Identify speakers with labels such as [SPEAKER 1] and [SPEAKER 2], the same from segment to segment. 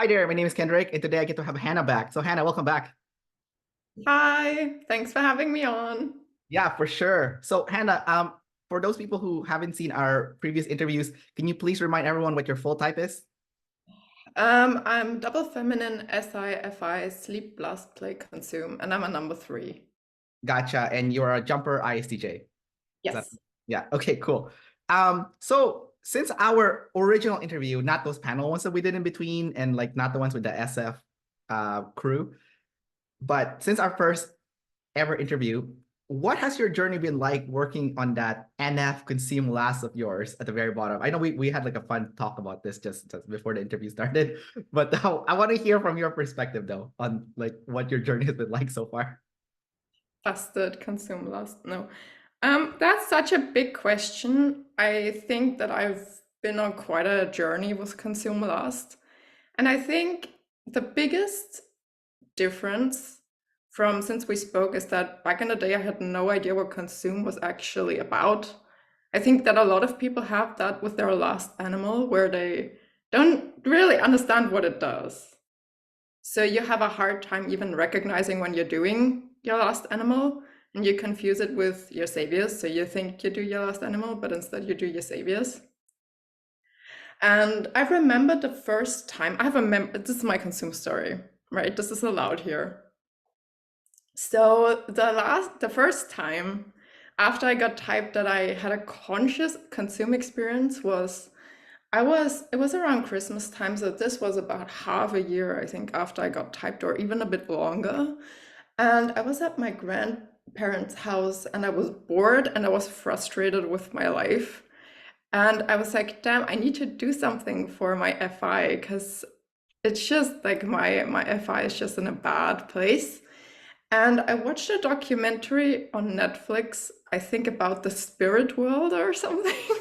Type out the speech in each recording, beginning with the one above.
[SPEAKER 1] Hi there, my name is Kendrick, and today I get to have Hannah back. So Hannah, welcome back.
[SPEAKER 2] Hi, thanks for having me on.
[SPEAKER 1] Yeah, for sure. So Hannah, for those people who haven't seen our previous interviews, can you please remind everyone what your full type is?
[SPEAKER 2] I'm double feminine Si-Fi sleep blast play consume, and I'm a number 3.
[SPEAKER 1] Gotcha. And you're a jumper ISTJ. Is that
[SPEAKER 2] Yes.
[SPEAKER 1] yeah, okay, cool. So since our original interview, not those panel ones that we did in between, and like not the ones with the SF crew, but since our first ever interview, what has your journey been like working on that NF consume last of yours at the very bottom? I know we had like a fun talk about this just before the interview started, but I want to hear from your perspective though on like what your journey has been like so far.
[SPEAKER 2] Busted consume last. No. That's such a big question. I think that I've been on quite a journey with consume last. And I think the biggest difference from since we spoke is that back in the day I had no idea what consume was actually about. I think that a lot of people have that with their last animal where they don't really understand what it does. So you have a hard time even recognizing when you're doing your last animal and you confuse it with your saviors. So you think you do your last animal, but instead you do your saviors. And I remember the first time I have this is my consume story, right? This is allowed here. So the first time after I got typed that I had a conscious consume experience was it was around Christmas time, so this was about half a year, I think, after I got typed, or even a bit longer. And I was at my grandparents' house and I was bored and I was frustrated with my life. And I was like, damn, I need to do something for my FI because it's just like my FI is just in a bad place. And I watched a documentary on Netflix, I think about the spirit world or something.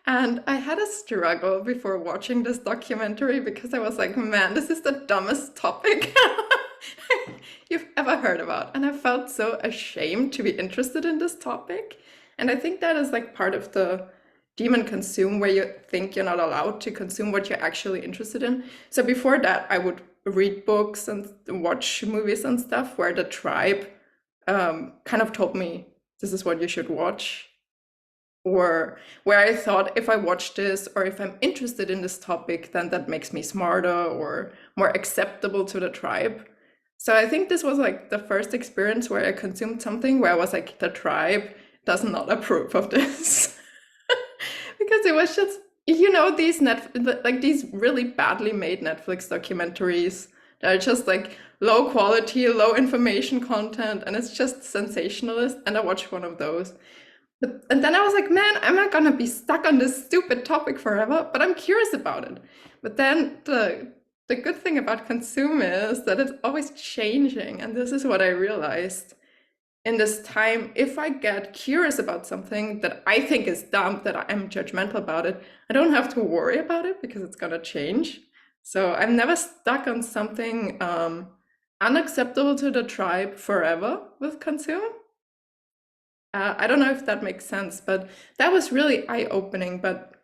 [SPEAKER 2] And I had a struggle before watching this documentary because I was like, man, this is the dumbest topic you've ever heard about. And I felt so ashamed to be interested in this topic. And I think that is like part of the demon consume where you think you're not allowed to consume what you're actually interested in. So before that, I would read books and watch movies and stuff where the tribe kind of told me this is what you should watch, or where I thought if I watch this or if I'm interested in this topic, then that makes me smarter or more acceptable to the tribe. So I think this was like the first experience where I consumed something where I was like, the tribe does not approve of this. Because it was just, like these really badly made Netflix documentaries that are just like low quality, low information content, and it's just sensationalist. And I watched one of those. And then I was like, man, I'm not gonna be stuck on this stupid topic forever, but I'm curious about it. But then the good thing about consume is that it's always changing, and this is what I realized in this time. If I get curious about something that I think is dumb, that I'm judgmental about it, I don't have to worry about it because it's gonna change. So I'm never stuck on something unacceptable to the tribe forever with consume. I don't know if that makes sense, but that was really eye-opening. But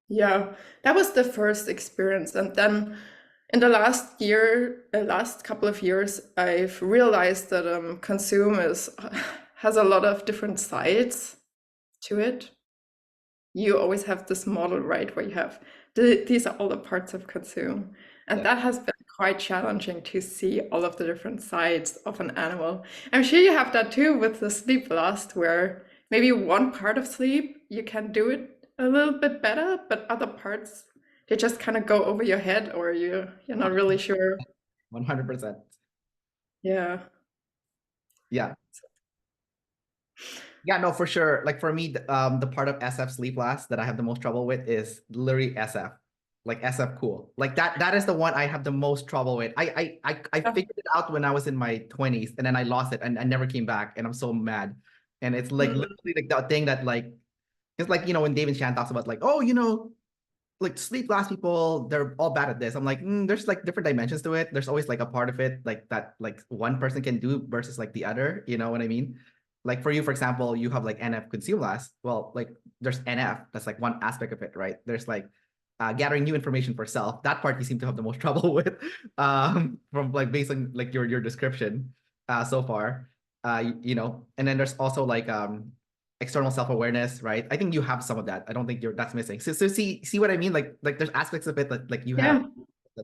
[SPEAKER 2] yeah, that was the first experience. And then in the last couple of years, I've realized that consume has a lot of different sides to it. You always have this model, right, where you have these are all the parts of consume. And
[SPEAKER 1] Yeah.
[SPEAKER 2] that has been quite challenging to see all of the different sides of an animal. I'm sure you have that too with the sleep lust, where maybe one part of sleep you can do it a little bit better, but other parts they just kind of go over your head, or you're not really sure.
[SPEAKER 1] 100%.
[SPEAKER 2] Yeah.
[SPEAKER 1] Yeah. Yeah, no, for sure. Like for me, the part of SF sleep last that I have the most trouble with is literally SF. Like SF cool. Like that is the one I have the most trouble with. I figured it out when I was in my 20s and then I lost it and I never came back and I'm so mad. And it's like
[SPEAKER 2] Mm.
[SPEAKER 1] literally like that thing that like it's like, when David Chan talks about like, oh, like sleep last people, they're all bad at this. I'm like, there's like different dimensions to it. There's always like a part of it like that like one person can do versus like the other. You know what I mean? Like for you, for example, you have like NF consume last. Well, like there's NF. That's like one aspect of it, right? There's like gathering new information for self. That part you seem to have the most trouble with, from like based on like your description so far. And then there's also like external self-awareness, right? I think you have some of that. I don't think that's missing. So see what I mean? Like there's aspects of it that like you have
[SPEAKER 2] Yeah.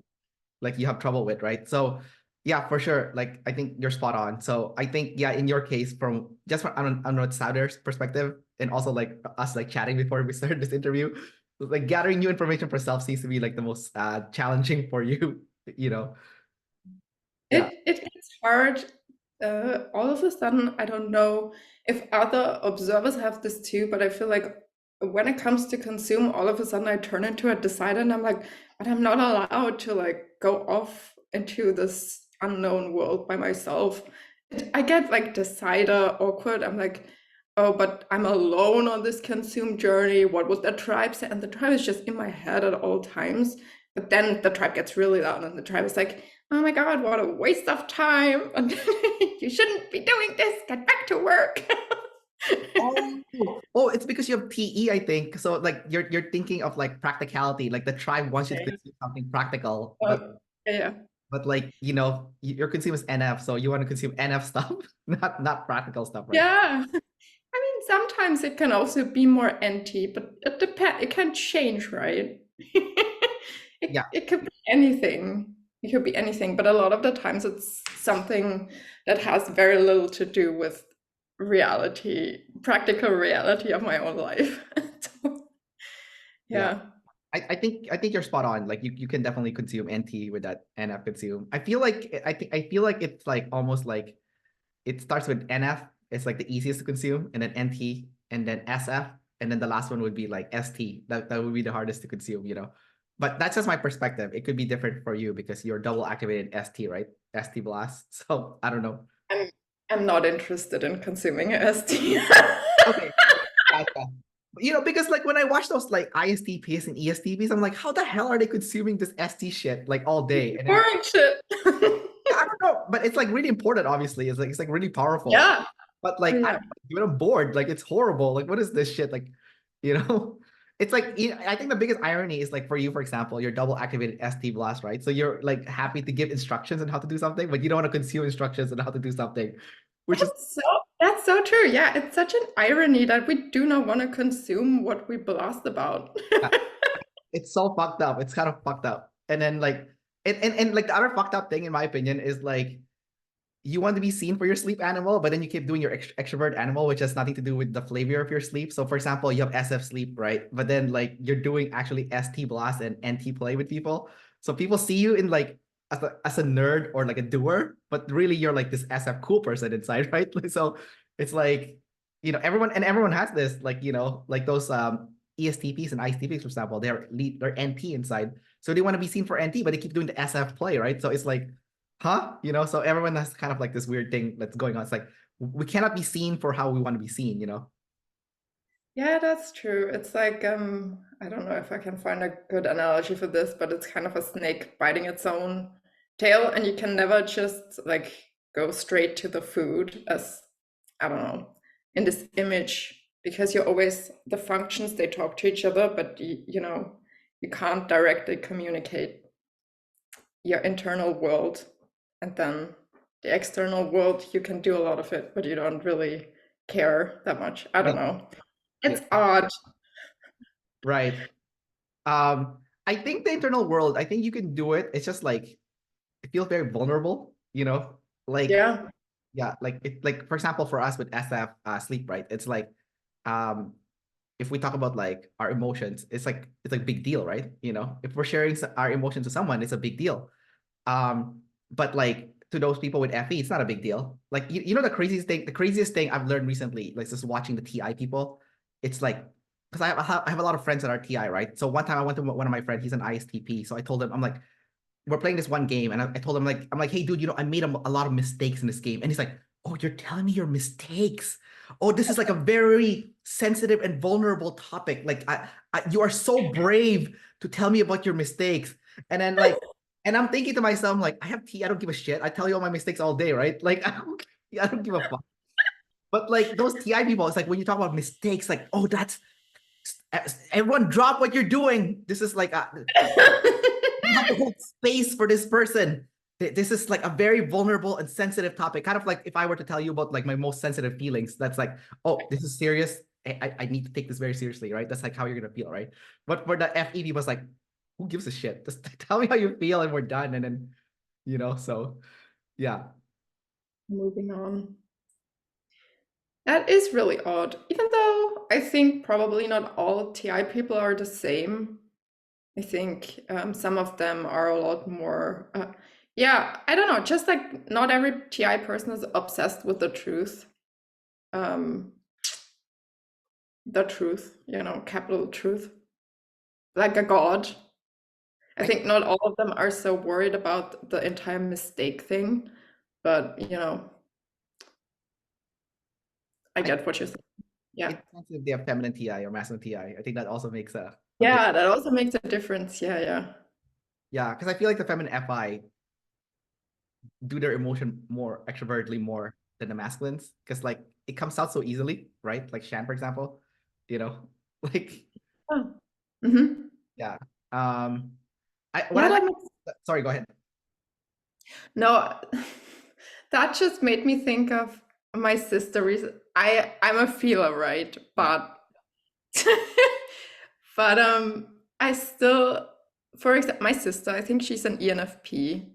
[SPEAKER 1] like you have trouble with, right? So yeah, for sure. Like I think you're spot on. So I think yeah, in your case, from just from an outsider's perspective, and also like us like chatting before we started this interview, like gathering new information for self seems to be like the most challenging for you, you know. Yeah.
[SPEAKER 2] It gets hard all of a sudden. I don't know if other observers have this too, but I feel like when it comes to consume, all of a sudden I turn into a decider and I'm like, but I'm not allowed to like go off into this unknown world by myself. I get like decider awkward. I'm like, oh, but I'm alone on this consume journey. What would the tribe say? And the tribe is just in my head at all times. But then the tribe gets really loud and the tribe is like, oh my God, what a waste of time. And you shouldn't be doing this. Get back to work.
[SPEAKER 1] Oh, it's because you have TE, I think. So like you're thinking of like practicality, like the tribe wants you to consume something practical,
[SPEAKER 2] Yeah.
[SPEAKER 1] but like your consume is NF, so you want to consume NF stuff, not practical stuff, right?
[SPEAKER 2] Yeah. I mean, sometimes it can also be more NT, but it depends. It can change, right?
[SPEAKER 1] Yeah.
[SPEAKER 2] It could be anything. It could be anything, but a lot of the times it's something that has very little to do with reality, practical reality of my own life. So,
[SPEAKER 1] Yeah.
[SPEAKER 2] yeah.
[SPEAKER 1] I think you're spot on. Like you can definitely consume NT with that NF consume. I feel like it's like almost like it starts with NF. It's like the easiest to consume, and then NT, and then SF, and then the last one would be like ST. That would be the hardest to consume, But that's just my perspective. It could be different for you because you're double activated ST, right? ST blast. So I don't know.
[SPEAKER 2] I'm I'm not interested in consuming ST.
[SPEAKER 1] Okay. Gotcha. Because like when I watch those like ISTPs and ESTPs, I'm like, how the hell are they consuming this ST shit like all day? And then
[SPEAKER 2] Boring shit.
[SPEAKER 1] I don't know, but it's like really important, obviously. It's like really powerful.
[SPEAKER 2] Yeah.
[SPEAKER 1] But like
[SPEAKER 2] Yeah.
[SPEAKER 1] I'm bored. Like it's horrible. Like what is this shit? Like, you know, it's like I think the biggest irony is like for you, for example, you're double activated ST blast, right? So you're like happy to give instructions on how to do something, but you don't want to consume instructions on how to do something, which is
[SPEAKER 2] That's so true. Yeah, it's such an irony that we do not want to consume what we blast about.
[SPEAKER 1] it's so fucked up. It's kind of fucked up. And then like and like the other fucked up thing in my opinion is like you want to be seen for your sleep animal, but then you keep doing your extrovert animal, which has nothing to do with the flavor of your sleep. So for example, you have SF sleep, right? But then like you're doing actually ST blast and NT play with people. So people see you in like as a nerd or like a doer, but really you're like this SF cool person inside, right? So it's like, everyone has this, like, like those ESTPs and ISTPs, for example, they're NT inside. So they want to be seen for NT, but they keep doing the SF play, right? So it's like, huh? So everyone has kind of like this weird thing that's going on. It's like we cannot be seen for how we want to be seen.
[SPEAKER 2] Yeah, that's true. It's like I don't know if I can find a good analogy for this, but it's kind of a snake biting its own tail, and you can never just like go straight to the food as I don't know, in this image, because you're always the functions, they talk to each other, but you can't directly communicate your internal world, and then the external world, you can do a lot of it, but you don't really care that much. I don't
[SPEAKER 1] Yeah.
[SPEAKER 2] know.
[SPEAKER 1] Yeah.
[SPEAKER 2] It's odd.
[SPEAKER 1] Right. I think the internal world, I think you can do it. It's just like it feels very vulnerable. Like
[SPEAKER 2] Yeah.
[SPEAKER 1] yeah, like for example, for us with SF sleep, right? It's like um if we talk about like our emotions, it's like big deal, right? If we're sharing our emotions to someone, it's a big deal. But like to those people with FE, it's not a big deal. Like the craziest thing I've learned recently, like just watching the TI people, it's like because I have a lot of friends that are TI, right? So one time I went to one of my friends, he's an ISTP. So I told him, I'm like, we're playing this one game, and I told him like, I'm like, hey dude, I made a lot of mistakes in this game, and he's like, oh, you're telling me your mistakes? Oh, this is like a very sensitive and vulnerable topic. Like you are so brave to tell me about your mistakes, and then like, and I'm thinking to myself, I'm like, I have tea, I don't give a shit. I tell you all my mistakes all day, right? Like I don't give a fuck. But like those TI people, it's like when you talk about mistakes, like, oh, that's everyone drop what you're doing. This is like you have to hold space for this person. This is like a very vulnerable and sensitive topic. Kind of like if I were to tell you about like my most sensitive feelings, that's like, oh, this is serious. I need to take this very seriously, right? That's like how you're gonna feel, right? But for the FED was like, who gives a shit? Just tell me how you feel and we're done. And then, so yeah.
[SPEAKER 2] Moving on. That is really odd. Even though I think probably not all TI people are the same. I think some of them are a lot more, yeah, I don't know, just like not every TI person is obsessed with the truth. The truth, capital truth, like a god. I think not all of them are so worried about the entire mistake thing, but I get what you're saying. Yeah.
[SPEAKER 1] It depends if they have feminine TI or masculine TI. I think that also makes a
[SPEAKER 2] Yeah, that also makes a difference. Yeah.
[SPEAKER 1] Yeah, because I feel like the feminine FI do their emotion more extrovertly more than the masculines, because like it comes out so easily, right? Like Shan, for example, like
[SPEAKER 2] Oh. Mm-hmm.
[SPEAKER 1] yeah. Sorry, go ahead.
[SPEAKER 2] No, that just made me think of my sister. I'm a feeler, right? But but I still, for example, my sister, I think she's an ENFP.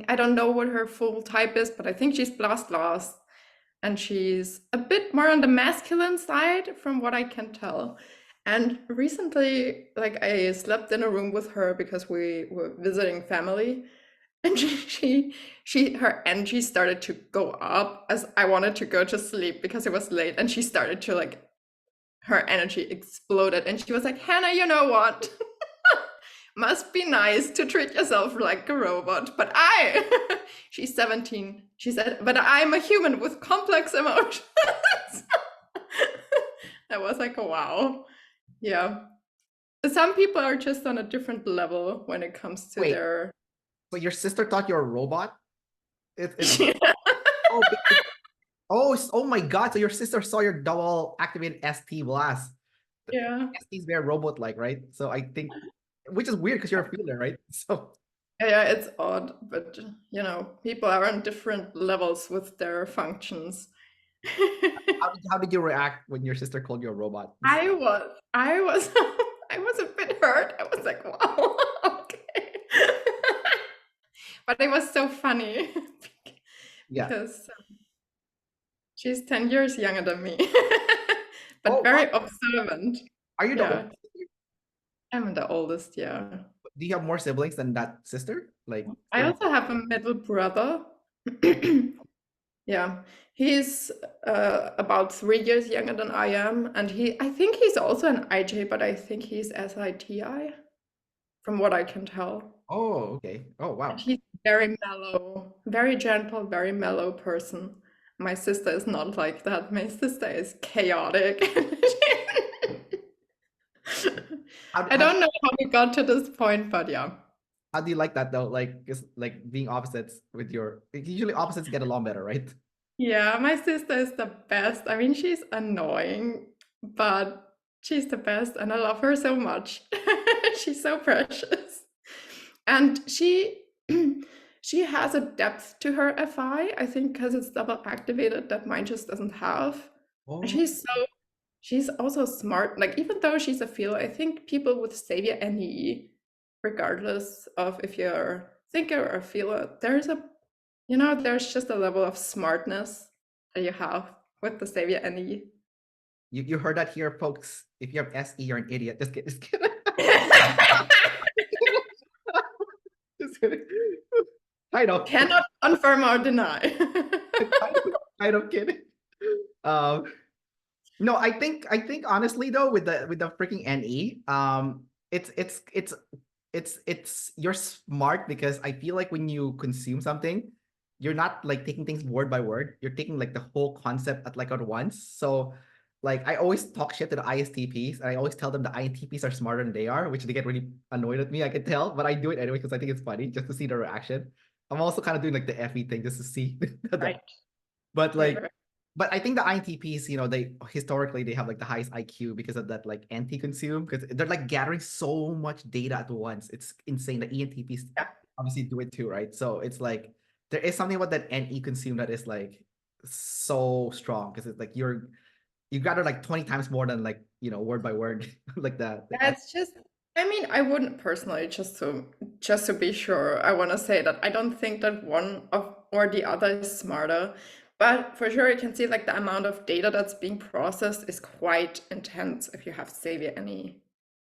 [SPEAKER 2] I don't know what her full type is, but I think she's blast, and she's a bit more on the masculine side from what I can tell. And recently, like, I slept in a room with her because we were visiting family, and her energy started to go up as I wanted to go to sleep because it was late, and she started to, like, her energy exploded, and she was like, Hannah, you know what? Must be nice to treat yourself like a robot, but she's 17, she said, but I'm a human with complex emotions. I was like, wow. Yeah. Some people are just on a different level when it comes to their...
[SPEAKER 1] So your sister thought you're a robot?
[SPEAKER 2] Yeah.
[SPEAKER 1] Oh my God. So your sister saw your double activated ST blast.
[SPEAKER 2] Yeah.
[SPEAKER 1] ST is very robot-like, right? So I think, which is weird because you're a feeler, right? So
[SPEAKER 2] yeah, it's odd, but people are on different levels with their functions.
[SPEAKER 1] how did you react when your sister called you a robot?
[SPEAKER 2] I was I was a bit hurt. I was like, wow, okay. But it was so funny because she's 10 years younger than me, but very observant.
[SPEAKER 1] Are you the oldest?
[SPEAKER 2] I'm the oldest, yeah.
[SPEAKER 1] Do you have more siblings than that sister? Like,
[SPEAKER 2] I also have a middle brother. Yeah, he's about 3 years younger than I am, and I think he's also an IJ, but I think he's SITI, from what I can tell.
[SPEAKER 1] Oh, okay. Oh, wow.
[SPEAKER 2] And he's very mellow, very gentle, very mellow person. My sister is not like that. My sister is chaotic. I don't know how we got to this point, but yeah.
[SPEAKER 1] How do you like that though? Like, it's like being opposites with usually opposites get along better, right?
[SPEAKER 2] Yeah, my sister is the best. I mean, she's annoying, but she's the best, and I love her so much. She's so precious. And she has a depth to her FI, I think, because it's double activated that mine just doesn't have. And she's also smart. Like, even though she's a feeler, I think people with Savior NE, regardless of if you're a thinker or a feeler, there's just a level of smartness that you have with the Savior NE.
[SPEAKER 1] You heard that here, folks. If you have SE, you're an idiot. Just kidding. Just kidding. I know.
[SPEAKER 2] Cannot confirm or deny.
[SPEAKER 1] kind of kidding. No, I think honestly though, with the freaking NE, it's you're smart, because I feel like when you consume something, you're not like taking things word by word. You're taking like the whole concept at once. So like I always talk shit to the ISTPs, and I always tell them the INTPs are smarter than they are, which they get really annoyed at me, I can tell, but I do it anyway because I think it's funny just to see the reaction. I'm also kind of doing like the FE thing just to see.
[SPEAKER 2] Right.
[SPEAKER 1] But like, But I think the INTPs, they historically they have like the highest IQ because of that like anti-consume, because they're like gathering so much data at once. It's insane. The ENTPs
[SPEAKER 2] Yeah.
[SPEAKER 1] obviously do it too, right? So it's like there is something about that NE consume that is like so strong because it's like you gather like 20 times more than like word by word like the
[SPEAKER 2] Yeah, it's just, I mean, I wouldn't personally, just to be sure, I want to say that I don't think that one of or the other is smarter, but for sure you can see like the amount of data that's being processed is quite intense if you have Xavier any.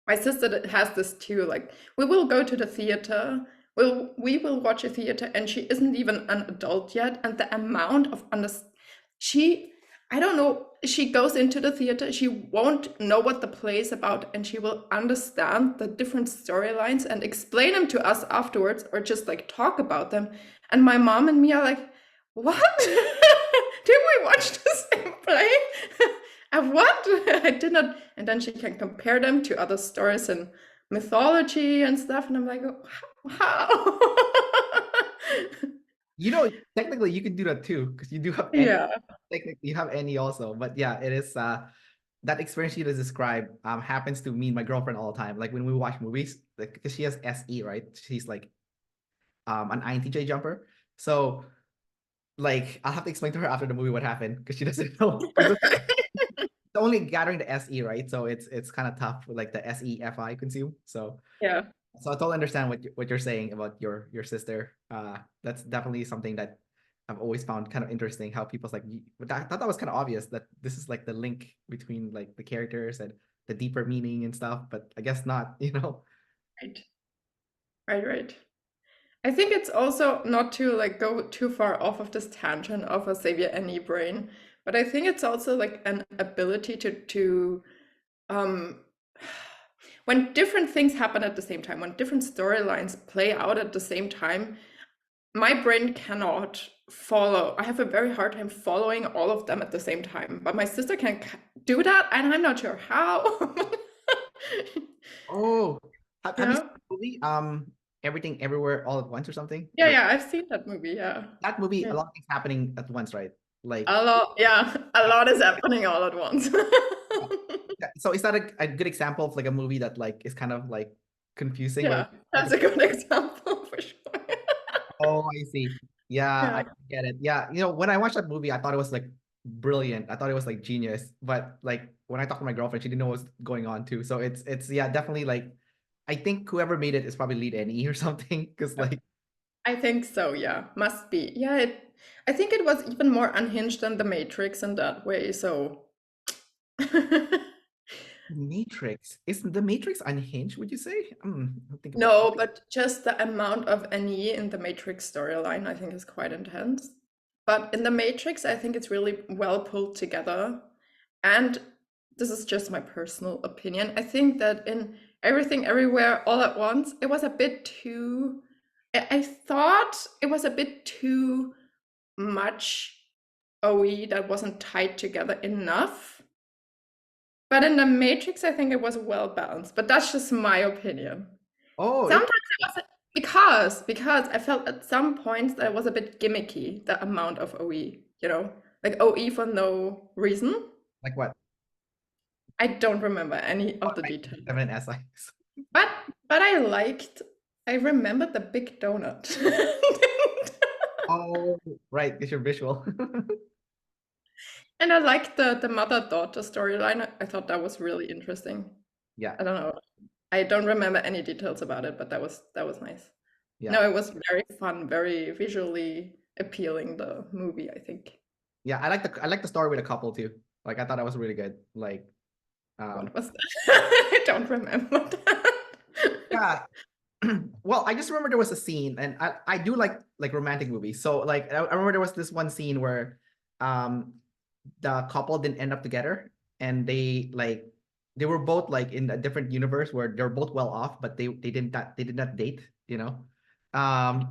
[SPEAKER 2] My sister has this too. Like we will go to the theater, we will watch a theater, and she isn't even an adult yet, and the amount of she, I don't know, she goes into the theater, she won't know what the play is about, and she will understand the different storylines and explain them to us afterwards, or just like talk about them. And my mom and me are like, what? Did we watch the same play? What? I did not. And then she can compare them to other stories and mythology and stuff. And I'm like, oh, how?
[SPEAKER 1] Technically you can do that too because you do have any.
[SPEAKER 2] Yeah.
[SPEAKER 1] Technically you have any also, but yeah, it is that experience you just described happens to me and my girlfriend all the time. Like when we watch movies, like because she has SE, right? She's like an INTJ jumper. So like I'll have to explain to her after the movie what happened because she doesn't know. Because it's only gathering the SE, right? So it's kind of tough with like the SEFI consume.
[SPEAKER 2] Yeah.
[SPEAKER 1] So I totally understand what you're saying about your sister. That's definitely something that I've always found kind of interesting. How people's like, but I thought that was kind of obvious that this is like the link between like the characters and the deeper meaning and stuff. But I guess not.
[SPEAKER 2] Right. Right, right. I think it's also not to like go too far off of this tangent of a Xavier NE brain, but I think it's also like an ability to um when different things happen at the same time, when different storylines play out at the same time, my brain cannot follow. I have a very hard time following all of them at the same time, but my sister can do that, and I'm not sure how.
[SPEAKER 1] Oh, have you seen
[SPEAKER 2] Yeah,
[SPEAKER 1] the movie Everything Everywhere All at Once or something?
[SPEAKER 2] yeah, yeah. I've seen that movie. Yeah,
[SPEAKER 1] That movie,
[SPEAKER 2] yeah.
[SPEAKER 1] a lot of things happening at once, right? Like,
[SPEAKER 2] A lot. Yeah, a lot is happening all at once.
[SPEAKER 1] yeah, so is that a good example of like a movie that like is kind of like confusing or
[SPEAKER 2] Yeah, that's a good example for sure.
[SPEAKER 1] oh, I see. Yeah, I
[SPEAKER 2] Yeah.
[SPEAKER 1] get it. Yeah, when I watched that movie, I thought it was like brilliant. I thought it was like genius. But like when I talked to my girlfriend, she didn't know what was going on too. So it's yeah, definitely like I think whoever made it is probably lead NE or something. Because like
[SPEAKER 2] I think so, yeah. Must be. Yeah, I think it was even more unhinged than The Matrix in that way, so
[SPEAKER 1] Matrix. Is the Matrix unhinged, would you say? I'll think about
[SPEAKER 2] no, but just the amount of NE in the Matrix storyline, I think, is quite intense. But in the Matrix, I think it's really well pulled together. And this is just my personal opinion. I think that in Everything Everywhere All at Once, it was a bit too. I thought it was a bit too much OE that wasn't tied together enough. But in the Matrix, I think it was well balanced. But that's just my opinion.
[SPEAKER 1] oh,
[SPEAKER 2] Sometimes it was because I felt at some points that it was a bit gimmicky, the amount of OE, like OE for no reason.
[SPEAKER 1] like what?
[SPEAKER 2] I don't remember any
[SPEAKER 1] Oh,
[SPEAKER 2] of the
[SPEAKER 1] right,
[SPEAKER 2] details.
[SPEAKER 1] 7 SI.
[SPEAKER 2] But I remembered the big donut.
[SPEAKER 1] Oh, right, because you're visual.
[SPEAKER 2] And I liked the mother-daughter storyline. I thought that was really interesting.
[SPEAKER 1] Yeah,
[SPEAKER 2] I don't know. I don't remember any details about it, but that was nice.
[SPEAKER 1] yeah.
[SPEAKER 2] No, it was very fun, very visually appealing, the movie, I think.
[SPEAKER 1] Yeah, I like the story with a couple too. Like I thought that was really good. Like
[SPEAKER 2] What was that? I don't remember that.
[SPEAKER 1] yeah. Well, I just remember there was a scene, and I do like romantic movies. So like I remember there was this one scene where um the couple didn't end up together, and they were both like in a different universe where they're both well off, but they did not date, you know.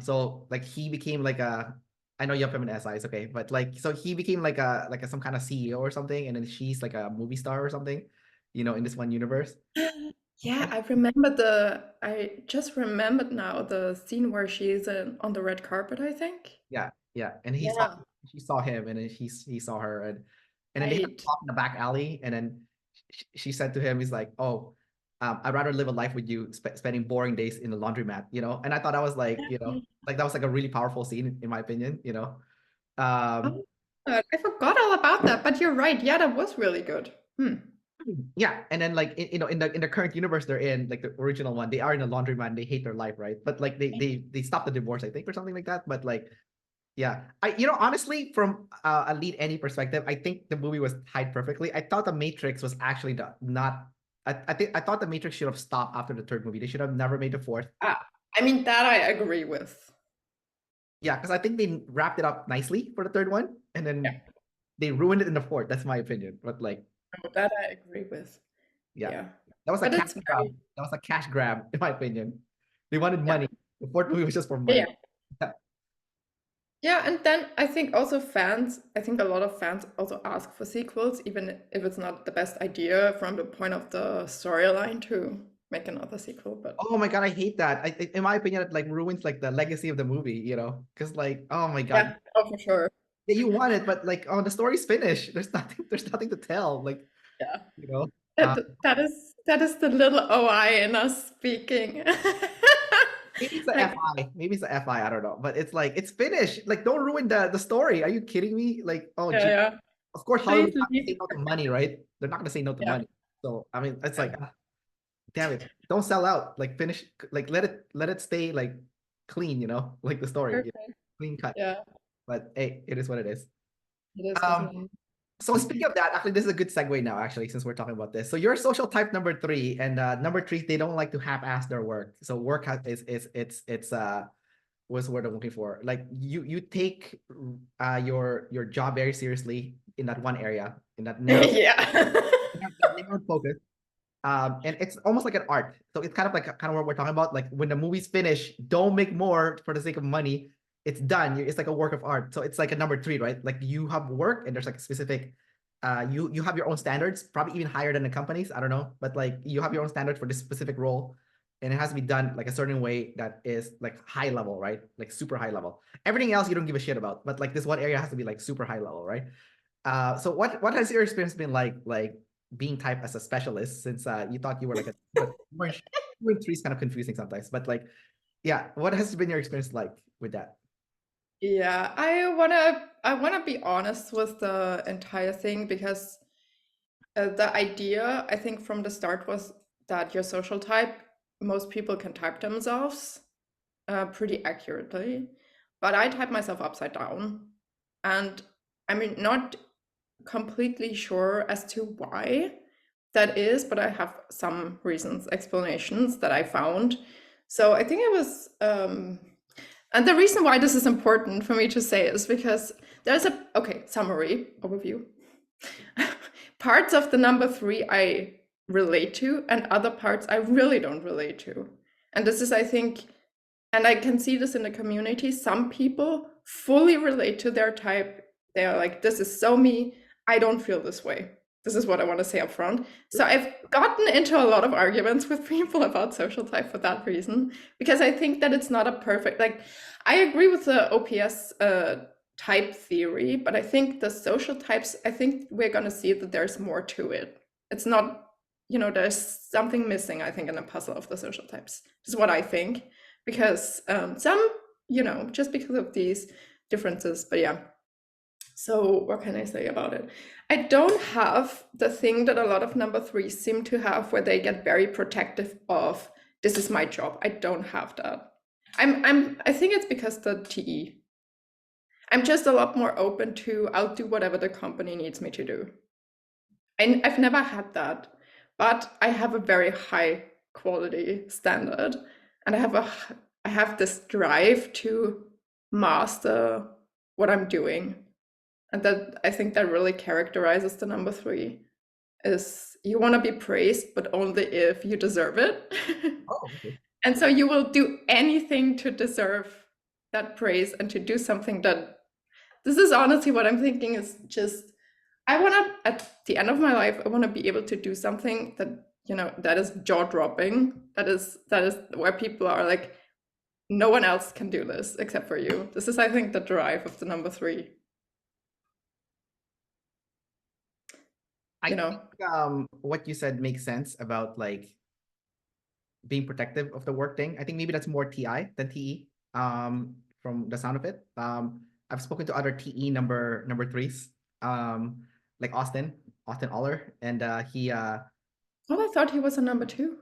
[SPEAKER 1] So like he became like a I know you have feminine SIs, okay, but like so he became like a some kind of CEO or something, and then she's like a movie star or something, in this one universe.
[SPEAKER 2] Yeah, I just remembered now the scene where she's on the red carpet, I think.
[SPEAKER 1] Yeah, yeah, and he's
[SPEAKER 2] Yeah.
[SPEAKER 1] she saw him, and then he saw her, and then they had to
[SPEAKER 2] Right.
[SPEAKER 1] talk in the back alley, and then she said to him, he's like, "Oh, I'd rather live a life with you, spending boring days in the laundromat," you know. And I thought that was like, you know, like that was like a really powerful scene in my opinion, you know. Um,
[SPEAKER 2] Oh, I forgot all about that, but you're right. Yeah, that was really good. Hmm.
[SPEAKER 1] yeah, and then like you know, in the current universe they're in, like the original one, they are in a laundromat and they hate their life, right? But like they stopped the divorce, I think, or something like that. But like, yeah, I you know honestly, from a lead any perspective, I think the movie was tied perfectly. I thought the Matrix was actually not. I thought the Matrix should have stopped after the third movie. They should have never made the fourth.
[SPEAKER 2] I mean, that I agree with.
[SPEAKER 1] Yeah, because I think they wrapped it up nicely for the third one, and
[SPEAKER 2] Yeah,
[SPEAKER 1] then they ruined it in the fourth. That's my opinion. But like,
[SPEAKER 2] no, that I agree with.
[SPEAKER 1] yeah,
[SPEAKER 2] Yeah,
[SPEAKER 1] that was a
[SPEAKER 2] but
[SPEAKER 1] cash
[SPEAKER 2] it's
[SPEAKER 1] grab.
[SPEAKER 2] very,
[SPEAKER 1] That was a cash grab, in my opinion. They wanted
[SPEAKER 2] yeah.
[SPEAKER 1] money. The fourth movie was just for
[SPEAKER 2] Yeah.
[SPEAKER 1] money. Yeah.
[SPEAKER 2] Yeah, and then I think also fans, I think a lot of fans also ask for sequels, even if it's not the best idea from the point of the storyline to make another sequel. But
[SPEAKER 1] Oh my God, I hate that. In my opinion, it like ruins like the legacy of the movie, you know? Because like, oh my God,
[SPEAKER 2] yeah, oh, for sure.
[SPEAKER 1] yeah, you want it, but like, oh, the story's finished. There's nothing to tell. Like,
[SPEAKER 2] Yeah,
[SPEAKER 1] you know, uh,
[SPEAKER 2] that is the little OI in us speaking.
[SPEAKER 1] maybe it's the
[SPEAKER 2] Like,
[SPEAKER 1] FI, maybe it's the FI. I don't know, but it's like it's finished. Like, don't ruin the story. Are you kidding me? Like, oh,
[SPEAKER 2] yeah,
[SPEAKER 1] gee,
[SPEAKER 2] yeah.
[SPEAKER 1] of course,
[SPEAKER 2] Please
[SPEAKER 1] Hollywood's not gonna
[SPEAKER 2] leave.
[SPEAKER 1] say no to money, right? They're not gonna say no to
[SPEAKER 2] Yeah,
[SPEAKER 1] money. So I mean, it's
[SPEAKER 2] yeah.
[SPEAKER 1] like, damn it, don't sell out. Like, finish, like let it stay like clean, you know, like the story, you know,
[SPEAKER 2] Perfect.
[SPEAKER 1] clean cut.
[SPEAKER 2] Yeah,
[SPEAKER 1] But hey, it is what it is.
[SPEAKER 2] it is what
[SPEAKER 1] Um,
[SPEAKER 2] it is.
[SPEAKER 1] So speaking of that, actually, this is a good segue now, actually, since we're talking about this. So you're social type number three, and number three, they don't like to half-ass their work. So work is what's the word I'm looking for? Like you take your job very seriously in that one area, in that
[SPEAKER 2] Yeah.
[SPEAKER 1] narrow focus. And it's almost like an art. So it's kind of what we're talking about. Like when the movie's finished, don't make more for the sake of money. It's done. It's like a work of art. So it's like a number three, right? Like you have work and there's like a specific you have your own standards, probably even higher than the companies. I don't know. But like you have your own standards for this specific role. And it has to be done like a certain way that is like high level, right? Like super high level. Everything else you don't give a shit about. But like this one area has to be like super high level, right? So what has your experience been like being typed as a specialist since you thought you were like a but two and three is kind of confusing sometimes, but like yeah, what has been your experience like with that?
[SPEAKER 2] Yeah, I wanna be honest with the entire thing because the idea I think from the start was that your social type, most people can type themselves pretty accurately, but I type myself upside down, and I mean not completely sure as to why that is, but I have some reasons, explanations that I found. So I think it was and the reason why this is important for me to say is because there's a, okay, summary, overview. Parts of the number three I relate to, and other parts I really don't relate to. And this is, I think, and I can see this in the community, some people fully relate to their type. They're like, this is so me. I don't feel this way. This is what I want to say up front. So I've gotten into a lot of arguments with people about social type for that reason, because I think that it's not a perfect, like, I agree with the OPS type theory, but I think the social types, I think we're going to see that there's more to it. It's not, there's something missing, I think, in the puzzle of the social types. This is what I think, because some, just because of these differences, but yeah. So what can I say about it? I don't have the thing that a lot of number threes seem to have where they get very protective of, this is my job. I don't have that. I think it's because the TE. I'm just a lot more open to, I'll do whatever the company needs me to do. I've never had that, but I have a very high quality standard, and I have this drive to master what I'm doing, and that I think that really characterizes the number three. Is you want to be praised, but only if you deserve it.
[SPEAKER 1] Oh, okay.
[SPEAKER 2] And so you will do anything to deserve that praise and to do something that, this is honestly what I'm thinking is just, I want to, at the end of my life, I want to be able to do something that, that is jaw dropping. That is where people are like, no one else can do this except for you. This is, I think, the drive of the number three.
[SPEAKER 1] I
[SPEAKER 2] you know.
[SPEAKER 1] think what you said makes sense about like being protective of the work thing. I think maybe that's more TI than TE. From the sound of it. I've spoken to other TE number threes, like Austin Aller, and he
[SPEAKER 2] Oh, I thought he was a number two.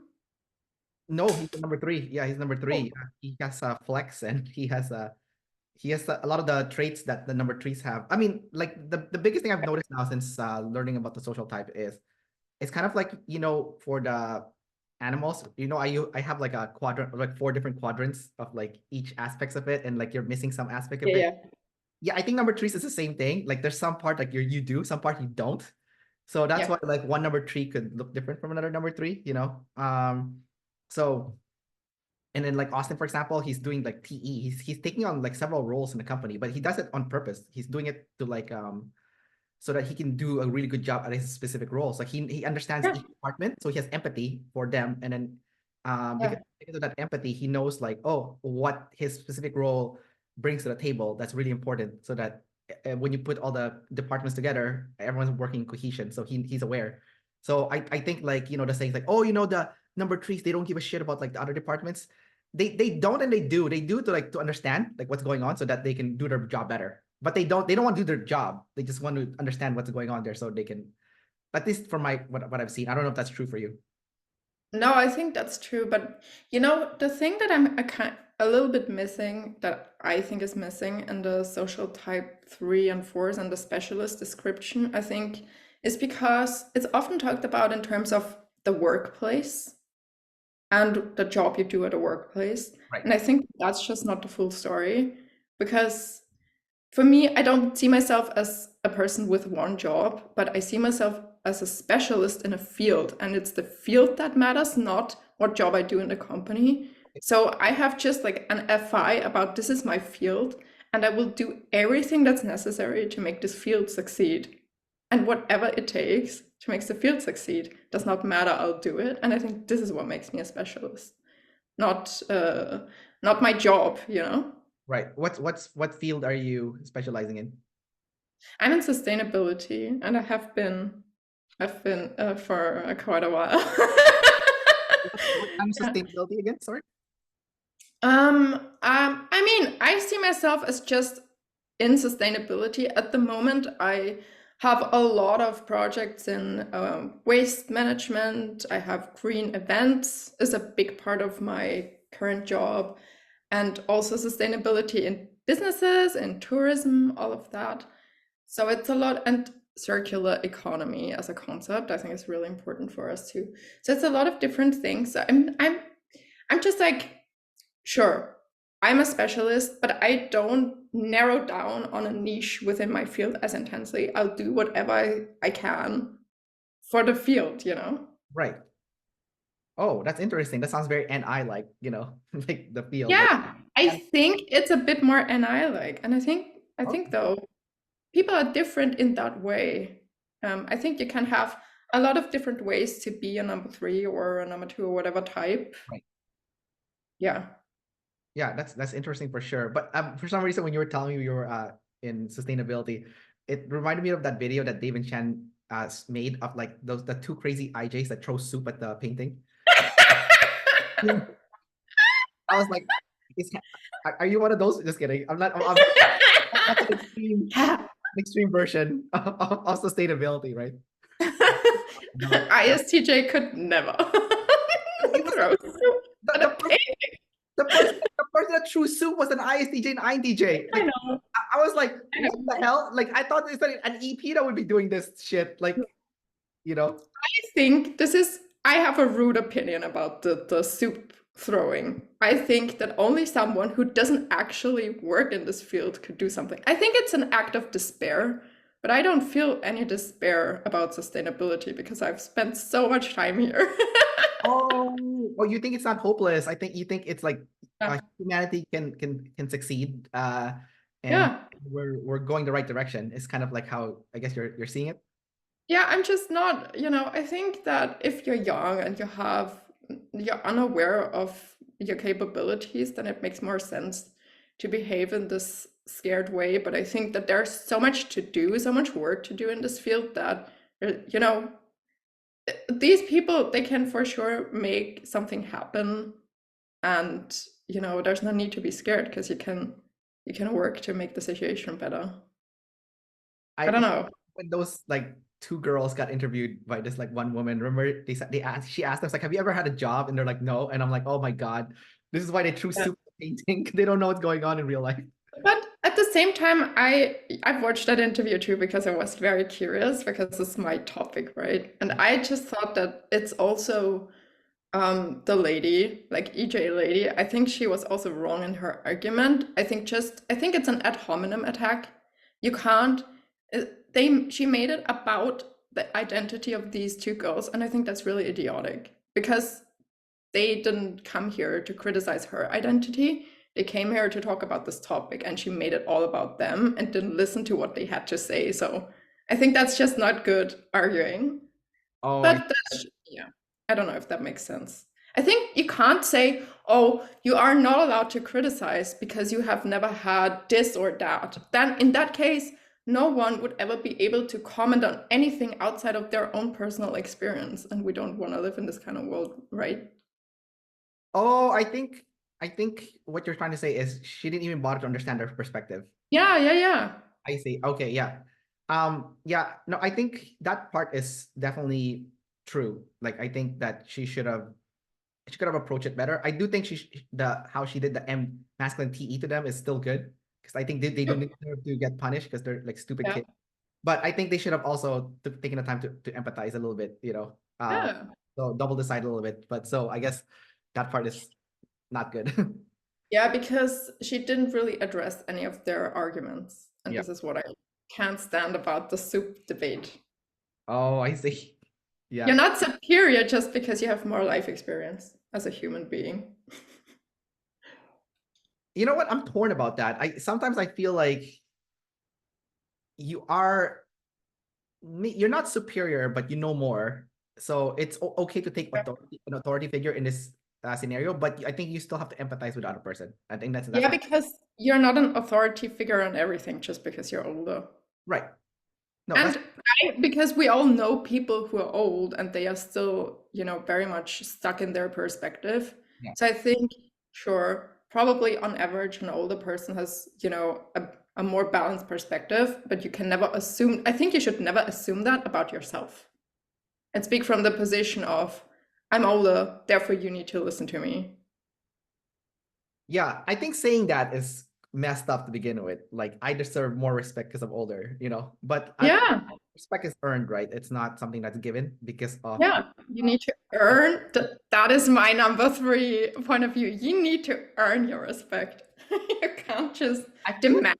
[SPEAKER 1] no, he's the number three. Yeah, he's number
[SPEAKER 2] Oh,
[SPEAKER 1] three. He has flex, and he has a lot of the traits that the number threes have. I mean, like the biggest thing I've noticed now since learning about the social type is it's kind of like, for the animals, I have like a quadrant, like four different quadrants of like each aspects of it, and like you're missing some aspect of
[SPEAKER 2] yeah,
[SPEAKER 1] it.
[SPEAKER 2] yeah,
[SPEAKER 1] Yeah, I think number threes is the same thing. Like there's some part like you do, some part you don't. So that's
[SPEAKER 2] yeah.
[SPEAKER 1] why like one number three could look different from another number three, So and then like Austin, for example, he's doing like TE. He's taking on like several roles in the company, but he does it on purpose. He's doing it to like so that he can do a really good job at his specific roles. Like he understands
[SPEAKER 2] Yeah,
[SPEAKER 1] each department, so he has empathy for them, and then
[SPEAKER 2] yeah,
[SPEAKER 1] because of that empathy, he knows like, oh, what his specific role brings to the table. That's really important, so that when you put all the departments together, everyone's working in cohesion. So he's aware. So I think like the saying like, oh, the number threes, they don't give a shit about like the other departments. They don't, and they do to like to understand like what's going on so that they can do their job better, but they don't want to do their job. They just want to understand what's going on there so they can, at least from my what I've seen. I don't know if that's true for you.
[SPEAKER 2] no, I think that's true. But the thing that I'm a little bit missing, that I think is missing in the social type three and fours and the specialist description, I think, is because it's often talked about in terms of the workplace and the job you do at a workplace.
[SPEAKER 1] Right.
[SPEAKER 2] And I think that's just not the full story, because for me, I don't see myself as a person with one job, but I see myself as a specialist in a field, and it's the field that matters, not what job I do in the company. So I have just like an FI about this is my field, and I will do everything that's necessary to make this field succeed. And whatever it takes to make the field succeed does not matter, I'll do it. And I think this is what makes me a specialist, not my job.
[SPEAKER 1] Right. What field are you specializing in?
[SPEAKER 2] I'm in sustainability, and I've been for quite a while.
[SPEAKER 1] What kind of sustainability again? Sorry.
[SPEAKER 2] I mean, I see myself as just in sustainability. At the moment, I have a lot of projects in waste management. I have green events is a big part of my current job, and also sustainability in businesses and tourism, all of that. So it's a lot, and circular economy as a concept, I think is really important for us too. So it's a lot of different things. So I'm just like, sure, I'm a specialist, but I don't narrow down on a niche within my field as intensely. I'll do whatever I can for the field.
[SPEAKER 1] Right. Oh, that's interesting. That sounds very NI like, like the field. Like,
[SPEAKER 2] Yeah, I
[SPEAKER 1] and
[SPEAKER 2] think it's a bit more NI like, and I think
[SPEAKER 1] okay.
[SPEAKER 2] though people are different in that way. I think you can have a lot of different ways to be a number three or a number two or whatever type.
[SPEAKER 1] Right.
[SPEAKER 2] Yeah.
[SPEAKER 1] Yeah, that's interesting for sure. But for some reason, when you were telling me you were in sustainability, it reminded me of that video that Dave and Chen made of like the two crazy IJs that throw soup at the painting. Yeah. I was like, is, are you one of those? Just kidding. I'm not. That's
[SPEAKER 2] Yeah.
[SPEAKER 1] an extreme version of sustainability, right? No,
[SPEAKER 2] ISTJ could never
[SPEAKER 1] it was
[SPEAKER 2] throw soup
[SPEAKER 1] the,
[SPEAKER 2] at
[SPEAKER 1] the
[SPEAKER 2] a
[SPEAKER 1] person
[SPEAKER 2] painting.
[SPEAKER 1] the person that threw soup was an ISTJ and INTJ.
[SPEAKER 2] I
[SPEAKER 1] Like
[SPEAKER 2] know.
[SPEAKER 1] I was like,
[SPEAKER 2] I
[SPEAKER 1] what
[SPEAKER 2] know.
[SPEAKER 1] the hell? Like I thought it's like an EP that would be doing this shit. Like, you know.
[SPEAKER 2] I think I have a rude opinion about the soup throwing. I think that only someone who doesn't actually work in this field could do something. I think it's an act of despair, but I don't feel any despair about sustainability because I've spent so much time here.
[SPEAKER 1] Oh, you think it's not hopeless. I think you think it's like
[SPEAKER 2] Yeah.
[SPEAKER 1] humanity can succeed, and
[SPEAKER 2] Yeah.
[SPEAKER 1] we're going the right direction. It's kind of like how I guess you're seeing it.
[SPEAKER 2] Yeah, I'm just not, I think that if you're young and you're unaware of your capabilities, then it makes more sense to behave in this scared way. But I think that there's so much to do, so much work to do in this field that You know, these people, they can for sure make something happen, and you know, there's no need to be scared because you can work to make the situation better. I don't know.
[SPEAKER 1] when those like two girls got interviewed by this like one woman, remember she asked us like, have you ever had a job? And they're like, no. And I'm like, oh my God, this is why they threw soup at painting. They don't know what's going on in real life.
[SPEAKER 2] But at the same time, I've watched that interview too because I was very curious because it's my topic, right? And I just thought that it's also the lady, like EJ lady, I think she was also wrong in her argument. I think it's an ad hominem attack. You can't she made it about the identity of these two girls, and I think that's really idiotic because they didn't come here to criticize her identity. They came here to talk about this topic, and she made it all about them and didn't listen to what they had to say. So I think that's just not good arguing.
[SPEAKER 1] Oh,
[SPEAKER 2] But that's, yeah, I don't know if that makes sense. I think you can't say, oh, you are not allowed to criticize because you have never had this or that. Then in that case, no one would ever be able to comment on anything outside of their own personal experience. And we don't want to live in this kind of world, right?
[SPEAKER 1] oh, I think what you're trying to say is she didn't even bother to understand her perspective.
[SPEAKER 2] Yeah, yeah, yeah.
[SPEAKER 1] I see. Okay, yeah. Yeah, no, I think that part is definitely true. Like I think that she could have approached it better. I do think the how she did the M masculine TE to them is still good because I think they don't need to get punished because they're like stupid
[SPEAKER 2] Yeah.
[SPEAKER 1] kids. But I think they should have also taken the time to empathize a little bit,
[SPEAKER 2] Yeah.
[SPEAKER 1] so double the side a little bit. But so I guess that part is not good.
[SPEAKER 2] Yeah, because she didn't really address any of their arguments. And
[SPEAKER 1] Yeah.
[SPEAKER 2] this is what I can't stand about the soup debate.
[SPEAKER 1] Oh, I see. Yeah.
[SPEAKER 2] You're not superior just because you have more life experience as a human being.
[SPEAKER 1] You know what? I'm torn about that. I sometimes I feel like you are you're not superior, but you know more. So it's okay to take an authority figure in this scenario, but I think you still have to empathize with the other person. I think that's
[SPEAKER 2] Yeah, because you're not an authority figure on everything just because you're older.
[SPEAKER 1] right. No,
[SPEAKER 2] And because we all know people who are old and they are still, you know, very much stuck in their perspective.
[SPEAKER 1] yeah.
[SPEAKER 2] So I think, sure, probably on average, an older person has, you know, a more balanced perspective, but you can never assume, I think you should never assume that about yourself and speak from the position of, I'm older, therefore you need to listen to me.
[SPEAKER 1] Yeah, I think saying that is messed up to begin with. Like I deserve more respect because I'm older, But
[SPEAKER 2] Yeah.
[SPEAKER 1] respect is earned, right? It's not something that's given because of
[SPEAKER 2] Yeah, you need to earn that is my number 3 point of view. You need to earn your respect. You can't just demand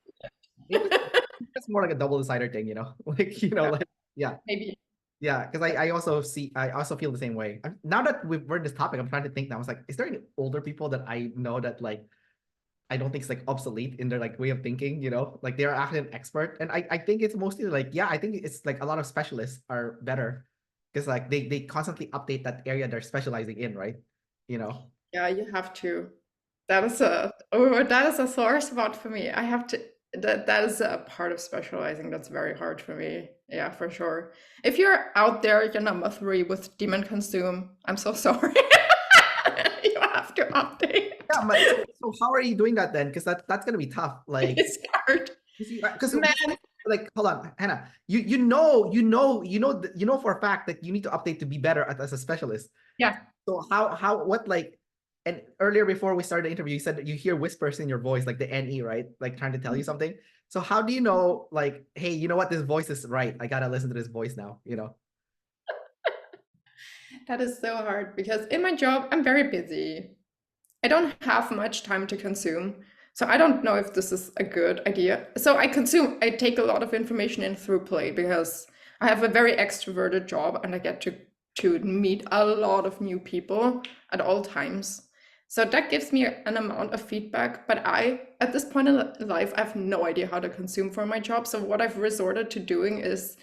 [SPEAKER 1] it's more like a double-decider thing, Like,
[SPEAKER 2] Yeah.
[SPEAKER 1] like yeah.
[SPEAKER 2] Maybe.
[SPEAKER 1] Yeah, because I also feel the same way. Now that we're in this topic, I'm trying to think now. I was like, is there any older people that I know that like I don't think it's like obsolete in their like way of thinking, Like they are actually an expert. And I think it's mostly like, yeah, I think it's like a lot of specialists are better because like they constantly update that area they're specializing in, right?
[SPEAKER 2] Yeah, you have to. That is a sore spot for me. I have to that is a part of specializing that's very hard for me. Yeah, for sure. If you're out there, you're number 3 with Demon Consume, I'm so sorry. You have to update.
[SPEAKER 1] Yeah, but so how are you doing that then? Because that's gonna be tough. Like
[SPEAKER 2] It's hard.
[SPEAKER 1] because
[SPEAKER 2] Man,
[SPEAKER 1] like hold on, Hannah, you know for a fact that you need to update to be better as a specialist.
[SPEAKER 2] yeah.
[SPEAKER 1] So what like, and earlier before we started the interview, you said that you hear whispers in your voice, like the NE, right? Like trying to tell you something. So how do you know, like, hey, you know what, this voice is right. I gotta listen to this voice now,
[SPEAKER 2] That is so hard because in my job, I'm very busy. I don't have much time to consume. So I don't know if this is a good idea. So I take a lot of information in through play because I have a very extroverted job and I get to meet a lot of new people at all times. So that gives me an amount of feedback, but at this point in life, I have no idea how to consume for my job. So what I've resorted to doing is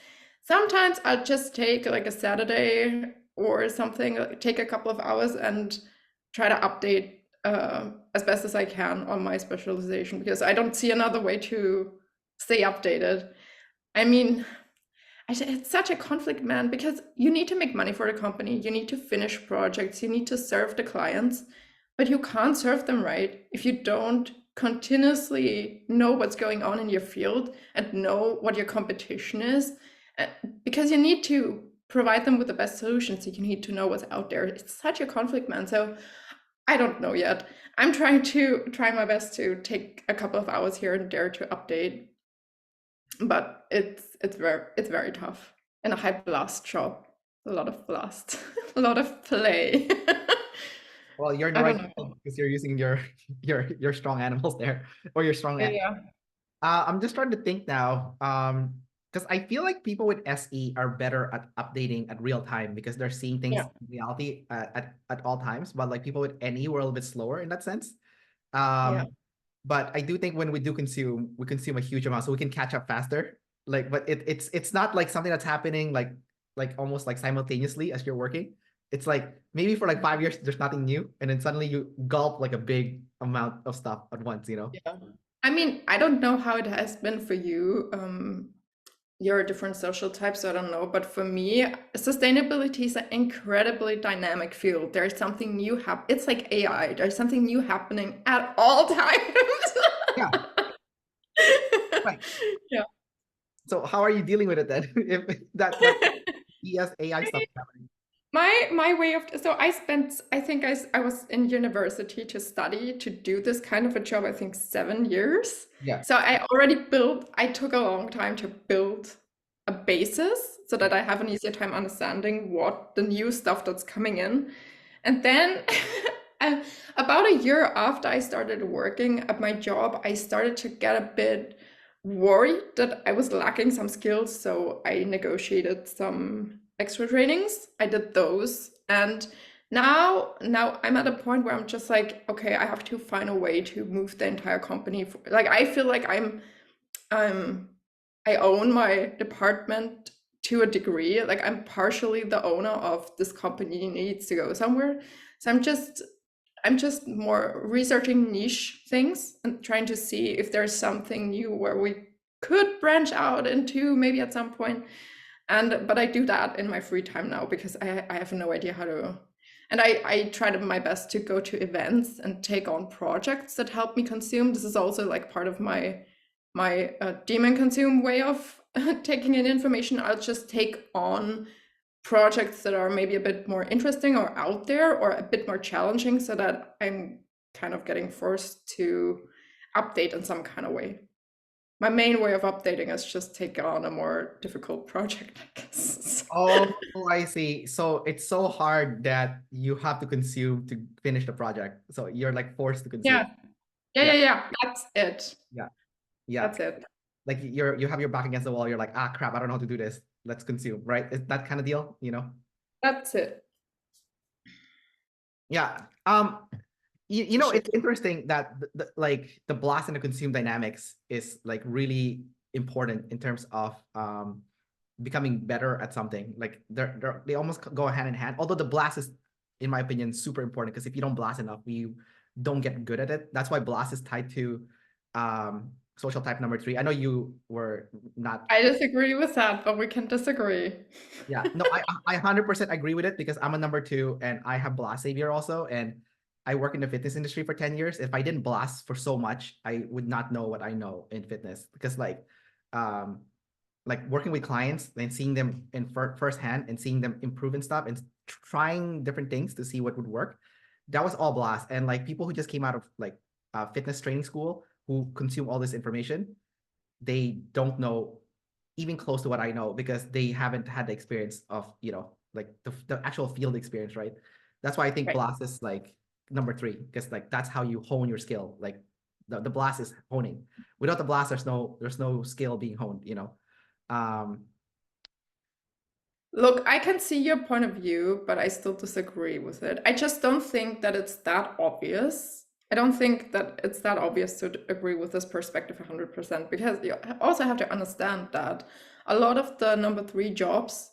[SPEAKER 2] sometimes I'll just take like a Saturday or something, like, take a couple of hours and try to update as best as I can on my specialization because I don't see another way to stay updated. I mean, it's such a conflict, man, because you need to make money for the company, you need to finish projects, you need to serve the clients, but you can't serve them right if you don't continuously know what's going on in your field and know what your competition is, uh, because you need to provide them with the best solutions. So you need to know what's out there. It's such a conflict, man. So I don't know yet. I'm try my best to take a couple of hours here and there to update, but it's very tough and a high blast job. A lot of blast, a lot of play.
[SPEAKER 1] Well, you're in the
[SPEAKER 2] I
[SPEAKER 1] right
[SPEAKER 2] don't know.
[SPEAKER 1] because you're using your your strong animals there, or your strong.
[SPEAKER 2] Yeah,
[SPEAKER 1] I'm just trying to think now. Because I feel like people with SE are better at updating at real time because they're seeing things
[SPEAKER 2] yeah,
[SPEAKER 1] in reality at all times. But like people with NE were a little bit slower in that sense.
[SPEAKER 2] yeah.
[SPEAKER 1] But I do think when we do consume, we consume a huge amount, so we can catch up faster. Like, but it's not like something that's happening like almost like simultaneously as you're working. It's like maybe for like 5 years there's nothing new, and then suddenly you gulp like a big amount of stuff at once, you know?
[SPEAKER 2] Yeah. I mean, I don't know how it has been for you. You're a different social type, so I don't know. But for me, sustainability is an incredibly dynamic field. There's something new It's like AI. There's something new happening at all times.
[SPEAKER 1] Yeah, right.
[SPEAKER 2] Yeah.
[SPEAKER 1] So how are you dealing with it then? If that ES AI stuff is happening.
[SPEAKER 2] My way of so I think I was in university to study to do this kind of a job, I think 7 years.
[SPEAKER 1] Yeah.
[SPEAKER 2] So I took a long time to build a basis so that I have an easier time understanding what the new stuff that's coming in. And then uh, about a year after I started working at my job, I started to get a bit worried that I was lacking some skills. So I negotiated some extra trainings. I did those. And now I'm at a point where I'm just like, okay, I have to find a way to move the entire company. Like I feel like I'm I own my department to a degree. Like I'm partially the owner of this company needs to go somewhere. So I'm just more researching niche things and trying to see if there's something new where we could branch out into maybe at some point. But I do that in my free time now because I have no idea how to. And I tried my best to go to events and take on projects that help me consume. This is also like part of my demon consume way of taking in information. I'll just take on projects that are maybe a bit more interesting or out there or a bit more challenging so that I'm kind of getting forced to update in some kind of way. My main way of updating is just take on a more difficult project, I guess.
[SPEAKER 1] Oh, I see. So it's so hard that you have to consume to finish the project. So you're like forced to consume.
[SPEAKER 2] Yeah, yeah, yeah,
[SPEAKER 1] Yeah,
[SPEAKER 2] yeah. That's it.
[SPEAKER 1] yeah, yeah.
[SPEAKER 2] That's it.
[SPEAKER 1] Like you have your back against the wall. You're like, ah, crap, I don't know how to do this. Let's consume, right? It's that kind of deal, you know?
[SPEAKER 2] That's it.
[SPEAKER 1] Yeah. You know, it's
[SPEAKER 2] Shit.
[SPEAKER 1] interesting that like the blast and the consume dynamics is like really important in terms of becoming better at something. Like they almost go hand in hand. Although the blast is, in my opinion, super important because if you don't blast enough, you don't get good at it. That's why blast is tied to social type number 3. I know you were not.
[SPEAKER 2] I disagree with that, but we can disagree.
[SPEAKER 1] Yeah, no, I 100% agree with it because I'm a number 2 and I have blast savior also, and I work in the fitness industry for 10 years. If I didn't blast for so much, I would not know what I know in fitness because um like working with clients and seeing them in firsthand and seeing them improve and stuff and trying different things to see what would work. That was all blast. And like people who just came out of like fitness training school who consume all this information, they don't know even close to what I know because they haven't had the experience of, you know, like the actual field experience, right? That's why I think
[SPEAKER 2] Right.
[SPEAKER 1] blast is like number 3 because like that's how you hone your skill. Like the blast is honing. Without the blast, there's no skill being honed, you know. Um,
[SPEAKER 2] Look, I can see your point of view, but I still disagree with it. I just don't think that it's that obvious. I don't think that it's that obvious to agree with this perspective 100% because you also have to understand that a lot of the number 3 jobs,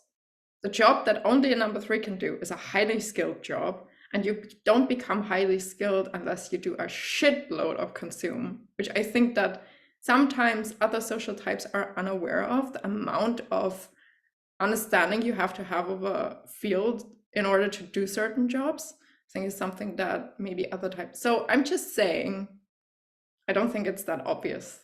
[SPEAKER 2] the job that only a number 3 can do, is a highly skilled job. And you don't become highly skilled unless you do a shitload of consume, which I think that sometimes other social types are unaware of the amount of understanding you have to have of a field in order to do certain jobs, I think is something that maybe other types. So I'm just saying, I don't think it's that obvious.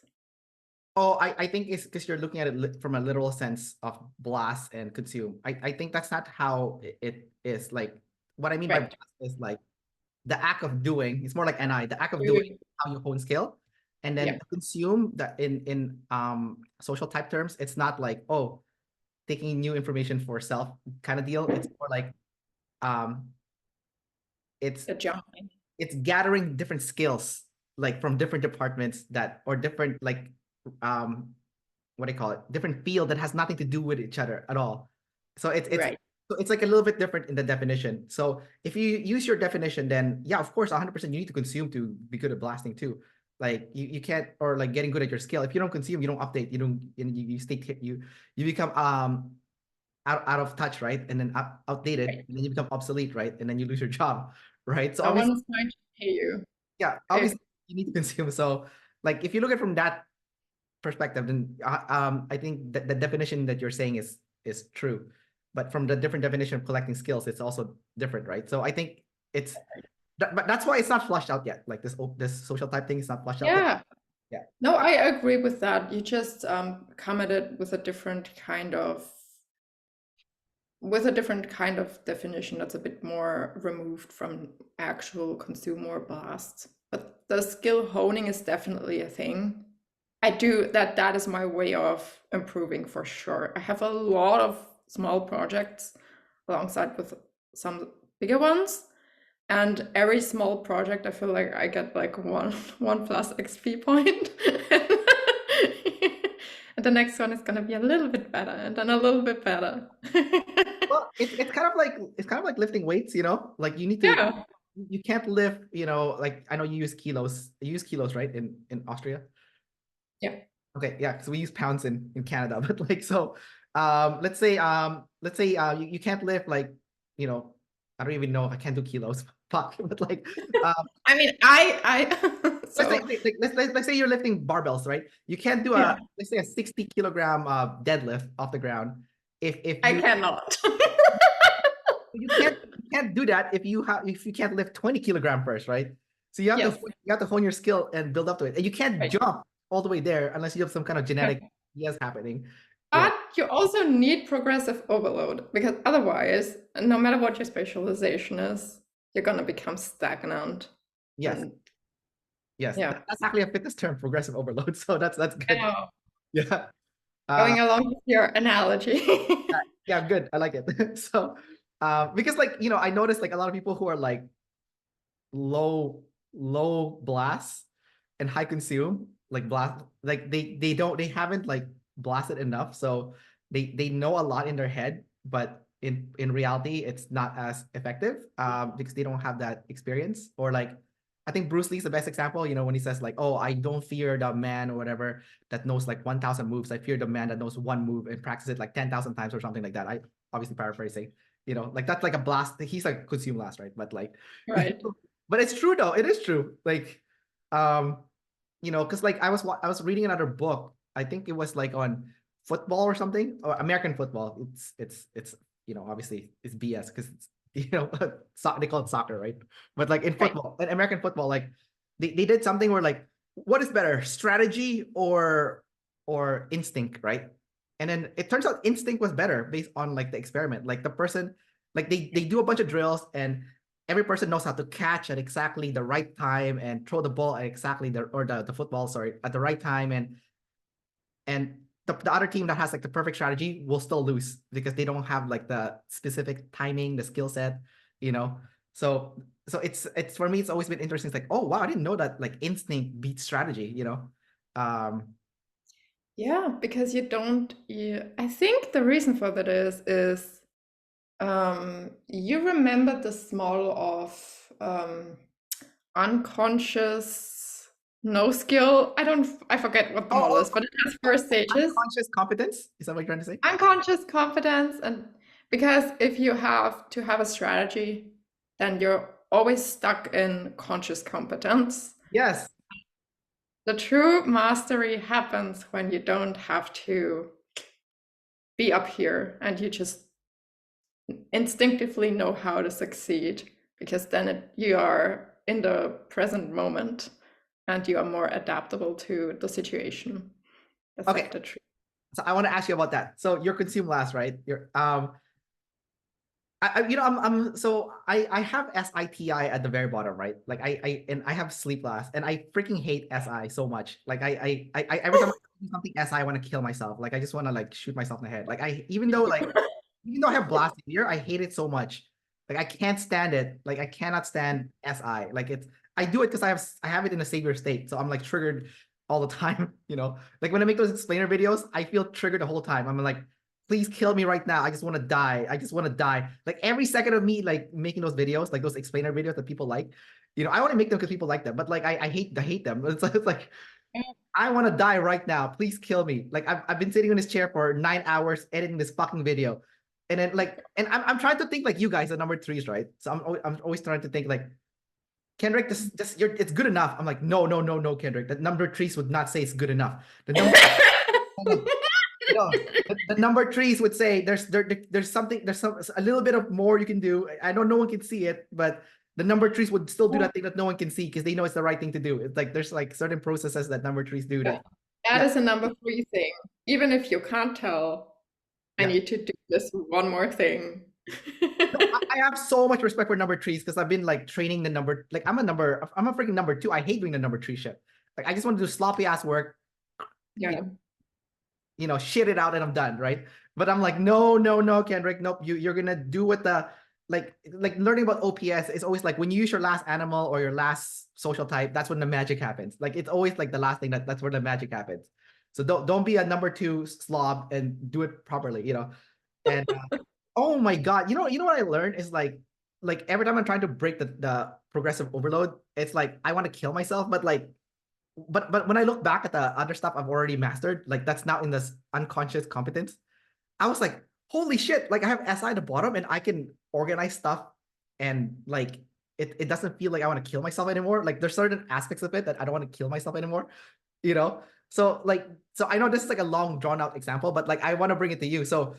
[SPEAKER 1] Oh, I think it's because you're looking at it from a literal sense of blast and consume. I think that's not how it is. Like, what I mean by
[SPEAKER 2] Right.
[SPEAKER 1] blast is like the act of doing. It's more like NI, the act of doing
[SPEAKER 2] Doing.
[SPEAKER 1] how you hone skill. And
[SPEAKER 2] Yeah.
[SPEAKER 1] then consume that in social type terms, it's not like, oh, taking new information for self kind of deal. It's more like um it's
[SPEAKER 2] The jumping.
[SPEAKER 1] it's gathering different skills like from different departments that or different like um what do you call it? Different field that has nothing to do with each other at all. So
[SPEAKER 2] Right.
[SPEAKER 1] it's like a little bit different in the definition. So if you use your definition, then yeah, of course, 100% you need to consume to be good at blasting too. Like you can't or like getting good at your skill. If you don't consume, you don't update, you don't you stay you become out of touch, right? And then outdated,
[SPEAKER 2] Right.
[SPEAKER 1] and then you become obsolete, right? And then you lose your job, right? So
[SPEAKER 2] No
[SPEAKER 1] obviously,
[SPEAKER 2] one is going to pay you.
[SPEAKER 1] yeah,
[SPEAKER 2] If
[SPEAKER 1] obviously you need to consume. So like if you look at it from that perspective, then I think that the definition that you're saying is true, but from the different definition of collecting skills, it's also different, right? So I think but that's why it's not flushed out yet. Like this social type thing is not flushed out yet.
[SPEAKER 2] yeah.
[SPEAKER 1] Yeah.
[SPEAKER 2] No, I agree with that. You just come at it with a different kind of definition that's a bit more removed from actual consumer blasts. But the skill honing is definitely a thing. I do that is my way of improving for sure. I have a lot of small projects alongside with some bigger ones. And every small project, I feel like I get like one plus XP point. And the next one is gonna be a little bit better, and then a little bit better.
[SPEAKER 1] Well, it's kind of like lifting weights, you know? Like
[SPEAKER 2] Yeah,
[SPEAKER 1] you can't lift, you know, like I know you use kilos. You use kilos, right? In Austria.
[SPEAKER 2] yeah.
[SPEAKER 1] Okay, yeah, so we use pounds in Canada, but like so let's say you can't lift like, you know, I don't even know if I can do kilos, fuck, but like
[SPEAKER 2] I mean, I
[SPEAKER 1] let's say
[SPEAKER 2] so
[SPEAKER 1] let's say you're lifting barbells, right? You can't do
[SPEAKER 2] yeah,
[SPEAKER 1] a let's say a 60 kilogram deadlift off the ground if
[SPEAKER 2] I cannot.
[SPEAKER 1] you can't do that if you can't lift 20 kilogram first, right? So
[SPEAKER 2] Yes,
[SPEAKER 1] you have to hone your skill and build up to it. And you can't
[SPEAKER 2] right.
[SPEAKER 1] jump all the way there unless you have some kind of genetic
[SPEAKER 2] Right.
[SPEAKER 1] yes happening, you know.
[SPEAKER 2] But you also need progressive overload because otherwise, no matter what your specialization is, you're gonna become stagnant.
[SPEAKER 1] Yes,
[SPEAKER 2] And
[SPEAKER 1] yes.
[SPEAKER 2] yeah,
[SPEAKER 1] That's actually a fitness term, progressive overload. So that's
[SPEAKER 2] I
[SPEAKER 1] good.
[SPEAKER 2] know.
[SPEAKER 1] Yeah. Uh
[SPEAKER 2] Going along with your analogy.
[SPEAKER 1] yeah, good. I like it. So because like, you know, I noticed like a lot of people who are like low blast and high consume like blast like they haven't like blasted enough, so they know a lot in their head, but in reality it's not as effective because they don't have that experience. Or like I think Bruce Lee's the best example, you know, when he says like, oh, I don't fear the man or whatever that knows like 1,000 moves, I fear the man that knows one move and practices it like 10,000 times or something like that. I obviously paraphrasing, you know, like that's like a blast. He's like consume last, right? But like
[SPEAKER 2] Right.
[SPEAKER 1] but it's true though. It is true. Like, um, you know, because like I was reading another book. I think it was like on football or something, or American football. It's you know, obviously it's BS because it's you know they call it soccer, right? But like in
[SPEAKER 2] Right.
[SPEAKER 1] football, in American football, like they did something where like what is better, strategy or instinct, right? And then it turns out instinct was better based on like the experiment. Like the person, like they do a bunch of drills and every person knows how to catch at exactly the right time and throw the ball at exactly the football, sorry, at the right time. And the other team that has like the perfect strategy will still lose because they don't have like the specific timing, the skill set, you know. So it's for me, it's always been interesting. It's like, oh wow, I didn't know that like instinct beats strategy, you know.
[SPEAKER 2] Yeah, because I think the reason for that is you remember this model of unconscious no skill. I forget what the model
[SPEAKER 1] Oh,
[SPEAKER 2] is, but it has four stages.
[SPEAKER 1] unconscious competence. Is that what you're trying to say?
[SPEAKER 2] Unconscious competence, and because if you have to have a strategy, then you're always stuck in conscious competence.
[SPEAKER 1] Yes.
[SPEAKER 2] The true mastery happens when you don't have to be up here and you just instinctively know how to succeed, because then you are in the present moment and you are more adaptable to the situation. That's
[SPEAKER 1] Okay.
[SPEAKER 2] like the truth.
[SPEAKER 1] So I want to ask you about that. So you're consume last, right? You're you know, I have SITI at the very bottom, right? Like I have sleep last, and I freaking hate SI so much. Like I every time I do something SI, I want to kill myself. Like I just want to like shoot myself in the head. Like even though I have blast here, I hate it so much. Like I can't stand it. Like I cannot stand SI. Like I do it because I have it in a savior state, so I'm like triggered all the time. You know, like when I make those explainer videos, I feel triggered the whole time. I'm like, please kill me right now. I just want to die. I just want to die. Like every second of me like making those videos, like those explainer videos that people like, you know, I want to make them because people like them, but like I hate them. It's like I want to die right now. Please kill me. Like I've been sitting in this chair for 9 hours editing this fucking video. And then like, and I'm trying to think like you guys, the number threes, right? So I'm always trying to think like, Kendrick, it's good enough. I'm like, no, no, no, no, Kendrick. The number threes would not say it's good enough. The number no, the number threes would say there's something, a little bit of more you can do. I know no one can see it, but the number threes would still do that thing that no one can see because they know it's the right thing to do. It's like there's like certain processes that number threes do that.
[SPEAKER 2] That
[SPEAKER 1] Yeah,
[SPEAKER 2] is a number three thing. Even if you can't tell, I
[SPEAKER 1] yeah.
[SPEAKER 2] need to do this one more thing.
[SPEAKER 1] No, I have so much respect for number threes because I've been like training the number. Like I'm a freaking number two. I hate doing the number three shit. Like I just want to do sloppy ass work.
[SPEAKER 2] Yeah.
[SPEAKER 1] You know, shit it out and I'm done, right? But I'm like, no, no, no, Kendrick, nope. You're gonna do what the like learning about OPS is always like when you use your last animal or your last social type, that's when the magic happens. Like it's always like the last thing that's where the magic happens. So don't be a number two slob and do it properly, you know. And oh my god, you know what I learned is like every time I'm trying to break the progressive overload, it's like I want to kill myself, but like but when I look back at the other stuff I've already mastered, like that's now in this unconscious competence, I was like, holy shit, like I have SI at the bottom and I can organize stuff and like it doesn't feel like I want to kill myself anymore. Like there's certain aspects of it that I don't want to kill myself anymore, you know? So I know this is like a long drawn out example, but like I want to bring it to you. So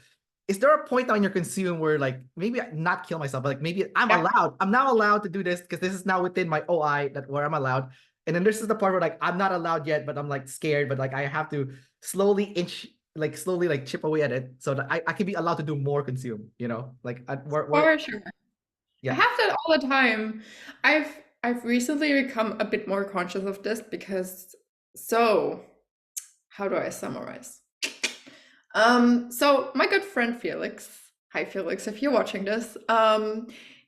[SPEAKER 1] is there a point on your consume where like maybe not kill myself, but like maybe I'm now allowed to do this because this is now within my OI that where I'm allowed. And then this is the part where like I'm not allowed yet, but I'm like scared, but like I have to slowly like chip away at it so that I can be allowed to do more consume, you know? Like
[SPEAKER 2] For sure. I
[SPEAKER 1] yeah.
[SPEAKER 2] have that all the time. I've recently become a bit more conscious of this because how do I summarize? So my good friend Felix, hi Felix, if you're watching this,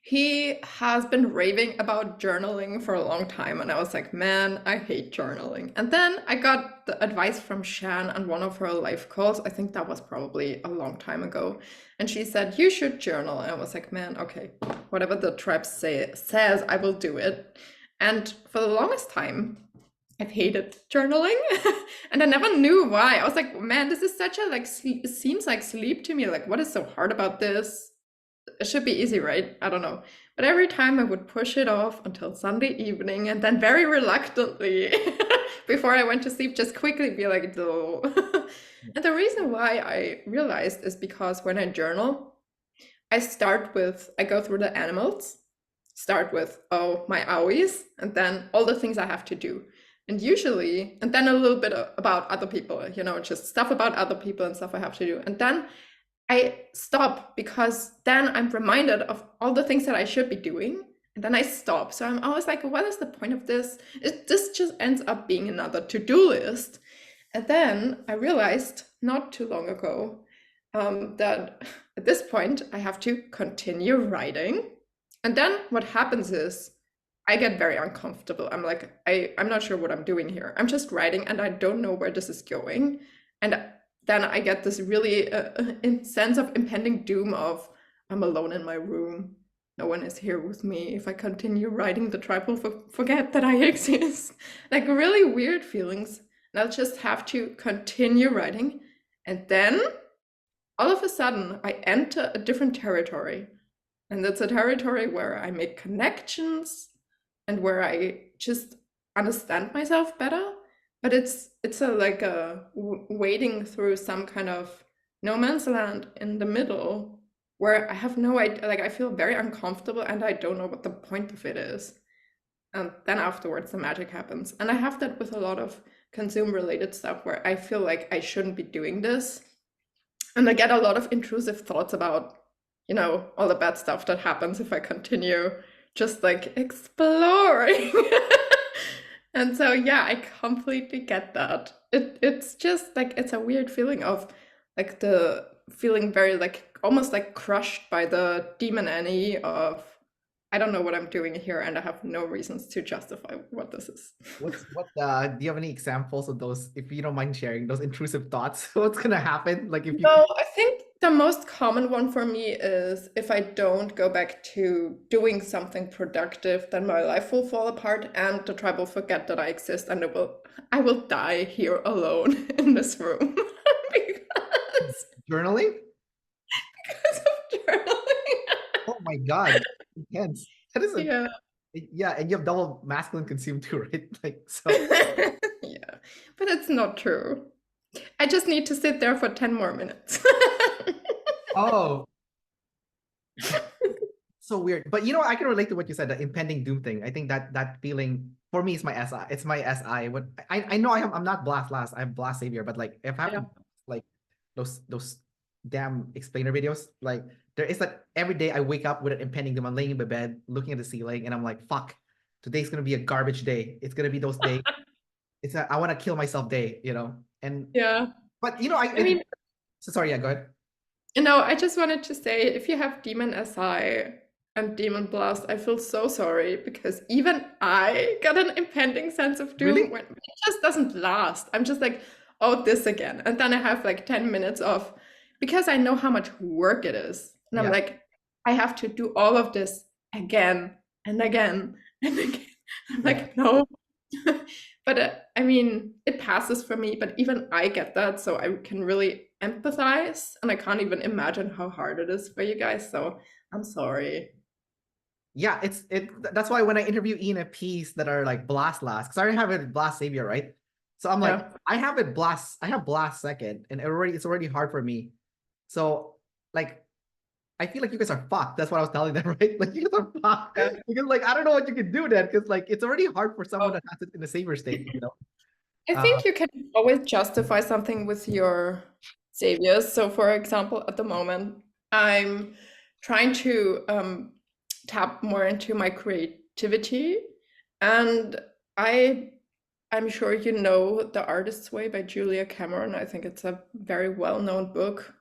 [SPEAKER 2] he has been raving about journaling for a long time, and I was like, man, I hate journaling. And then I got the advice from Shan on one of her live calls. I think that was probably a long time ago, and she said you should journal. And I was like, man, okay, whatever the tribe says, I will do it. And for the longest time, I've hated journaling and I never knew why. I was like, man, this is such a like it seems like sleep to me. Like, what is so hard about this? It should be easy, right? I don't know. But every time I would push it off until Sunday evening and then very reluctantly before I went to sleep, just quickly be like, no. And the reason why I realized is because when I journal, I go through the animals, start with, oh, my owies, and then all the things I have to do. And usually, and then a little bit about other people, just stuff about other people and stuff I have to do. And then I stop because then I'm reminded of all the things that I should be doing. And then I stop. So I'm always like, what is the point of this? This just ends up being another to-do list. And then I realized not too long ago that at this point I have to continue writing. And then what happens is I get very uncomfortable. I'm like, I'm not sure what I'm doing here. I'm just writing and I don't know where this is going. And then I get this really sense of impending doom of I'm alone in my room. No one is here with me. If I continue writing, the tribe will forget that I exist. Like really weird feelings. And I'll just have to continue writing. And then all of a sudden, I enter a different territory. And that's a territory where I make connections and where I just understand myself better. But it's wading through some kind of no man's land in the middle where I have no idea, like I feel very uncomfortable and I don't know what the point of it is. And then afterwards the magic happens. And I have that with a lot of consumer related stuff where I feel like I shouldn't be doing this. And I get a lot of intrusive thoughts about, you know, all the bad stuff that happens if I continue just like exploring. And so yeah, I completely get that. It's just like it's a weird feeling of like the feeling very like almost like crushed by the demon Annie of I don't know what I'm doing here and I have no reasons to justify what this is.
[SPEAKER 1] What do you have any examples of those, if you don't mind sharing, those intrusive thoughts? What's gonna happen? Like if you
[SPEAKER 2] So I think the most common one for me is if I don't go back to doing something productive, then my life will fall apart and the tribe will forget that I exist and I will die here alone in this room
[SPEAKER 1] journaling?
[SPEAKER 2] because of journaling.
[SPEAKER 1] Oh my God, intense. That is a
[SPEAKER 2] Yeah.
[SPEAKER 1] yeah, and you have double masculine consume too, right? Like so.
[SPEAKER 2] Yeah, but it's not true. I just need to sit there for 10 more minutes.
[SPEAKER 1] Oh, so weird. But you know, I can relate to what you said, the impending doom thing. I think that feeling for me is my SI. It's my SI. What I know I'm not blast last. I'm blast savior. But like if I have
[SPEAKER 2] Yeah.
[SPEAKER 1] to like those damn explainer videos, like there is like every day I wake up with an impending doom. I'm laying in my bed looking at the ceiling, and I'm like, fuck, today's gonna be a garbage day. It's gonna be those days. It's a I want to kill myself day, you know. And
[SPEAKER 2] Yeah.
[SPEAKER 1] but you know,
[SPEAKER 2] I mean,
[SPEAKER 1] so sorry. Yeah, go ahead.
[SPEAKER 2] you know, I just wanted to say if you have Demon SI and Demon Blast, I feel so sorry because even I got an impending sense of doom
[SPEAKER 1] Really?
[SPEAKER 2] when it just doesn't last. I'm just like, oh, this again. And then I have like 10 minutes of, because I know how much work it is. And I'm
[SPEAKER 1] Yeah.
[SPEAKER 2] like, I have to do all of this again and again and again. I'm
[SPEAKER 1] Yeah.
[SPEAKER 2] like, no. But I mean, it passes for me, but even I get that. So I can really empathize. And I can't even imagine how hard it is for you guys. So I'm sorry.
[SPEAKER 1] Yeah, that's why when I interview ENFPs that are like blast last, because I already have it blast savior, right? So I'm like,
[SPEAKER 2] Yeah.
[SPEAKER 1] I have blast second, and it's already hard for me. So like I feel like you guys are fucked. That's what I was telling them, right? Like you guys are fucked.
[SPEAKER 2] Yeah.
[SPEAKER 1] Because like I don't know what you can do then, because like it's already hard for someone
[SPEAKER 2] Oh,
[SPEAKER 1] that has it in the savior state, you know?
[SPEAKER 2] I
[SPEAKER 1] Uh,
[SPEAKER 2] think you can always justify something with your saviors. So, for example, at the moment, I'm trying to tap more into my creativity, and I I'm sure you know The Artist's Way by Julia Cameron. I think it's a very well-known book,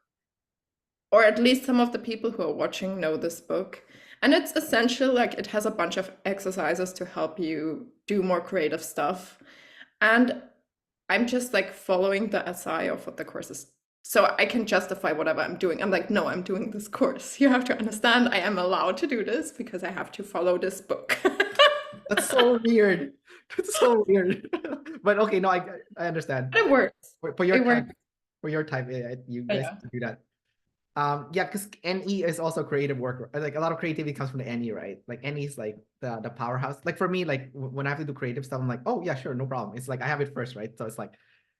[SPEAKER 2] or at least some of the people who are watching know this book. And it's essential, like it has a bunch of exercises to help you do more creative stuff. And I'm just like following the SI of what the course is. So I can justify whatever I'm doing. I'm like, no, I'm doing this course. You have to understand I am allowed to do this because I have to follow this book.
[SPEAKER 1] that's so weird. That's so weird. But okay, no, I understand.
[SPEAKER 2] It works.
[SPEAKER 1] For your
[SPEAKER 2] It
[SPEAKER 1] type,
[SPEAKER 2] works.
[SPEAKER 1] yeah, you guys
[SPEAKER 2] Yeah.
[SPEAKER 1] do that. Yeah, because NE is also creative work. Like a lot of creativity comes from the NE, right? Like NE is like the powerhouse. Like for me, like when I have to do creative stuff, I'm like, oh yeah, sure, no problem. It's like I have it first, right? So it's like,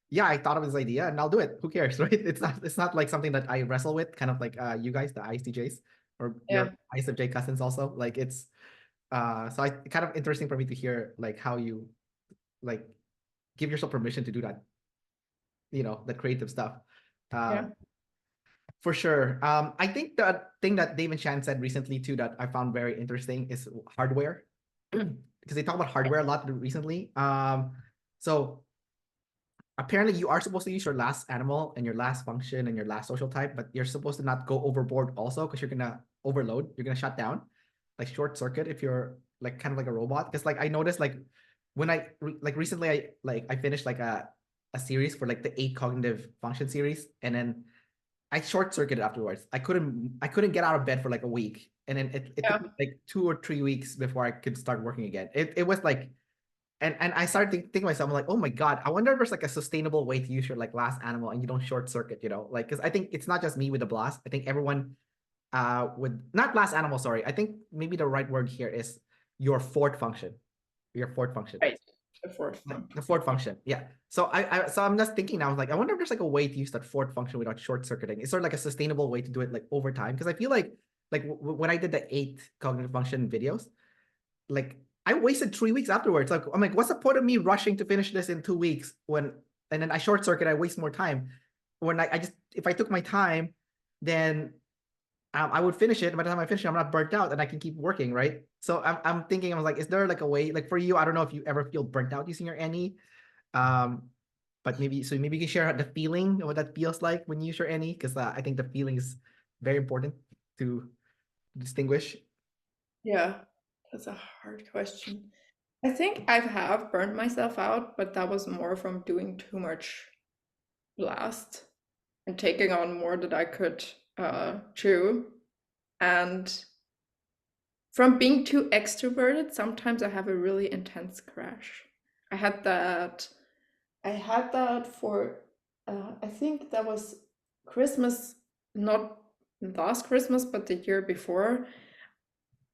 [SPEAKER 1] yeah, I thought of this idea and I'll do it. Who cares, right? It's not like something that I wrestle with, kind of like you guys, the ISTJs, or
[SPEAKER 2] Yeah.
[SPEAKER 1] your ISFJ cousins also. Like it's so I kind of interesting for me to hear like how you like give yourself permission to do that, you know, the creative stuff.
[SPEAKER 2] Yeah.
[SPEAKER 1] For sure. I think the thing that Dave and Shan said recently too that I found very interesting is hardware, because they talk about hardware a lot recently. So apparently you are supposed to use your last animal and your last function and your last social type, but you're supposed to not go overboard also because you're gonna overload. You're gonna shut down, like short circuit if you're like kind of like a robot. Because like I noticed like when like recently I finished like a series for like the 8 cognitive function series, and then I short circuited afterwards. I couldn't get out of bed for like a week. And then it
[SPEAKER 2] Yeah.
[SPEAKER 1] took me like 2 or 3 weeks before I could start working again. It was like and I started thinking myself, I'm like, oh my God, I wonder if there's like a sustainable way to use your like last animal and you don't short circuit, you know? Like, because I think it's not just me with the blast. I think everyone with not last animal, sorry. I think maybe the right word here is your fourth function. Your fourth function.
[SPEAKER 2] Right. The fourth thing.
[SPEAKER 1] The fourth function. Yeah. So so I'm just thinking now, I was like, I wonder if there's like a way to use that fourth function without short circuiting. Is there like a sustainable way to do it like over time? Because I feel like when I did the 8 cognitive function videos, like I wasted 3 weeks afterwards. Like I'm like, what's the point of me rushing to finish this in 2 weeks and then I short circuit, I waste more time. When I just if I took my time, then I would finish it. And by the time I finish it, I'm not burnt out and I can keep working, right? So I'm thinking, I was like, is there like a way, like for you, I don't know if you ever feel burnt out using your NE, but maybe you can share the feeling of what that feels like when you use your NE, because I think the feeling is very important to distinguish.
[SPEAKER 2] Yeah, that's a hard question. I think I have burned myself out, but that was more from doing too much last and taking on more that I could chew. And from being too extroverted, sometimes I have a really intense crash. I had that for I think that was Christmas, not last Christmas, but the year before.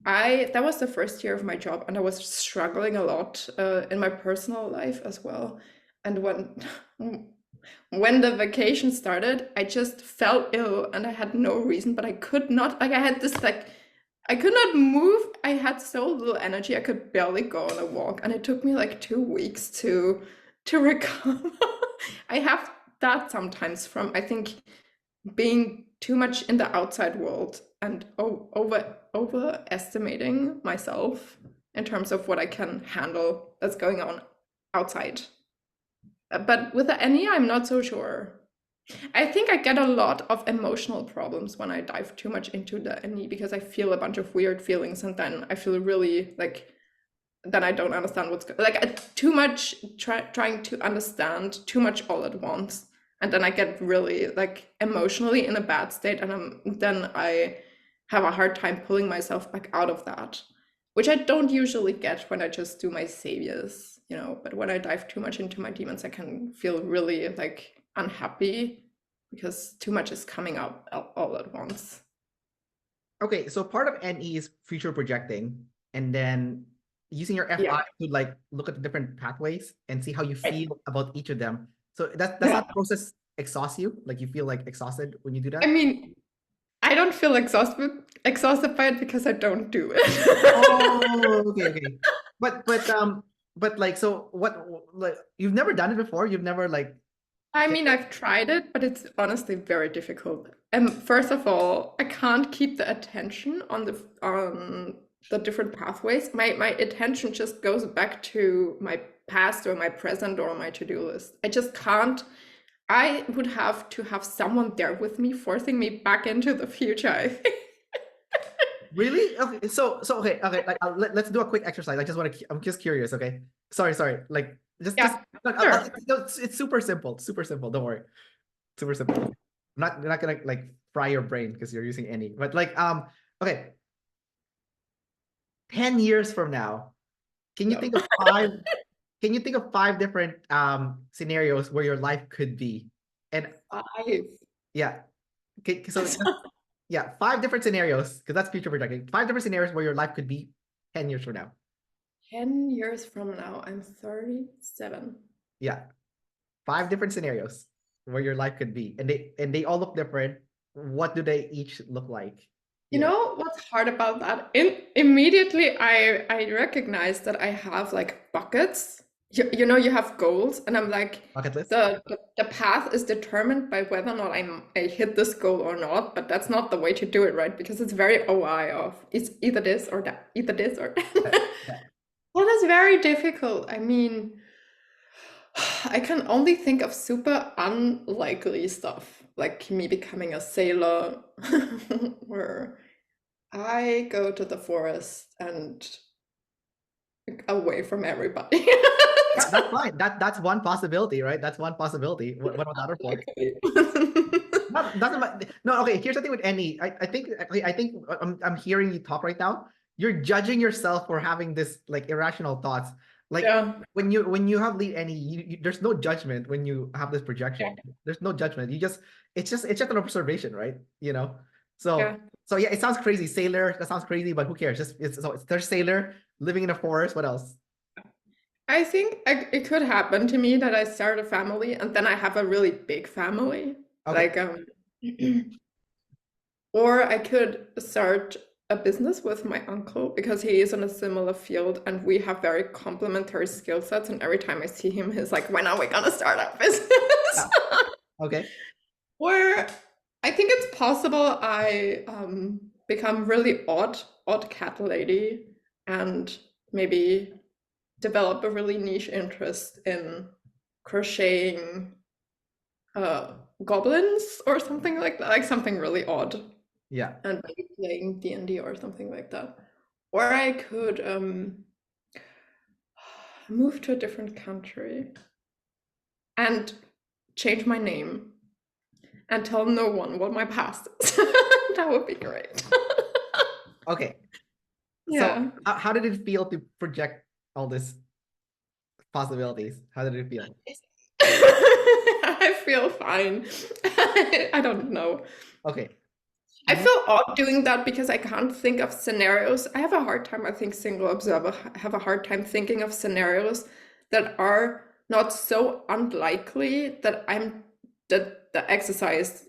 [SPEAKER 2] That was the first year of my job, and I was struggling a lot in my personal life as well. And when the vacation started, I just fell ill, and I had no reason, but I could not, like, I had this like I could not move. I had so little energy. I could barely go on a walk, and it took me like 2 weeks to recover. I have that sometimes from, I think, being too much in the outside world and overestimating myself in terms of what I can handle that's going on outside. But with the NE, I'm not so sure. I think I get a lot of emotional problems when I dive too much into the NE because I feel a bunch of weird feelings, and then I feel really like then I don't understand what's going, like too much trying to understand too much all at once, and then I get really like emotionally in a bad state, and then I have a hard time pulling myself back out of that, which I don't usually get when I just do my saviors, but when I dive too much into my demons, I can feel really like unhappy because too much is coming out all at once.
[SPEAKER 1] Okay, so part of NE is future projecting, and then using your FI to like look at the different pathways and see how you feel about each of them. So does that process exhaust you? Like you feel like exhausted when you do that?
[SPEAKER 2] I mean, I don't feel exhausted by it because I don't do it.
[SPEAKER 1] Oh, okay. But like, so what, like, you've never done it before? You've never like,
[SPEAKER 2] I mean, I've tried it, but it's honestly very difficult. First of all, I can't keep the attention on the different pathways. My attention just goes back to my past or my present or my to-do list. I just can't. I would have to have someone there with me, forcing me back into the future, I think.
[SPEAKER 1] Really? Okay, so okay. Like, let's do a quick exercise. I just want to. I'm just curious. Okay. Sorry. Like, just
[SPEAKER 2] Sure.
[SPEAKER 1] it's super simple. Super simple. Don't worry. Super simple. I'm not gonna like fry your brain because you're using any. But like, okay. 10 years from now, can you think of 5? Can you think of 5 different scenarios where your life could be? And
[SPEAKER 2] 5.
[SPEAKER 1] yeah. Okay, so yeah, 5 different scenarios, because that's future projecting. 5 different scenarios where your life could be 10 years from now.
[SPEAKER 2] 10 years from now, I'm 37.
[SPEAKER 1] Yeah. 5 different scenarios where your life could be. And they all look different. What do they each look like?
[SPEAKER 2] You know what's hard about that? Immediately I recognize that I have like buckets. You have goals, and I'm like,
[SPEAKER 1] Bucket list?
[SPEAKER 2] the path is determined by whether or not I hit this goal or not, but that's not the way to do it, right? Because it's very OI of it's either this or that, either this or that. That is very difficult. I mean, I can only think of super unlikely stuff, like me becoming a sailor, where I go to the forest and away from everybody.
[SPEAKER 1] That's fine. That's one possibility, right? That's one possibility. What about the other 4? No, okay. Here's the thing with NE. I think I'm hearing you talk right now. You're judging yourself for having this like irrational thoughts. Like when you have lead NE, there's no judgment when you have this projection. There's no judgment. It's just an observation, right? So yeah, it sounds crazy. Sailor, that sounds crazy, but who cares? There's sailor living in a forest. What else?
[SPEAKER 2] I think it could happen to me that I start a family and then I have a really big family.
[SPEAKER 1] Okay.
[SPEAKER 2] Like, or I could start a business with my uncle because he is in a similar field and we have very complementary skill sets. And every time I see him, he's like, when are we gonna start our business?
[SPEAKER 1] Yeah. Okay.
[SPEAKER 2] Or I think it's possible I become really odd cat lady and maybe develop a really niche interest in crocheting goblins or something like that, like something really odd,
[SPEAKER 1] Yeah.
[SPEAKER 2] and maybe playing D&D or something like that. Or I could move to a different country and change my name and tell no one what my past is. That would be great.
[SPEAKER 1] Okay. So
[SPEAKER 2] Yeah.
[SPEAKER 1] how did it feel to project all these possibilities? How did it feel?
[SPEAKER 2] I feel fine. I don't know.
[SPEAKER 1] Okay.
[SPEAKER 2] I feel odd doing that because I can't think of scenarios. I have a hard time, I think single observer have a hard time thinking of scenarios that are not so unlikely that the exercise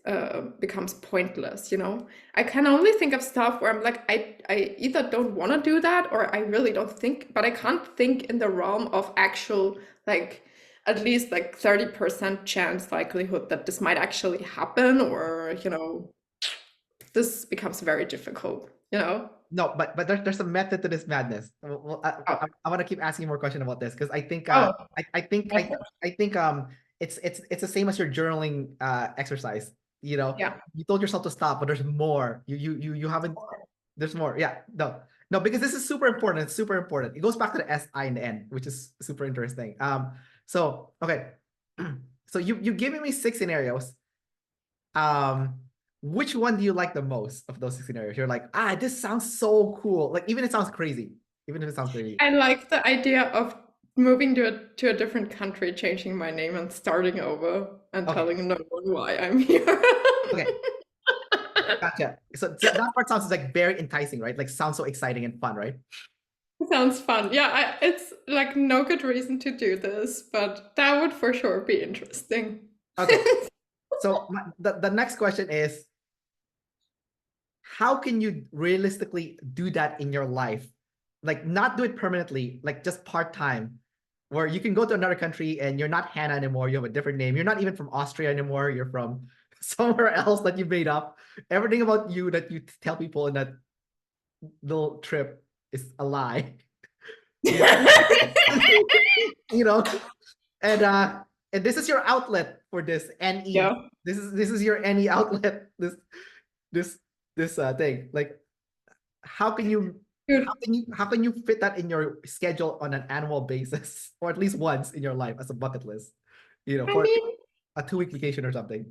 [SPEAKER 2] becomes pointless, you know? I can only think of stuff where I'm like, I either don't want to do that or I really don't think, but I can't think in the realm of actual, like, at least like 30% chance likelihood that this might actually happen, or, you know, this becomes very difficult, you know?
[SPEAKER 1] No, but there's a method to this madness. Well,
[SPEAKER 2] Oh,
[SPEAKER 1] I want to keep asking more questions about this because I think
[SPEAKER 2] oh,
[SPEAKER 1] I think it's the same as your journaling exercise. You know,
[SPEAKER 2] yeah.
[SPEAKER 1] you told yourself to stop, but there's more. You haven't. There's more. Yeah, no, because this is super important. It's super important. It goes back to the SI in the end, which is super interesting. So okay, so you giving me 6 scenarios. Um, which one do you like the most of those 6 scenarios? You're like, this sounds so cool. Like, even if it sounds crazy, even if it sounds crazy.
[SPEAKER 2] I like the idea of moving to a different country, changing my name and starting over and
[SPEAKER 1] Okay,
[SPEAKER 2] telling no one why I'm here.
[SPEAKER 1] okay, gotcha. So that part sounds like very enticing, right? Like, sounds so exciting and fun, right?
[SPEAKER 2] Sounds fun. Yeah, it's like no good reason to do this, but that would for sure be interesting.
[SPEAKER 1] Okay, so the next question is, how can you realistically do that in your life? Like, not do it permanently, like just part-time, where you can go to another country and you're not Hannah anymore. You have a different name. You're not even from Austria anymore. You're from somewhere else that you made up. Everything about you that you tell people in that little trip is a lie. You know, you know, and this is your outlet for this NE.
[SPEAKER 2] Yeah.
[SPEAKER 1] This is your NE outlet. This thing. Like, how can you
[SPEAKER 2] Dude,
[SPEAKER 1] how can you fit that in your schedule on an annual basis, or at least once in your life as a bucket list, you know,
[SPEAKER 2] I
[SPEAKER 1] for
[SPEAKER 2] mean,
[SPEAKER 1] a 2-week vacation or something?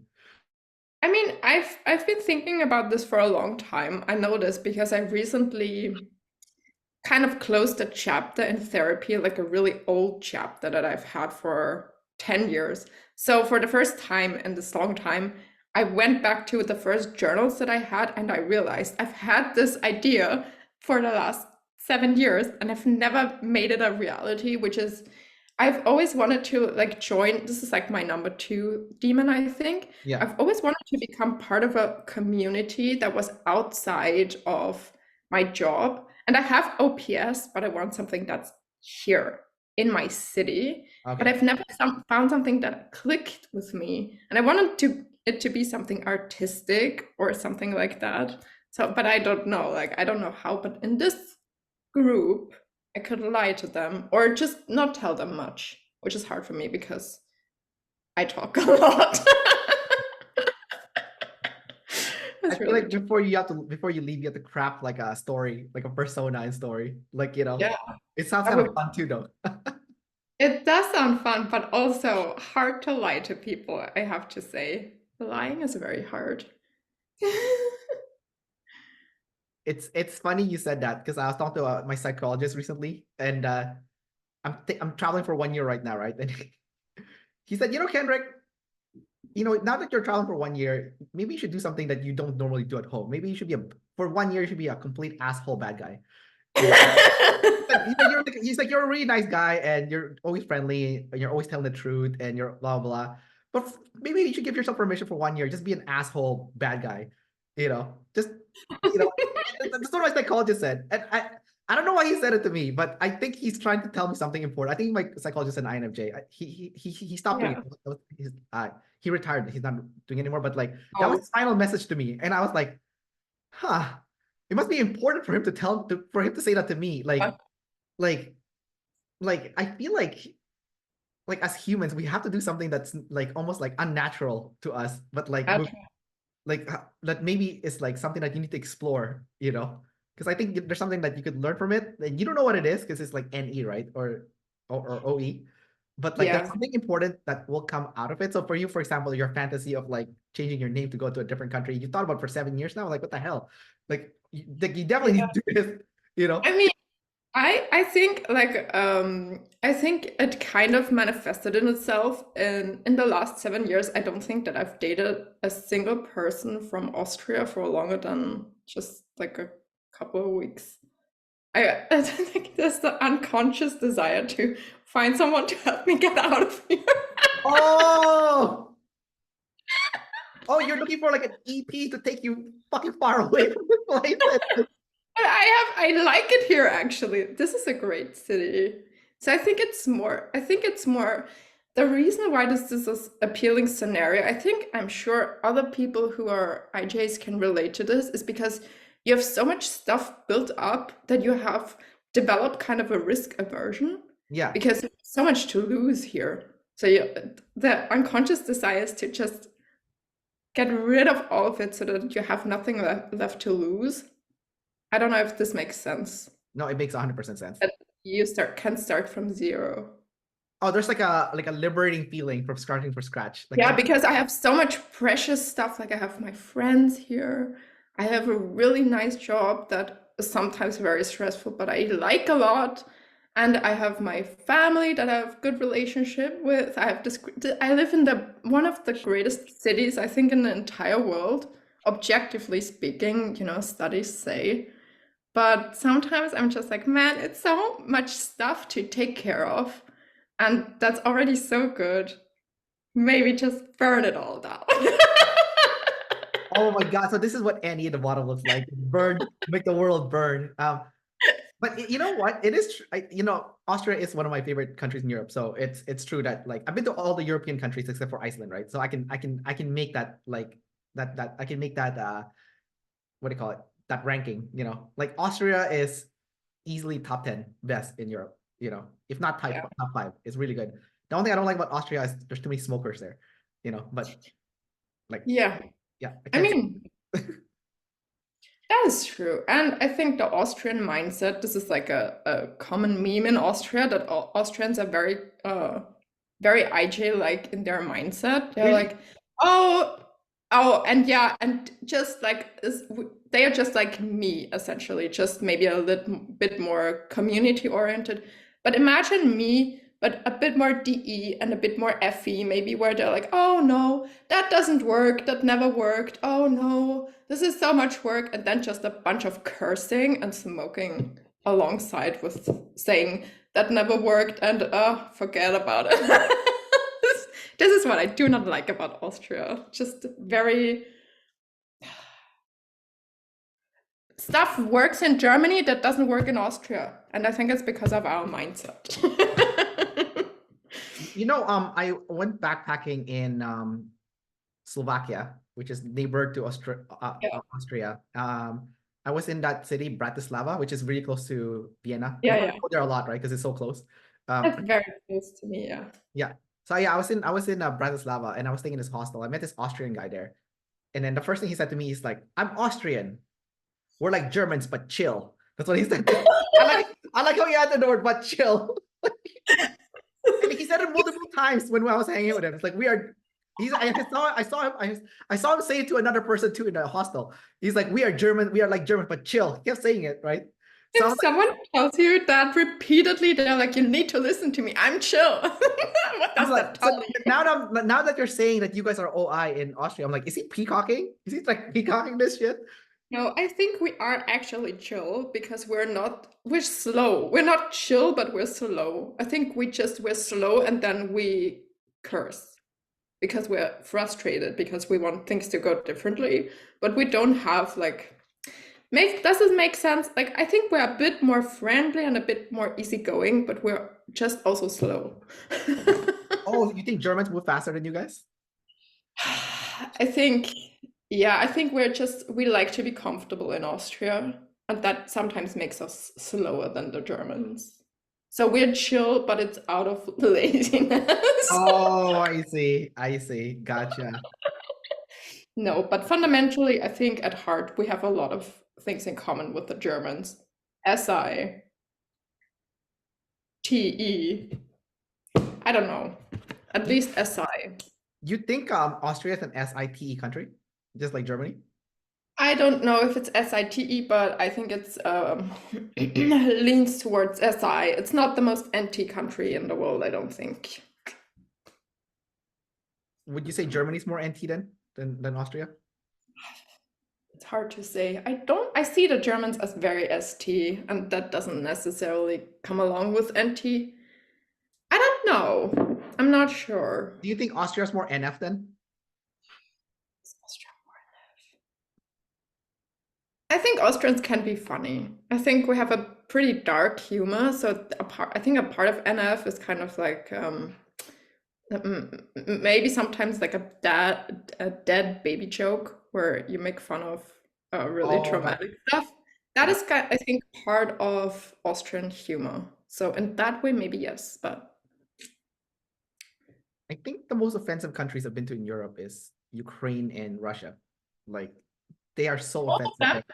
[SPEAKER 2] I've been thinking about this for a long time. I know this because I recently kind of closed a chapter in therapy, like a really old chapter that I've had for 10 years. So for the first time in this long time, I went back to the first journals that I had and I realized I've had this idea for the last 7 years and I've never made it a reality, which is I've always wanted to like join. This is like my number 2 demon, I think.
[SPEAKER 1] Yeah.
[SPEAKER 2] I've always wanted to become part of a community that was outside of my job. And I have OPS, but I want something that's here in my city. But
[SPEAKER 1] Okay.
[SPEAKER 2] I've never found something that clicked with me. And I wanted it to be something artistic or something like that. So, but I don't know, like, I don't know how, but in this group, I could lie to them or just not tell them much, which is hard for me because I talk a lot.
[SPEAKER 1] I
[SPEAKER 2] That's
[SPEAKER 1] feel
[SPEAKER 2] really
[SPEAKER 1] like before you leave, you have to craft like a story, like a persona and story. Like, you know,
[SPEAKER 2] yeah.
[SPEAKER 1] it sounds
[SPEAKER 2] I
[SPEAKER 1] kind of
[SPEAKER 2] would.
[SPEAKER 1] fun too, though.
[SPEAKER 2] It does sound fun, but also hard to lie to people, I have to say. Lying is very hard.
[SPEAKER 1] It's funny you said that because I was talking to my psychologist recently, and I'm traveling for 1 year right now, right? And he said, you know, Kendrick, you know, now that you're traveling for 1 year, maybe you should do something that you don't normally do at home. Maybe you should be for 1 year, you should be a complete asshole bad guy. You know? He's like, you're a really nice guy and you're always friendly and you're always telling the truth and you're blah blah. But maybe you should give yourself permission for 1 year. Just be an asshole bad guy. Just that's what my psychologist said. And I don't know why he said it to me, but I think he's trying to tell me something important. I think my psychologist said INFJ. He stopped doing it. He retired. He's not doing it anymore. But like that was his final message to me, and I was like, huh. It must be important for him to say that to me. Like I feel like as humans we have to do something that's like almost like unnatural to us, but like that maybe is like something that you need to explore, because I think there's something that you could learn from it and you don't know what it is because it's like NE, right? Or OE, but like there's something important that will come out of it. So for you, for example, your fantasy of like changing your name to go to a different country, you thought about for 7 years now. Like what the hell? Like you definitely need to do this.
[SPEAKER 2] I mean, I think I think it kind of manifested in itself in the last 7 years. I don't think that I've dated a single person from Austria for longer than just like a couple of weeks. I think there's the unconscious desire to find someone to help me get out of here.
[SPEAKER 1] Oh, you're looking for like an EP to take you fucking far away from this place.
[SPEAKER 2] I like it here actually. This is a great city. So I think it's more the reason why this is an appealing scenario. I'm sure other people who are IJs can relate to this, is because you have so much stuff built up that you have developed kind of a risk aversion.
[SPEAKER 1] Yeah.
[SPEAKER 2] Because there's so much to lose here. So the unconscious desire is to just get rid of all of it so that you have nothing left to lose. I don't know if this makes sense.
[SPEAKER 1] No, it makes 100% sense.
[SPEAKER 2] That you can start from zero.
[SPEAKER 1] Oh, there's like a liberating feeling from starting from scratch.
[SPEAKER 2] Because I have so much precious stuff. Like I have my friends here. I have a really nice job that is sometimes very stressful, but I like a lot. And I have my family that I have good relationship with. I live in one of the greatest cities, I think, in the entire world, objectively speaking, studies say. But sometimes I'm just like, man, it's so much stuff to take care of. And that's already so good. Maybe just burn it all down.
[SPEAKER 1] Oh my God. So this is what Annie at the bottom looks like. Burn, make the world burn. But you know what? It is, Austria is one of my favorite countries in Europe. So it's true that like I've been to all the European countries except for Iceland, right? So I can make that like that I can make that what do you call it? That ranking, like Austria is easily top 10 best in Europe, if not top 5. It's really good. The only thing I don't like about Austria is there's too many smokers there, but like
[SPEAKER 2] I mean that is true. And I think the Austrian mindset, this is like a common meme in Austria, that Austrians are very very IJ-like in their mindset. They're like, and just like they are just like me, essentially, just maybe a little bit more community oriented. But imagine me, but a bit more DE and a bit more FE, maybe, where they're like, oh no, that doesn't work, that never worked, oh no, this is so much work, and then just a bunch of cursing and smoking alongside with saying that never worked and forget about it. This is what I do not like about Austria. Just very stuff works in Germany that doesn't work in Austria, and I think it's because of our mindset.
[SPEAKER 1] I went backpacking in Slovakia, which is neighbor to Austria. I was in that city, Bratislava, which is really close to Vienna. I go there a lot, right? Because it's so close.
[SPEAKER 2] That's very close to me,
[SPEAKER 1] Yeah. So yeah, I was in Bratislava, and I was staying in this hostel. I met this Austrian guy there, and then the first thing he said to me is like, "I'm Austrian. We're like Germans, but chill." That's what he said. I like how he added the word "but chill." And he said it multiple times when I was hanging out with him. It's like I saw him say it to another person too in the hostel. He's like, we are German, we are like German, but chill. He kept saying it, right?
[SPEAKER 2] If someone tells you that repeatedly, they're like, you need to listen to me. I'm chill. What does that tell you?
[SPEAKER 1] Now that you're saying that you guys are OI in Austria, I'm like, is he peacocking? Is he like peacocking this shit?
[SPEAKER 2] No, I think we are actually chill because we're slow. We're not chill, but we're slow. I think we're slow and then we curse because we're frustrated because we want things to go differently, but we don't have like does this make sense? Like I think we're a bit more friendly and a bit more easygoing, but we're just also slow.
[SPEAKER 1] Oh, you think Germans move faster than you guys?
[SPEAKER 2] I think, yeah, I think we like to be comfortable in Austria, and that sometimes makes us slower than the Germans. So we're chill, but it's out of laziness.
[SPEAKER 1] Oh, I see. I see. Gotcha.
[SPEAKER 2] No, but fundamentally, I think at heart we have a lot of things in common with the Germans. SI, TE, I don't know, at
[SPEAKER 1] You,
[SPEAKER 2] least SI.
[SPEAKER 1] you think Austria is an SITE country, just like Germany?
[SPEAKER 2] I don't know if it's SITE, but I think it's leans towards SI. It's not the most anti country in the world, I don't think.
[SPEAKER 1] Would you say Germany's more anti than Austria?
[SPEAKER 2] It's hard to say. I see the Germans as very ST, and that doesn't necessarily come along with NT. I don't know. I'm not sure.
[SPEAKER 1] Do you think Austria's more NF then?
[SPEAKER 2] I think Austrians can be funny. I think we have a pretty dark humor, so I think a part of NF is kind of like maybe sometimes like a dead baby joke where you make fun of really
[SPEAKER 1] Oh, got
[SPEAKER 2] traumatic stuff. That
[SPEAKER 1] got.
[SPEAKER 2] is I think part of Austrian humor. So in that way, maybe yes, but
[SPEAKER 1] I think the most offensive countries I've been to in Europe is Ukraine and Russia. Like they are so
[SPEAKER 2] both of
[SPEAKER 1] offensive.
[SPEAKER 2] them.
[SPEAKER 1] Like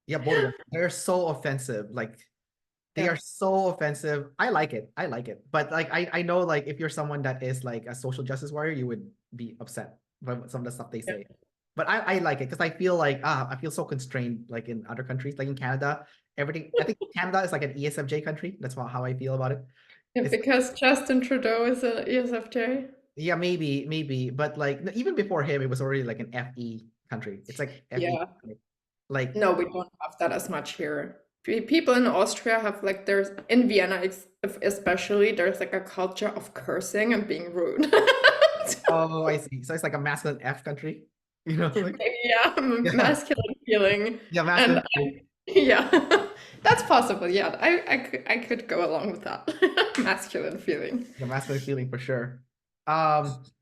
[SPEAKER 1] yeah, both of them. They're so offensive. Like they
[SPEAKER 2] Yeah,
[SPEAKER 1] are so offensive. I like it. I like it. But like I know like if you're someone that is like a social justice warrior, you would be upset by some of the stuff they
[SPEAKER 2] yeah,
[SPEAKER 1] say. But I like it because I feel like I feel so constrained like in other countries, like in Canada. Everything I think Canada is like an ESFJ country. That's how I feel about it.
[SPEAKER 2] yeah.
[SPEAKER 1] It's
[SPEAKER 2] Because Justin Trudeau is a ESFJ.
[SPEAKER 1] yeah, maybe, but like even before him, it was already like an FE country. It's like FE,
[SPEAKER 2] Yeah.
[SPEAKER 1] like
[SPEAKER 2] No, we don't have that as much here. People in Austria have like there's in Vienna especially there's like a culture of cursing and being rude.
[SPEAKER 1] oh, I see. So it's like a masculine F country, you know, like
[SPEAKER 2] Maybe, yeah,
[SPEAKER 1] yeah,
[SPEAKER 2] masculine feeling.
[SPEAKER 1] yeah,
[SPEAKER 2] And
[SPEAKER 1] masculine.
[SPEAKER 2] yeah, that's possible. Yeah, I could go along with that. Masculine feeling.
[SPEAKER 1] Yeah, masculine feeling for sure.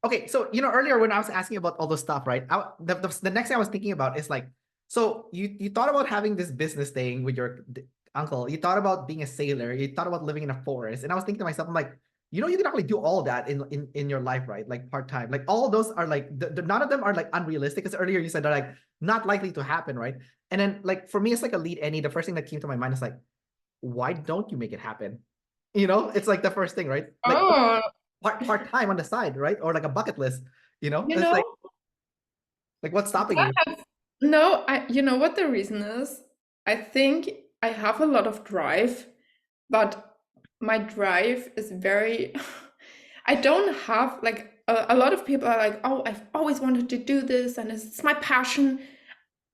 [SPEAKER 1] Okay, so earlier when I was asking about all those stuff, right? The next thing I was thinking about is like, so you thought about having this business thing with your uncle. You thought about being a sailor. You thought about living in a forest, and I was thinking to myself, I'm like, you can actually do all that in your life, right? Like part time. Like all those are like none of them are like unrealistic. Because earlier you said they're like not likely to happen, right? And then like for me, it's like a lead any. The first thing that came to my mind is like, why don't you make it happen? It's like the first thing, right? Like
[SPEAKER 2] Oh,
[SPEAKER 1] part time on the side, right? Or like a bucket list,
[SPEAKER 2] you
[SPEAKER 1] It's
[SPEAKER 2] know,
[SPEAKER 1] like what's stopping
[SPEAKER 2] that
[SPEAKER 1] you?
[SPEAKER 2] no, you know what the reason is? I think I have a lot of drive, but my drive is very I don't have like a lot of people are like, oh, I've always wanted to do this and it's my passion.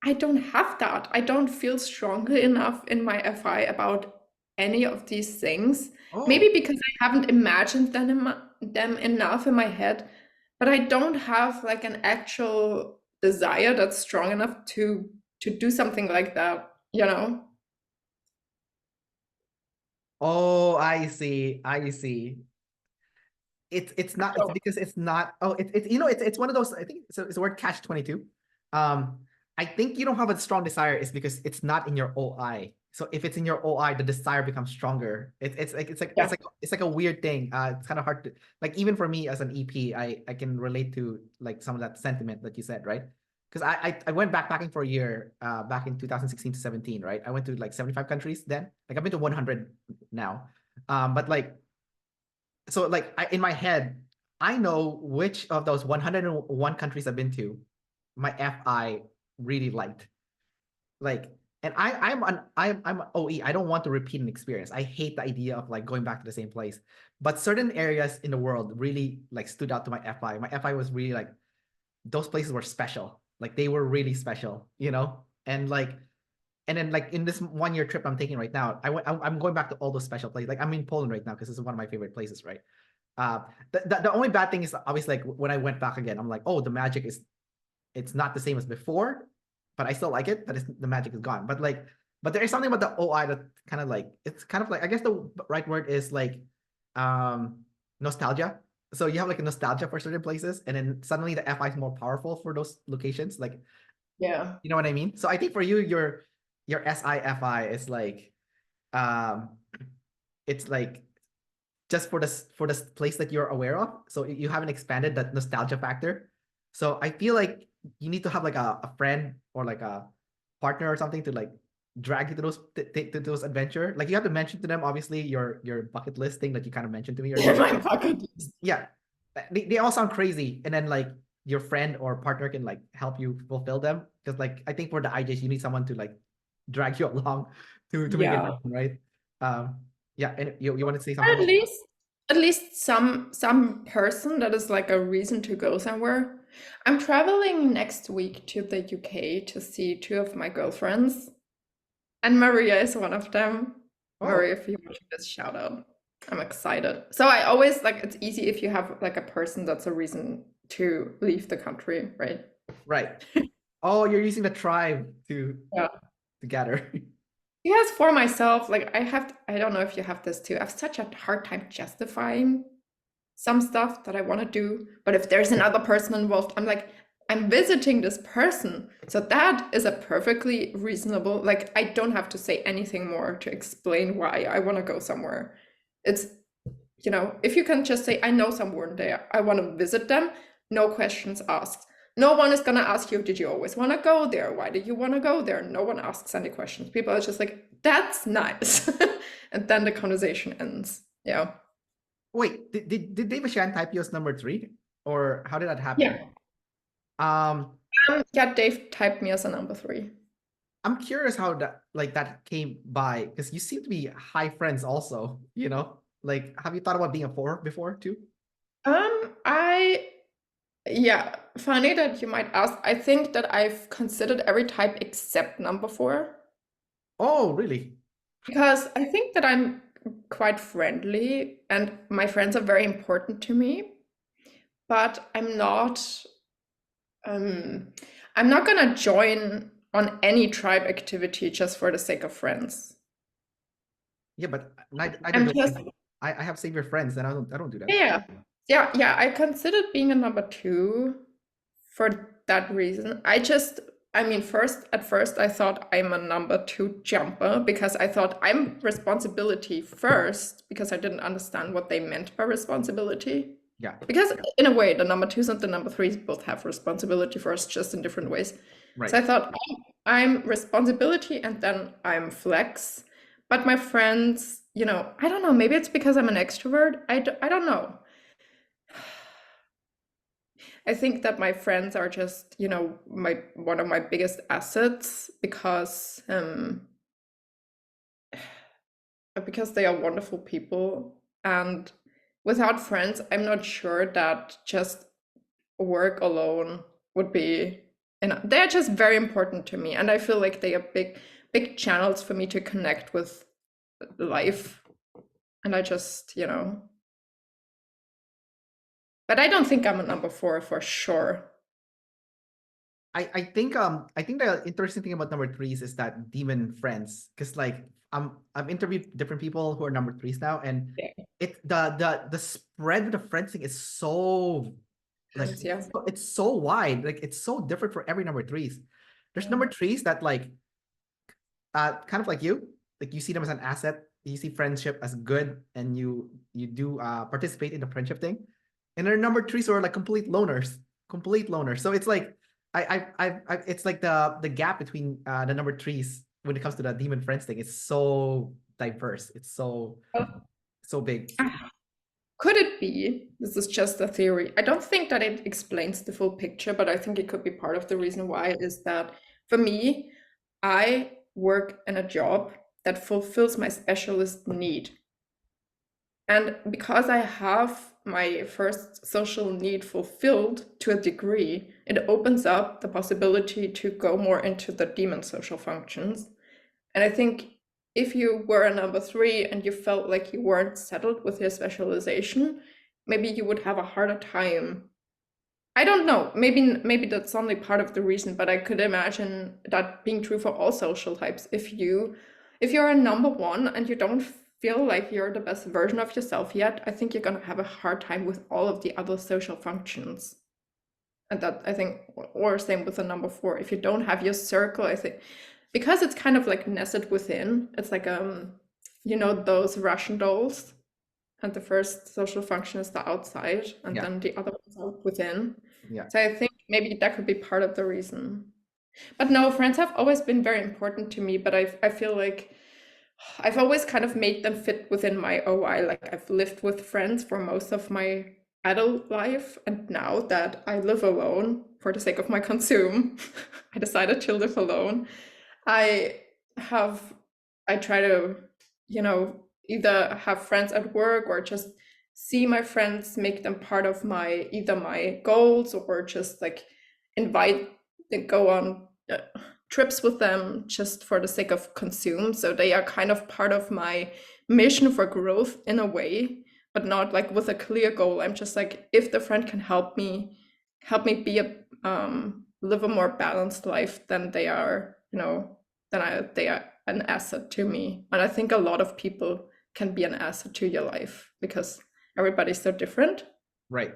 [SPEAKER 2] I don't have that. I don't feel strongly enough in my FI about any of these things.
[SPEAKER 1] Oh,
[SPEAKER 2] Maybe because I haven't imagined them enough in my head, but I don't have like an actual desire that's strong enough to do something like that, you know?
[SPEAKER 1] oh, I see. I see. It's not. It's
[SPEAKER 2] So,
[SPEAKER 1] because it's not. Oh, it's one of those. I think it's a word catch 22. Um, I think you don't have a strong desire is because it's not in your OI. So if it's in your OI, the desire becomes stronger.
[SPEAKER 2] yeah.
[SPEAKER 1] It's like a weird thing. It's kind of hard to like even for me as an EP, I can relate to like some of that sentiment that you said, right? Because I went backpacking for a year back in 2016 to 17, right? I went to like 75 countries then. Like I've been to 100 now. But like so like in my head, I know which of those 101 countries I've been to, my FI really liked. Like, and I'm an OE. I don't want to repeat an experience. I hate the idea of like going back to the same place. But certain areas in the world really like stood out to my FI. My FI was really like those places were special. Like they were really special, And like, and then like in this 1 year trip I'm taking right now, I'm going back to all those special places. Like I'm in Poland right now because this is one of my favorite places, right? The only bad thing is obviously like when I went back again, I'm like, oh, the magic is it's not the same as before, but I still like it, but the magic is gone. But like, but there is something about the OI that kind of like it's kind of like I guess the right word is like nostalgia. So you have like a nostalgia for certain places, and then suddenly the FI is more powerful for those locations. Like,
[SPEAKER 2] Yeah.
[SPEAKER 1] you know what I mean? So I think for you, your SIFI is like um it's like just for this place that you're aware of. So you haven't expanded that nostalgia factor. So I feel like you need to have like a friend or like a partner or something to like drag you to those adventure. Like you have to mention to them obviously your bucket list thing that you kind of mentioned to me earlier.
[SPEAKER 2] My bucket list.
[SPEAKER 1] Yeah. They all sound crazy. And then like your friend or partner can like help you fulfill them. Because like I think for the IJs, you need someone to like drag you along to make it
[SPEAKER 2] Yeah.
[SPEAKER 1] happen, right? Um yeah, and you want to say
[SPEAKER 2] At
[SPEAKER 1] something?
[SPEAKER 2] least some person that is like a reason to go somewhere. I'm traveling next week to the UK to see two of my girlfriends, and Maria is one of them.
[SPEAKER 1] Oh,
[SPEAKER 2] Maria, if you want to just shout out. I'm excited. So I always like it's easy if you have like a person that's a reason to leave the country, right?
[SPEAKER 1] right. Oh, you're using the tribe
[SPEAKER 2] Yeah.
[SPEAKER 1] to gather.
[SPEAKER 2] Yes, for myself, like I don't know if you have this too. I have such a hard time justifying some stuff that I want to do. But if there's another person involved, I'm like, I'm visiting this person. So that is a perfectly reasonable, like, I don't have to say anything more to explain why I want to go somewhere. It's, if you can just say, I know someone there, I want to visit them, no questions asked. No one is going to ask you, did you always want to go there? Why did you want to go there? No one asks any questions. People are just like, that's nice. And then the conversation ends. Yeah.
[SPEAKER 1] Wait, did David Shan type you as number 3? Or how did that happen?
[SPEAKER 2] Yeah.
[SPEAKER 1] Um,
[SPEAKER 2] Yeah, Dave typed me as a number 3.
[SPEAKER 1] I'm curious how that came by because you seem to be high friends also, you know? Like, have you thought about being a 4 before too?
[SPEAKER 2] I yeah, funny that you might ask. I think that I've considered every type except number 4
[SPEAKER 1] Oh, really?
[SPEAKER 2] because I think that I'm quite friendly and my friends are very important to me, but um I'm not gonna join on any tribe activity just for the sake of friends.
[SPEAKER 1] Yeah, but neither
[SPEAKER 2] I'm
[SPEAKER 1] do
[SPEAKER 2] just
[SPEAKER 1] I have Save Your Friends and I don't do that.
[SPEAKER 2] Yeah. Yeah, I considered being a number 2 for that reason. At first I thought I'm a number 2 jumper because I thought I'm responsibility first because I didn't understand what they meant by responsibility.
[SPEAKER 1] Yeah,
[SPEAKER 2] Because in a way, the number 2s and the number 3s both have responsibility first, just in different ways. So
[SPEAKER 1] right.
[SPEAKER 2] I thought I'm responsibility and then I'm flex. But my friends, I don't know, maybe it's because I'm an extrovert. I don't know. I think that my friends are just, my one of my biggest assets because they are wonderful people. And without friends, I'm not sure that just work alone would be enough. They're just very important to me. And I feel like they are big channels for me to connect with life. And I just, but I don't think I'm a number 4 for sure.
[SPEAKER 1] I think the interesting thing about number 3s is that demon friends because like I've interviewed different people who are number 3s now and
[SPEAKER 2] Yeah.
[SPEAKER 1] the spread of the friends thing is so like
[SPEAKER 2] Yeah.
[SPEAKER 1] it's so wide, like it's so different for every number 3s. There's number 3s that like kind of like you see them as an asset, you see friendship as good and you do participate in the friendship thing, and there are number 3s who are like complete loners. So it's like it's like the gap between the number 3s when it comes to the demon friends thing is so diverse. It's so big.
[SPEAKER 2] Could it be? This is just a theory. I don't think that it explains the full picture, but I think it could be part of the reason why is that for me, I work in a job that fulfills my specialist need. And because I have my first social need fulfilled to a degree, it opens up the possibility to go more into the demon social functions. And I think if you were a number 3 and you felt like you weren't settled with your specialization, maybe you would have a harder time. I don't know. Maybe that's only part of the reason, but I could imagine that being true for all social types. If you're a number 1 and you don't feel like you're the best version of yourself yet, I think you're gonna have a hard time with all of the other social functions. And that, I think, or same with the number 4. If you don't have your circle, I think, because it's kind of like nested within, it's like those Russian dolls, and the first social function is the outside, and
[SPEAKER 1] Yeah.
[SPEAKER 2] then the other ones are within.
[SPEAKER 1] Yeah.
[SPEAKER 2] So I think maybe that could be part of the reason. But no, friends have always been very important to me, but I feel like I've always kind of made them fit within my OI. Like I've lived with friends for most of my adult life, and now that I live alone for the sake of my consume, I decided to live alone. I try to, either have friends at work or just see my friends, make them part of either my goals, or just like invite and go on trips with them just for the sake of consume. So they are kind of part of my mission for growth in a way, but not like with a clear goal. I'm just like, if the friend can help me be live a more balanced life, then they are, they are an asset to me. And I think a lot of people can be an asset to your life because everybody's so different.
[SPEAKER 1] Right.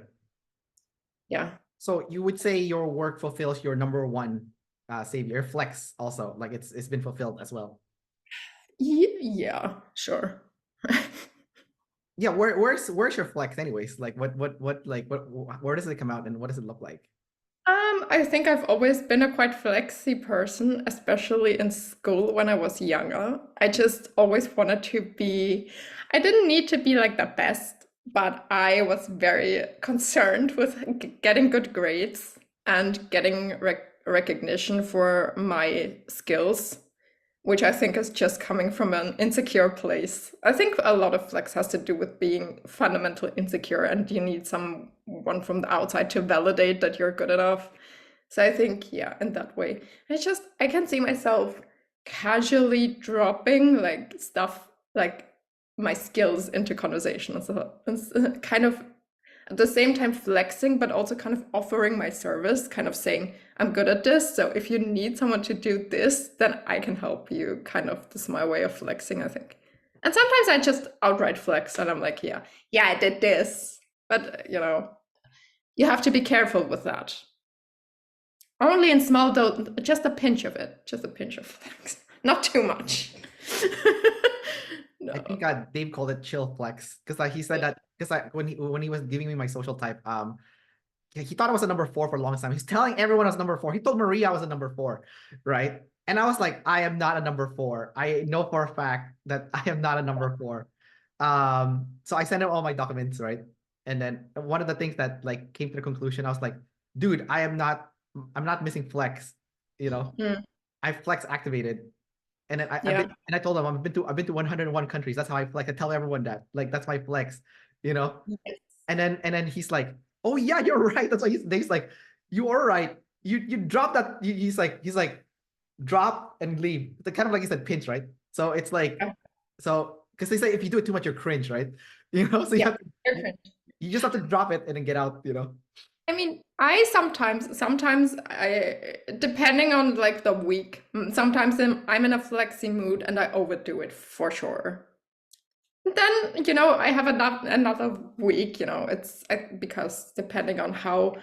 [SPEAKER 2] Yeah.
[SPEAKER 1] So you would say your work fulfills your number 1 savior, flex also, like it's been fulfilled as well.
[SPEAKER 2] Yeah, sure.
[SPEAKER 1] Yeah, where's your flex anyways? Like where does it come out and what does it look like?
[SPEAKER 2] I think I've always been a quite flexy person, especially in school when I was younger. I just always wanted to be, I didn't need to be like the best, but I was very concerned with getting good grades and getting recognition for my skills, which I think is just coming from an insecure place. I think a lot of flex has to do with being fundamentally insecure, and you need someone from the outside to validate that you're good enough. So I think, yeah, in that way, I can see myself casually dropping like stuff, like my skills into conversations, kind of at the same time flexing, but also kind of offering my service, kind of saying, I'm good at this. So if you need someone to do this, then I can help you. Kind of, this is my way of flexing, I think. And sometimes I just outright flex and I'm like, yeah, I did this. But, you have to be careful with that. Only in small dose, just a pinch of it, just a pinch of flex, not too much. No.
[SPEAKER 1] I think Dave called it chill flex because he said that because when he was giving me my social type, he thought I was a number 4 for a long time. He's telling everyone I was number 4. He told Maria I was a number 4, right? And I was like, I am not a number 4. I know for a fact that I am not a number 4. So I sent him all my documents, right? And then one of the things that like came to the conclusion, I was like, dude, I'm not missing flex, I flex activated. And then I told him I've been to 101 countries. That's how I flex. I tell everyone that. Like that's my flex, Yes. And then he's like, "Oh yeah, you're right." That's why he's like, "You are right. You drop that." He's like, drop and leave. The kind of like he said, pinch, right? So it's like, because they say if you do it too much, you're cringe, right? So you just have to drop it and then get out.
[SPEAKER 2] I mean, I sometimes depending on like the week, sometimes I'm in a flexi mood and I overdo it for sure. Then, I have another week, it's because depending on how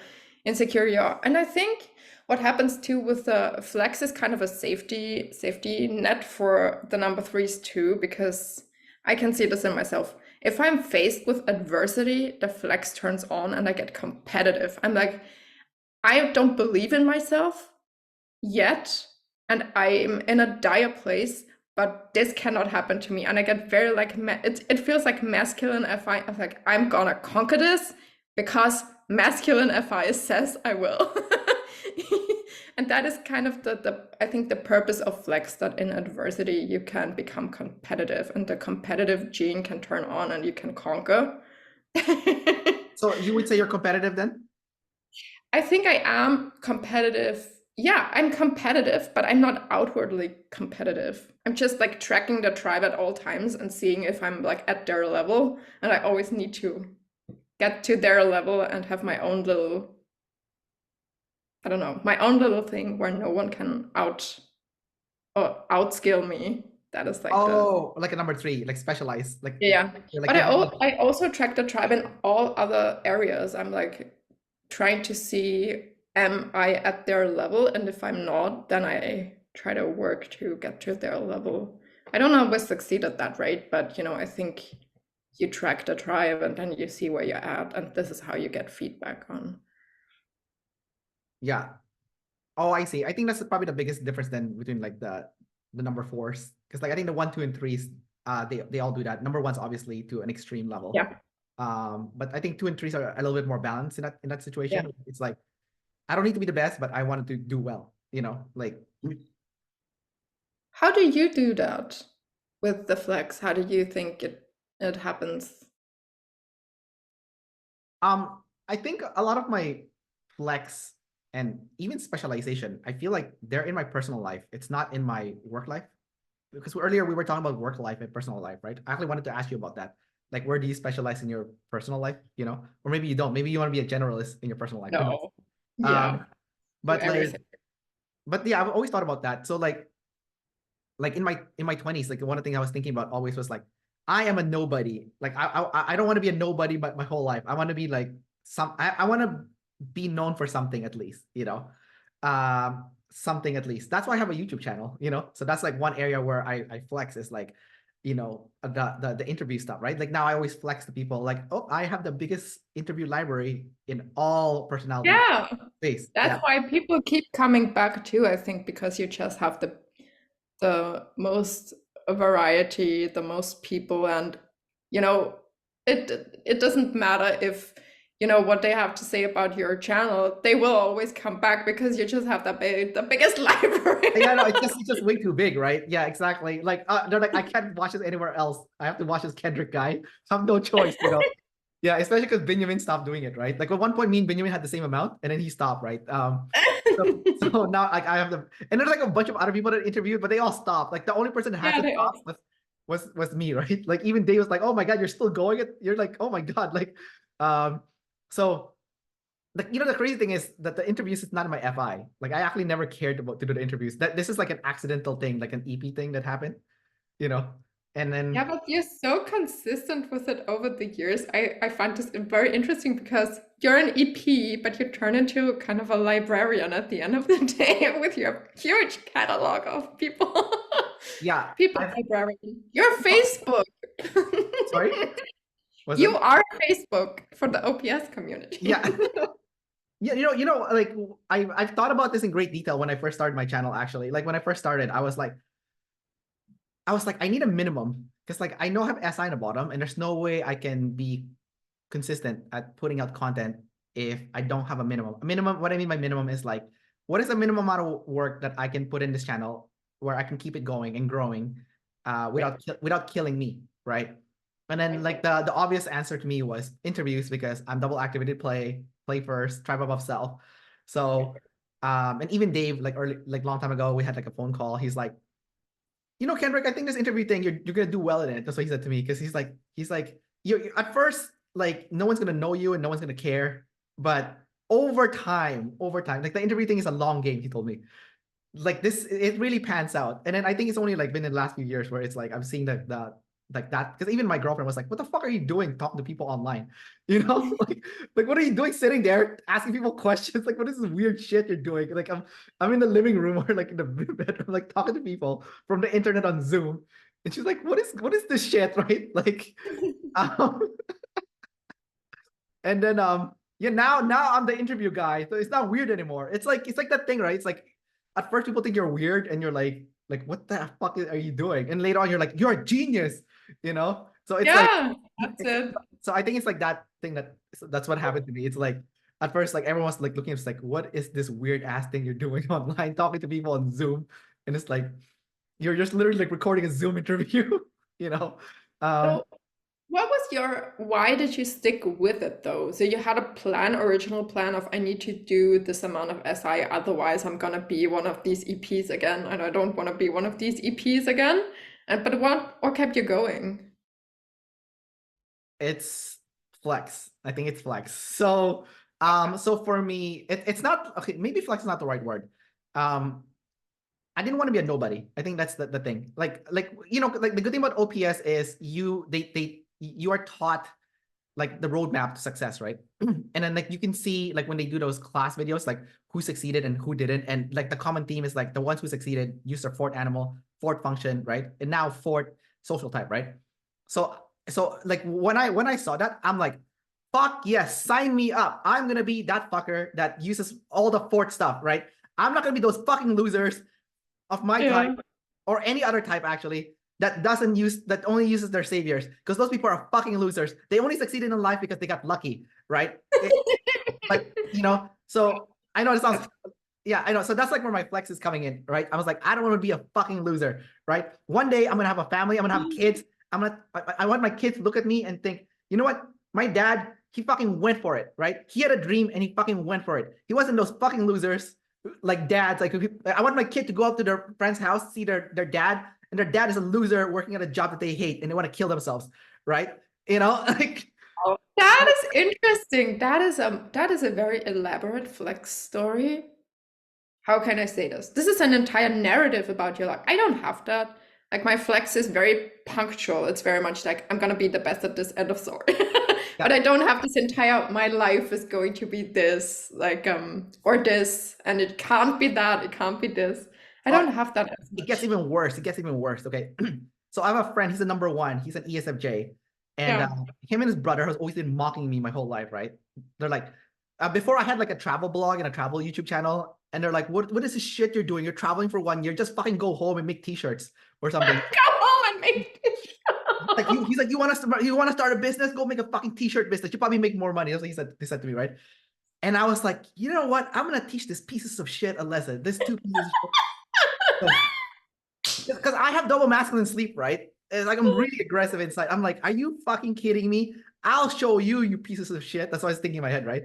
[SPEAKER 2] insecure you are. And I think what happens too with the flex is kind of a safety net for the number 3s too, because I can see this in myself. If I'm faced with adversity, the flex turns on and I get competitive. I'm like, I don't believe in myself yet, and I'm in a dire place, but this cannot happen to me. And I get very like, it feels like masculine FI. I'm like, I'm gonna conquer this because masculine FI says I will. And that is kind of the I think the purpose of Flex, that in adversity you can become competitive and the competitive gene can turn on and you can conquer.
[SPEAKER 1] So you would say you're competitive then?
[SPEAKER 2] I think I am competitive. Yeah, I'm competitive, but I'm not outwardly competitive. I'm just like tracking the tribe at all times and seeing if I'm like at their level. And I always need to get to their level and have my own little, I don't know, my own little thing where no one can outskill me. That is like the,
[SPEAKER 1] Oh, like a number three, like specialized, like
[SPEAKER 2] yeah.
[SPEAKER 1] you're like
[SPEAKER 2] But
[SPEAKER 1] you have like,
[SPEAKER 2] I also track the tribe in all other areas. I'm like trying to see, am I at their level? And if I'm not, then I try to work to get to their level. I don't always succeed at that, right? But I think you track the tribe and then you see where you're at, and this is how you get feedback on.
[SPEAKER 1] yeah. Oh, I see. I think that's probably the biggest difference then between like the number fours. Because like I think the 1, 2, and threes, they all do that. Number one's obviously to an extreme level.
[SPEAKER 2] Yeah,
[SPEAKER 1] But I think 2 and 3s are a little bit more balanced in that
[SPEAKER 2] yeah.
[SPEAKER 1] situation. It's like I don't need to be the best, but I wanted to do well, like
[SPEAKER 2] How do you do that with the flex? How do you think it happens?
[SPEAKER 1] I think a lot of my flex and even specialization, I feel like they're in my personal life. It's not in my work life. Because earlier we were talking about work life and personal life, right? I actually wanted to ask you about that. Like, where do you specialize in your personal life? Or maybe you don't. Maybe you want to be a generalist in your personal life. Who knows?
[SPEAKER 2] No. Yeah, do
[SPEAKER 1] But like,
[SPEAKER 2] everything.
[SPEAKER 1] but yeah, I've always thought about that. So like in my 20s, like one of the things I was thinking about always was like, I am a nobody. Like I don't want to be a nobody, but my whole life I want to be like I want to be known for something at least, something at least. That's why I have a YouTube channel, So that's like one area where I flex is like, the interview stuff, right? Like now I always flex to people like, oh, I have the biggest interview library in all personality
[SPEAKER 2] Yeah,
[SPEAKER 1] space.
[SPEAKER 2] that's
[SPEAKER 1] Yeah.
[SPEAKER 2] why people keep coming back too, I think, because you just have the most variety, the most people, and it doesn't matter if what they have to say about your channel. They will always come back because you just have the biggest library.
[SPEAKER 1] Yeah, no, it's just way too big, right? Yeah, exactly. Like they're like, I can't watch this anywhere else. I have to watch this Kendrick guy. So I have no choice. Yeah, especially because Benjamin stopped doing it, right? Like at one point, me and Benjamin had the same amount, and then he stopped, right? So now like I have and there's like a bunch of other people that interviewed, but they all stopped. Like the only person that
[SPEAKER 2] Yeah,
[SPEAKER 1] hasn't
[SPEAKER 2] they all.
[SPEAKER 1] stopped was me, right? Like even Dave was like, "Oh my God, you're still going it." You're like, "Oh my God," like, so like the crazy thing is that the interviews is not in my FI. Like I actually never cared about to do the interviews. That this is like an accidental thing, like an EP thing that happened, you know, and
[SPEAKER 2] Yeah,
[SPEAKER 1] then
[SPEAKER 2] but you're so consistent with it over the years. I find this very interesting because you're an EP, but you turn into kind of a librarian at the end of the day with your huge catalog of people.
[SPEAKER 1] yeah,
[SPEAKER 2] People librarian. You're Facebook.
[SPEAKER 1] sorry, was
[SPEAKER 2] You
[SPEAKER 1] it?
[SPEAKER 2] are Facebook for the OPS community.
[SPEAKER 1] Yeah. Yeah, like I've thought about this in great detail when I first started my channel, actually. Like when I first started, I need a minimum because like I know I have SI in the bottom and there's no way I can be consistent at putting out content if I don't have a minimum. A minimum, what I mean by minimum is like, what is the minimum amount of work that I can put in this channel where I can keep it going and growing without killing me, right? And then like the obvious answer to me was interviews because I'm double activated play first, tribe above self. So and even Dave, like early, like long time ago, we had like a phone call. He's like, Kendrick, I think this interview thing, you're gonna do well in it. That's what he said to me because he's like you at first like no one's gonna know you and no one's gonna care, but over time, like the interview thing is a long game. He told me like this, it really pans out. And then I think it's only like been in the last few years where it's like I'm seeing the like that because even my girlfriend was like, "What the fuck are you doing talking to people online?" Like what are you doing sitting there asking people questions? Like what is this weird shit you're doing? Like I'm in the living room or like in the bedroom, like talking to people from the internet on Zoom, and she's like, "What is this shit?" Right? Like, um, and then yeah, now I'm the interview guy, so it's not weird anymore. It's like that thing, right? It's like at first people think you're weird, and you're like what the fuck are you doing? And later on, you're like you're a genius, So it's like
[SPEAKER 2] Yeah, that's it.
[SPEAKER 1] so I think it's like that thing that's what happened to me. It's like at first, like everyone was like looking at us like, what is this weird ass thing you're doing online, talking to people on Zoom? And it's like you're just literally like recording a Zoom interview, you know.
[SPEAKER 2] So what was your, why did you stick with it though? So you had a plan, original plan of I need to do this amount of SI, otherwise I'm gonna be one of these EPs again, and I don't want to be one of these EPs again. And but what kept you going?
[SPEAKER 1] It's flex. I think it's flex. So so for me, it's not okay, maybe flex is not the right word. I didn't want to be a nobody. I think that's the thing. Like you know, like the good thing about OPS is you are taught like the roadmap to success, right? And then like you can see like when they do those class videos, like who succeeded and who didn't, and like the common theme is like the ones who succeeded used their fourth animal, fourth function, right? And now fourth social type, right? So like when I saw that, I'm like, fuck yes, sign me up. I'm gonna be that fucker that uses all the fourth stuff, right? I'm not gonna be those fucking losers of my type
[SPEAKER 2] Yeah.
[SPEAKER 1] or any other type actually that only uses their saviors, because those people are fucking losers. They only succeeded in life because they got lucky, right? Like you know, so I know it sounds yeah, I know. So that's like where my flex is coming in, right? I was like, I don't want to be a fucking loser, right? One day I'm gonna have a family, I'm gonna have kids. I want my kids to look at me and think, you know what? My dad, he fucking went for it, right? He had a dream and he fucking went for it. He wasn't those fucking losers like dads. Like I want my kid to go up to their friend's house, see their dad, and their dad is a loser working at a job that they hate and they want to kill themselves, right? You know, like
[SPEAKER 2] Oh, that is interesting. That is a very elaborate flex story. How can I say this? This is an entire narrative about your life. I don't have that. Like my flex is very punctual. It's very much like I'm gonna be the best at this, end of story. But
[SPEAKER 1] yeah.
[SPEAKER 2] I don't have this entire my life is going to be this, like or this, and it can't be that, it can't be this. I
[SPEAKER 1] Oh,
[SPEAKER 2] don't have that as
[SPEAKER 1] it gets
[SPEAKER 2] much.
[SPEAKER 1] even worse. It gets even worse. Okay. So I have a friend, he's a number one, he's an ESFJ. And
[SPEAKER 2] Yeah.
[SPEAKER 1] him and his brother has always been mocking me my whole life, right? They're like, before I had like a travel blog and a travel YouTube channel, and they're like, what is this shit you're doing? You're traveling for 1 year, just fucking go home and make t-shirts or something.
[SPEAKER 2] Go home and make it.
[SPEAKER 1] Like he's like, you want to start a business? Go make a fucking t-shirt business. You probably make more money. That's what he said to me, right? And I was like, you know what? I'm gonna teach this pieces of shit a lesson. This two pieces of shit. Because I have double masculine sleep, right? It's like I'm really aggressive inside. I'm like, are you fucking kidding me? I'll show you, you pieces of shit. That's what I was thinking in my head, right?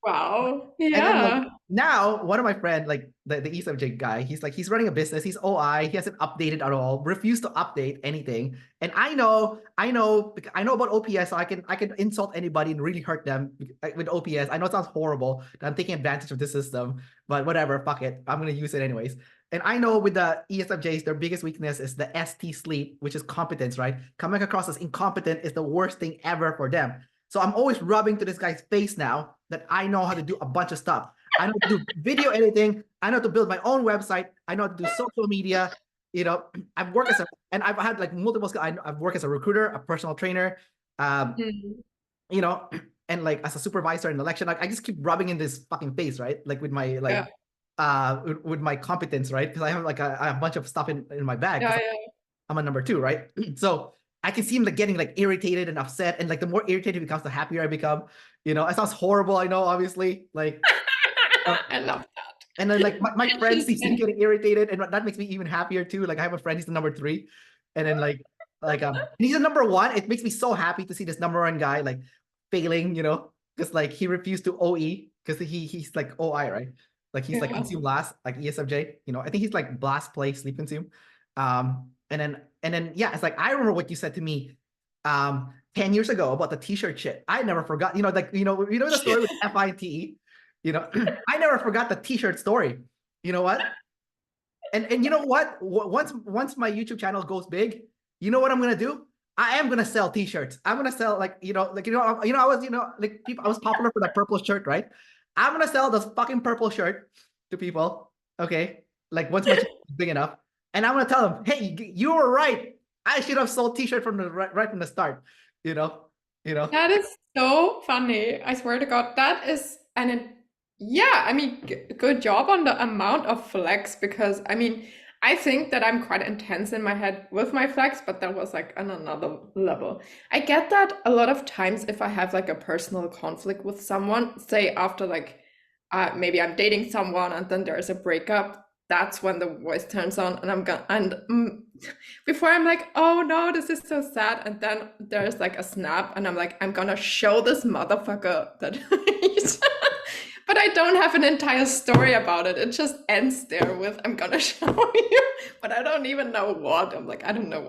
[SPEAKER 2] Wow.
[SPEAKER 1] And then like
[SPEAKER 2] Yeah.
[SPEAKER 1] now, one of my friend, like the East Jake guy, he's like, he's running a business. He's OI. He hasn't updated at all. Refused to update anything. And I know about OPS. So I can insult anybody and really hurt them with OPS. I know it sounds horrible that I'm taking advantage of this system, but whatever. Fuck it. I'm gonna use it anyways. And I know with the ESFJs, their biggest weakness is the ST sleep, which is competence, right? Coming across as incompetent is the worst thing ever for them. So I'm always rubbing to this guy's face now that I know how to do a bunch of stuff. I know how to do video editing. I know how to build my own website. I know how to do social media. You know, I've had like multiple skills. I've worked as a recruiter, a personal trainer, um,
[SPEAKER 2] Mm.
[SPEAKER 1] you know, and like as a supervisor in election. Like I just keep rubbing in this fucking face, right? Like with my
[SPEAKER 2] Yeah.
[SPEAKER 1] with my competence, right? Because I have like a bunch of stuff in my bag.
[SPEAKER 2] Yeah.
[SPEAKER 1] Because
[SPEAKER 2] Yeah.
[SPEAKER 1] I'm a number two, right? So I can see him like getting like irritated and upset, and like the more irritated he becomes, the happier I become. You know, it sounds horrible, I know, obviously. Like, uh,
[SPEAKER 2] I love that.
[SPEAKER 1] and then like my friend
[SPEAKER 2] She's
[SPEAKER 1] sees him getting irritated, and that makes me even happier too. Like I have a friend, he's the number three, and then he's a number one. It makes me so happy to see this number one guy like failing, you know, because like he refused to OE because he's like OI, right? Like he's like
[SPEAKER 2] yeah.
[SPEAKER 1] consume last, like ESFJ. You know, I think he's like blast, play, sleep, consume. And then yeah, it's like I remember what you said to me 10 years ago about the t-shirt shit. I never forgot, you know, like you know the story with FITE, you know, I never forgot the t-shirt story. You know what? And you know what? Once my YouTube channel goes big, you know what I'm gonna do? I am gonna sell t-shirts. I'm gonna sell I was like people. I was popular for that purple shirt, right? I'm gonna sell this fucking purple shirt to people. Okay, like once my channel is big enough, and I'm gonna tell them, hey, you were right. I should have sold t-shirt from the right from the start. You know, you know.
[SPEAKER 2] That is so funny. I swear to God, that is yeah, I mean, good job on the amount of flex because I mean, I think that I'm quite intense in my head with my flex, but that was like on another level. I get that a lot of times if I have like a personal conflict with someone, say after like maybe I'm dating someone and then there's a breakup, that's when the voice turns on and before I'm like, oh no, this is so sad, and then there's like a snap and I'm like, I'm gonna show this motherfucker that he's but I don't have an entire story about it. It just ends there with, I'm gonna show you, but I don't even know what. I'm like, I don't know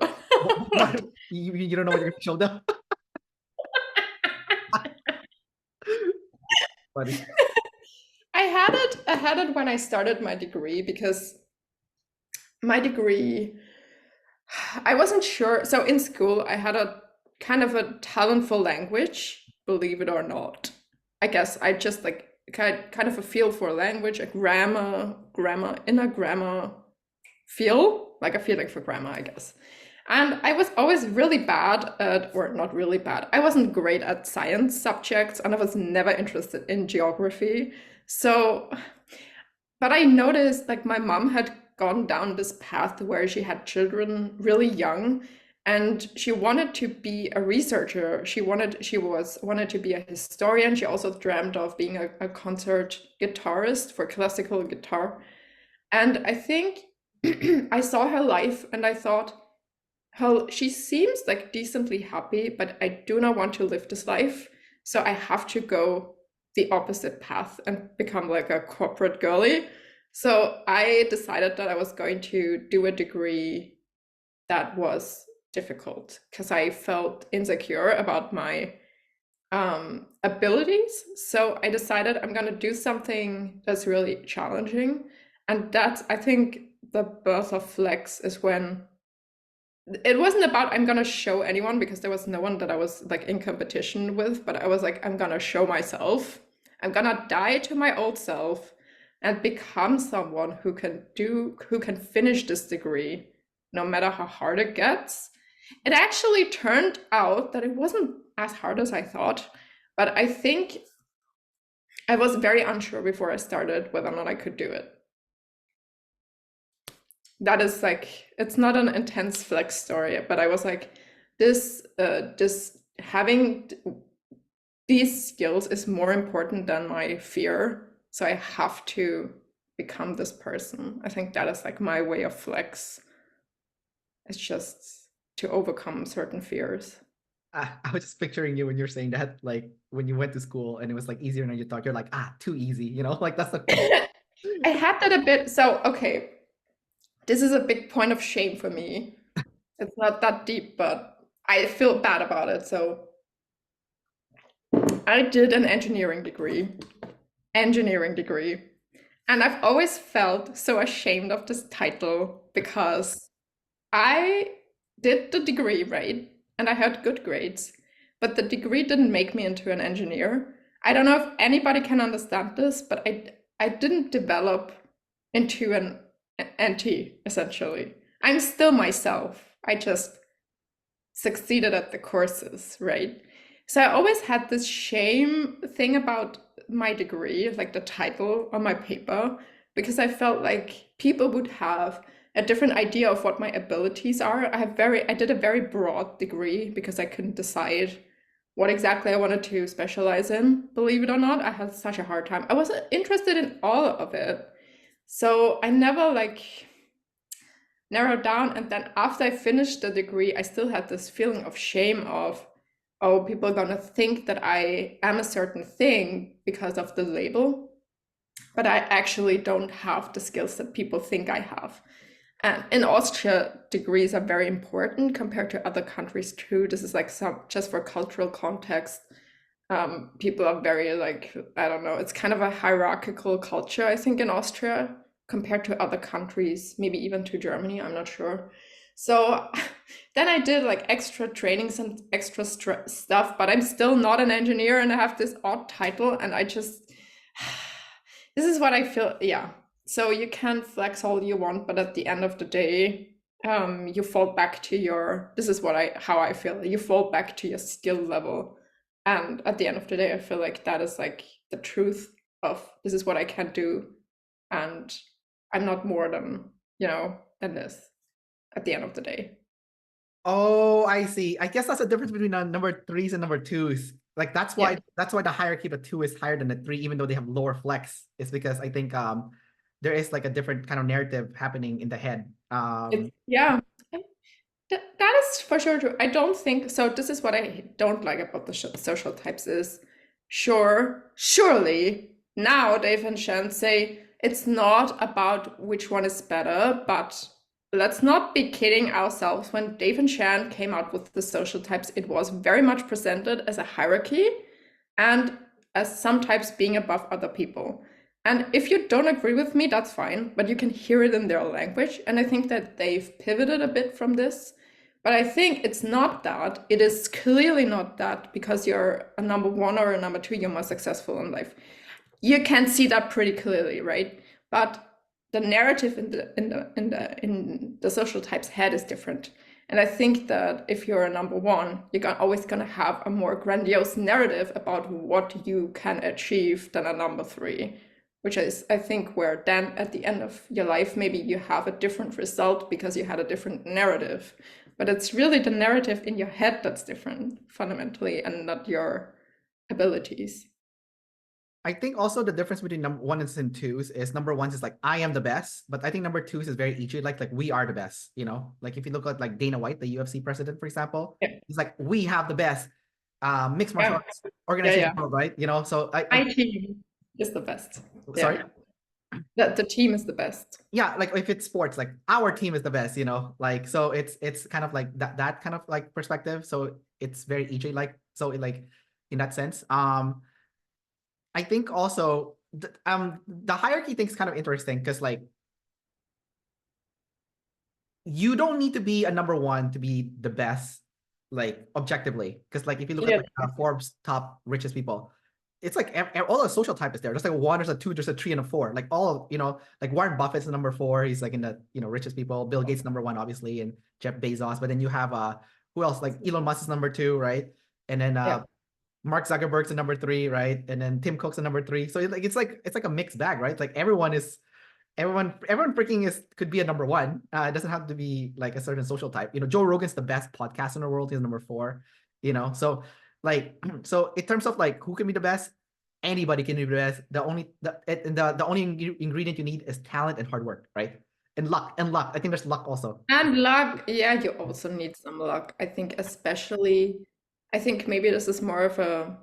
[SPEAKER 2] what.
[SPEAKER 1] You don't know what you're gonna show them. Funny.
[SPEAKER 2] I had it when I started my degree because my degree, I wasn't sure. So in school, I had a kind of a talent for language, believe it or not. I guess I just like kind of a feel for language, a inner grammar feel, like a feeling for grammar, I guess. And I was always really bad at, or not really bad, I wasn't great at science subjects and I was never interested in geography. So, but I noticed like my mom had gone down this path where she had children really young and she wanted to be a researcher. Wanted to be a historian. She also dreamt of being a concert guitarist for classical guitar. And I think I saw her life and I thought, hell, she seems like decently happy, but I do not want to live this life. So I have to go the opposite path and become like a corporate girly. So I decided that I was going to do a degree that was difficult because I felt insecure about my abilities. So I decided I'm going to do something that's really challenging. And that's, I think, the birth of flex is when it wasn't about I'm gonna show anyone because there was no one that I was like in competition with, but I was like, I'm gonna show myself. I'm gonna die to my old self and become someone who can finish this degree, no matter how hard it gets. It actually turned out that it wasn't as hard as I thought, but I think I was very unsure before I started whether or not I could do it. That is like, it's not an intense flex story, but I was like, this having these skills is more important than my fear, so I have to become this person. I think that is like my way of flex. It's just to overcome certain fears.
[SPEAKER 1] I was just picturing you when you're saying that, like when you went to school and it was like easier than you thought. You're like, too easy, like that's the.
[SPEAKER 2] I had that a bit. So, okay, this is a big point of shame for me. It's not that deep, but I feel bad about it. So I did an engineering degree. And I've always felt so ashamed of this title because I did the degree, right? And I had good grades, but the degree didn't make me into an engineer. I don't know if anybody can understand this, but I didn't develop into an NT, essentially. I'm still myself. I just succeeded at the courses, right? So I always had this shame thing about my degree, like the title on my paper, because I felt like people would have a different idea of what my abilities are. I did a very broad degree because I couldn't decide what exactly I wanted to specialize in. Believe it or not, I had such a hard time. I wasn't interested in all of it. So I never like narrowed down. And then after I finished the degree, I still had this feeling of shame of, oh, people are gonna think that I am a certain thing because of the label, but I actually don't have the skills that people think I have. And in Austria, degrees are very important compared to other countries too. This is like just for cultural context. People are very like, I don't know, it's kind of a hierarchical culture, I think, in Austria compared to other countries, maybe even to Germany, I'm not sure. So then I did like extra trainings and extra stuff, but I'm still not an engineer and I have this odd title and I just, this is what I feel, yeah. So you can flex all you want, but at the end of the day, you fall back to your, this is how I feel, you fall back to your skill level. And at the end of the day, I feel like that is like the truth of this is what I can do. And I'm not more than than this at the end of the day.
[SPEAKER 1] Oh, I see. I guess that's the difference between number threes and number twos. Like that's why the hierarchy of a two is higher than a three, even though they have lower flex. It's because I think there is like a different kind of narrative happening in the head.
[SPEAKER 2] That is for sure true. I don't think so. This is what I don't like about the social types is surely now Dave and Shan say it's not about which one is better, but let's not be kidding ourselves. When Dave and Shan came out with the social types, it was very much presented as a hierarchy and as some types being above other people. And if you don't agree with me, that's fine, but you can hear it in their language. And I think that they've pivoted a bit from this. But I think it's not that. It is clearly not that because you're a number one or a number two, you're more successful in life. You can see that pretty clearly, right? But the narrative in the social type's head is different. And I think that if you're a number one, you're always going to have a more grandiose narrative about what you can achieve than a number three, which is, I think, where then at the end of your life, maybe you have a different result because you had a different narrative. But it's really the narrative in your head that's different fundamentally and not your abilities.
[SPEAKER 1] I think also the difference between number ones and twos is number ones is like I am the best, but I think number twos is very easy, like we are the best, like if you look at like Dana White, the UFC president, for example, he's like we have the best mixed martial arts organization, right? So
[SPEAKER 2] my team is the best.
[SPEAKER 1] Sorry,
[SPEAKER 2] the team is the best.
[SPEAKER 1] Yeah, like if it's sports, like our team is the best, like so it's kind of like that kind of like perspective. So it's very easy, like so like in that sense. I think also the hierarchy thing is kind of interesting because like you don't need to be a number one to be the best, like objectively. Because like if you look at like, Forbes top richest people, it's like all the social type is there. There's like a one, there's a two, there's a three, and a four. Like all like Warren Buffett's number four. He's like in the richest people. Bill Gates number one, obviously, and Jeff Bezos. But then you have who else? Like Elon Musk is number two, right? And then Mark Zuckerberg's the number three, right? And then Tim Cook's the number three. So it's like a mixed bag, right? Like everyone freaking could be a number one. It doesn't have to be like a certain social type. Joe Rogan's the best podcast in the world. He's number four. So like so in terms of like who can be the best, anybody can be the best. The only ingredient you need is talent and hard work, right? And luck. I think there's luck also.
[SPEAKER 2] And luck, yeah, you also need some luck. I think maybe this is more of a,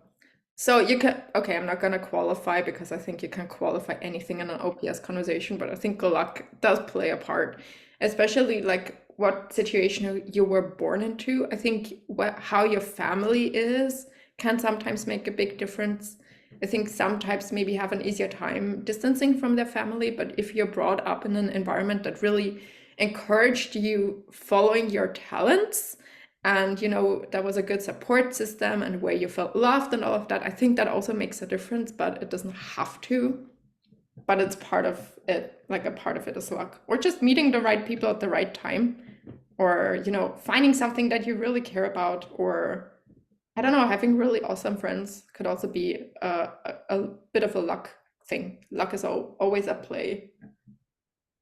[SPEAKER 2] so you can, okay, I'm not gonna qualify because I think you can qualify anything in an OPS conversation, but I think luck does play a part, especially like what situation you were born into. I think how your family is can sometimes make a big difference. I think some types maybe have an easier time distancing from their family, but if you're brought up in an environment that really encouraged you following your talents, and there was a good support system and where you felt loved and all of that, I think that also makes a difference, but it doesn't have to. But it's part of it, like a part of it is luck, or just meeting the right people at the right time, or finding something that you really care about, or I don't know, having really awesome friends could also be a bit of a luck thing. Luck is always at play.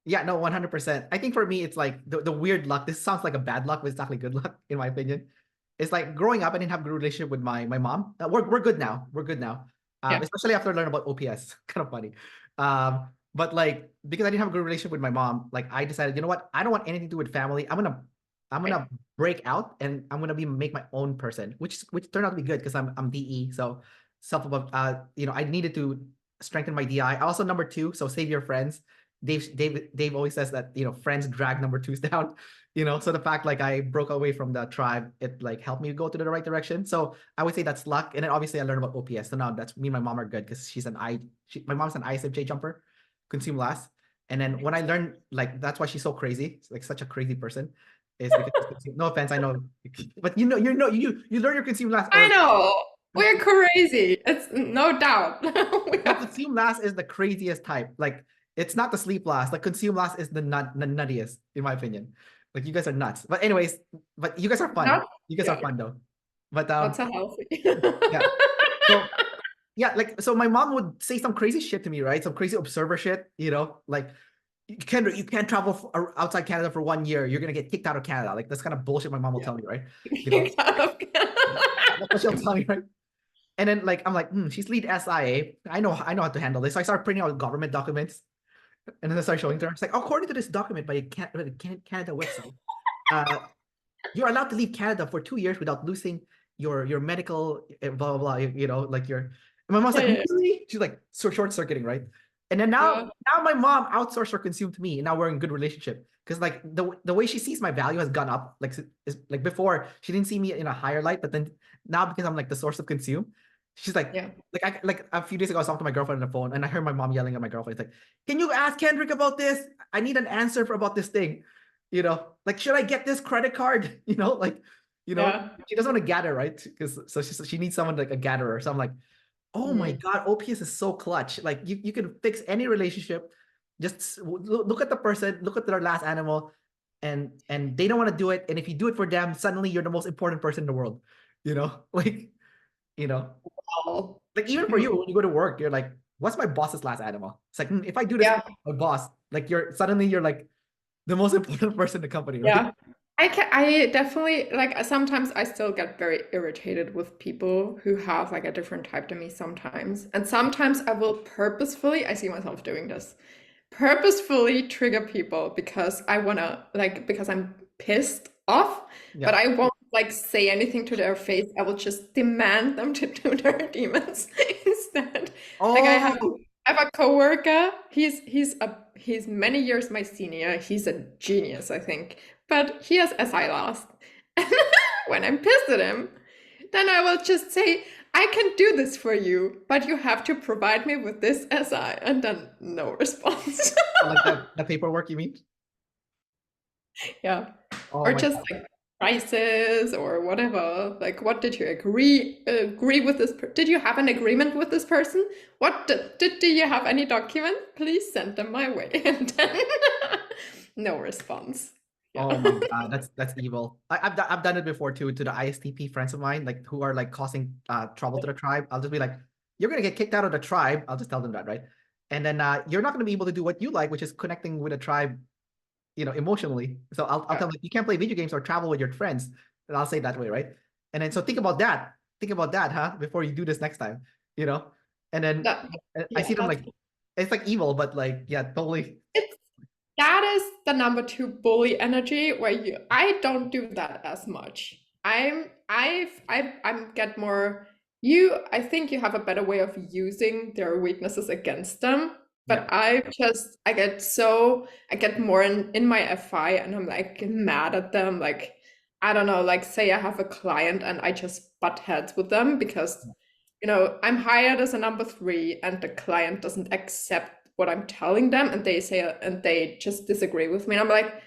[SPEAKER 1] Yeah, no, 100%. I think for me, it's like the weird luck. This sounds like a bad luck, but it's actually good luck, in my opinion. It's like growing up, I didn't have a good relationship with my mom. We're good now. We're good now. Especially after learning about OPS. Kind of funny. But like, because I didn't have a good relationship with my mom, like I decided, you know what? I don't want anything to do with family. I'm gonna break out and I'm gonna make my own person, which turned out to be good because I'm DE. So I needed to strengthen my DI. Also number two, so save your friends. Dave always says that friends drag number twos down, so the fact like I broke away from the tribe, it like helped me go to the right direction. So I would say that's luck. And then obviously I learned about OPS, so now that's me and my mom are good because my mom's an ISFJ jumper, consume last. And then when I learned, like that's why she's so crazy, like such a crazy person, is because no offense, I know, but you learn your consume last.
[SPEAKER 2] I know. We're crazy. It's no doubt.
[SPEAKER 1] Consume last is the craziest type. Like it's not the sleep last. Like consume last is the nuttiest, in my opinion. Like you guys are nuts. But anyways, but you guys are fun. You guys are fun though. But
[SPEAKER 2] that's a healthy.
[SPEAKER 1] So my mom would say some crazy shit to me, right? Some crazy observer shit, like Kendrick, you can't travel outside Canada for 1 year. You're gonna get kicked out of Canada. Like that's kind of bullshit my mom will
[SPEAKER 2] Yeah.
[SPEAKER 1] tell me, right? You know, that's what she'll tell me, right? And then like I'm like, she's lead SIA. I know how to handle this. So I start printing out government documents, and then I start showing to her. It's like, according to this document by Canada website, uh, you're allowed to leave Canada for 2 years without losing your medical blah blah blah. You know, like your. And my mom's
[SPEAKER 2] Yeah,
[SPEAKER 1] like,
[SPEAKER 2] yeah,
[SPEAKER 1] really? She's like, so short circuiting, right? And then
[SPEAKER 2] yeah,
[SPEAKER 1] now my mom outsourced or consumed to me, and now we're in good relationship because like the way she sees my value has gone up. Like is like before, she didn't see me in a higher light, but then now because I'm like the source of consume, she's
[SPEAKER 2] yeah,
[SPEAKER 1] like a few days ago I was talking to my girlfriend on the phone, and I heard my mom yelling at my girlfriend. It's like, can you ask Kendrick about this? I need an answer about this thing. You know, like should I get this credit card? You know, like
[SPEAKER 2] yeah.
[SPEAKER 1] she doesn't want to gather, right? Because so she needs someone like a gatherer. So I'm like, oh my
[SPEAKER 2] Mm.
[SPEAKER 1] God, OPS is so clutch. Like you can fix any relationship. Just look at the person, look at their last animal, and they don't want to do it. And if you do it for them, suddenly you're the most important person in the world. You know, like you know,
[SPEAKER 2] Wow.
[SPEAKER 1] like even for
[SPEAKER 2] Mm.
[SPEAKER 1] you when you go to work, you're like, what's my boss's last animal? It's like if I do this for
[SPEAKER 2] Yeah,
[SPEAKER 1] my boss, like you're like the most important person in the company, right?
[SPEAKER 2] yeah. I definitely like sometimes I still get very irritated with people who have like a different type to me sometimes. And sometimes I will purposefully, I see myself doing this, purposefully trigger people because I wanna like because I'm pissed off, but
[SPEAKER 1] Yeah.
[SPEAKER 2] I won't like say anything to their face. I will just demand them to do their demons instead. Like
[SPEAKER 1] Oh,
[SPEAKER 2] I have a coworker. He's many years my senior. He's a genius, I think. But he has SI last. And when I'm pissed at him, then I will just say, I can do this for you, but you have to provide me with this SI. And then no response.
[SPEAKER 1] like the paperwork you mean?
[SPEAKER 2] Yeah.
[SPEAKER 1] Oh
[SPEAKER 2] Or
[SPEAKER 1] my
[SPEAKER 2] just
[SPEAKER 1] God.
[SPEAKER 2] like prices or whatever. Like, what did you agree with this? Did you have an agreement with this person? What do you have any document? Please send them my way. And then no response. Yeah.
[SPEAKER 1] Oh my God, that's evil. I've done it before too to the ISTP friends of mine, like who are like causing trouble to the tribe. I'll just be like, you're gonna get kicked out of the tribe. I'll just tell them that, right? And then you're not gonna be able to do what you like, which is connecting with a tribe, emotionally. So I'll
[SPEAKER 2] Yeah.
[SPEAKER 1] tell them like, you can't play video games or travel with your friends. And I'll say it that way, right? And then so think about that. Think about that, huh? Before you do this next time, you know? And then
[SPEAKER 2] That,
[SPEAKER 1] I
[SPEAKER 2] yeah,
[SPEAKER 1] see them
[SPEAKER 2] that's
[SPEAKER 1] like it's like evil, but like yeah, totally.
[SPEAKER 2] it's that is the number two bully energy where I don't do that as much. I'm get more I think you have a better way of using their weaknesses against them.
[SPEAKER 1] Yeah.
[SPEAKER 2] But I get more in my FI and I'm like mad at them. Like I don't know, like say I have a client and I just butt heads with them because I'm hired as a number three and the client doesn't accept what I'm telling them and they just disagree with me. And I'm like,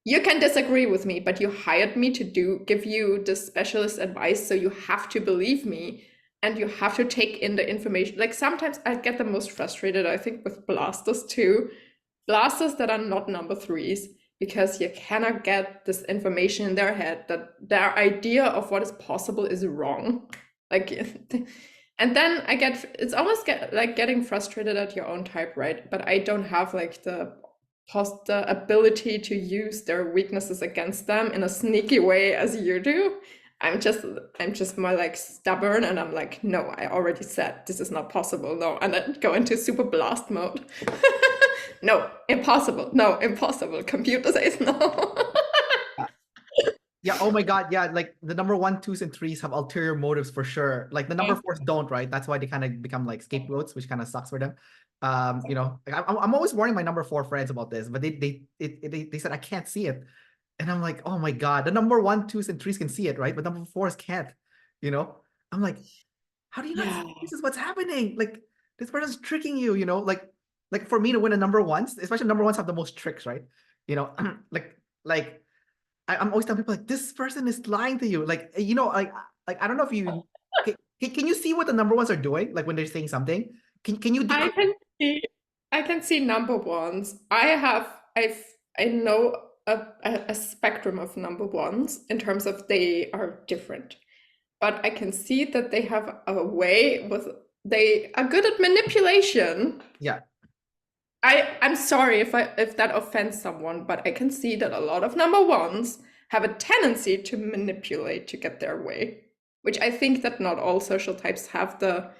[SPEAKER 2] you can disagree with me, but you hired me to give you the specialist advice, so you have to believe me and you have to take in the information. Like sometimes I get the most frustrated, I think, with blasters too. Blasters that are not number threes, because you cannot get this information in their head that their idea of what is possible is wrong. Like and then it's almost like getting frustrated at your own type, right? But I don't have like the ability to use their weaknesses against them in a sneaky way as you do. I'm just more like stubborn and I'm like, no, I already said this is not possible. No, and then go into super blast mode. No, impossible. No, impossible. Computer says no.
[SPEAKER 1] Yeah, oh my God, yeah, like the number one, twos, and threes have ulterior motives for sure. Like the number fours don't, right? That's why they kind of become like scapegoats, which kind of sucks for them. Like I'm always warning my number four friends about this, but they said I can't see it, and I'm like, oh my God, the number one, twos, and threes can see it, right? But number fours can't. You know, I'm like, how do you not see
[SPEAKER 2] Yeah.
[SPEAKER 1] this is what's happening? Like this person's tricking you, like for me to win a number ones, especially number ones have the most tricks, right? You know, like I'm always telling people like this person is lying to you. Like, like I don't know if you can you see what the number ones are doing? Like when they're saying something? Can you
[SPEAKER 2] I
[SPEAKER 1] decode?
[SPEAKER 2] can see I can see number ones. I know a spectrum of number ones in terms of they are different. But I can see that they have a way they are good at manipulation.
[SPEAKER 1] Yeah.
[SPEAKER 2] I'm sorry if that offends someone, but I can see that a lot of number ones have a tendency to manipulate to get their way, which I think that not all social types have the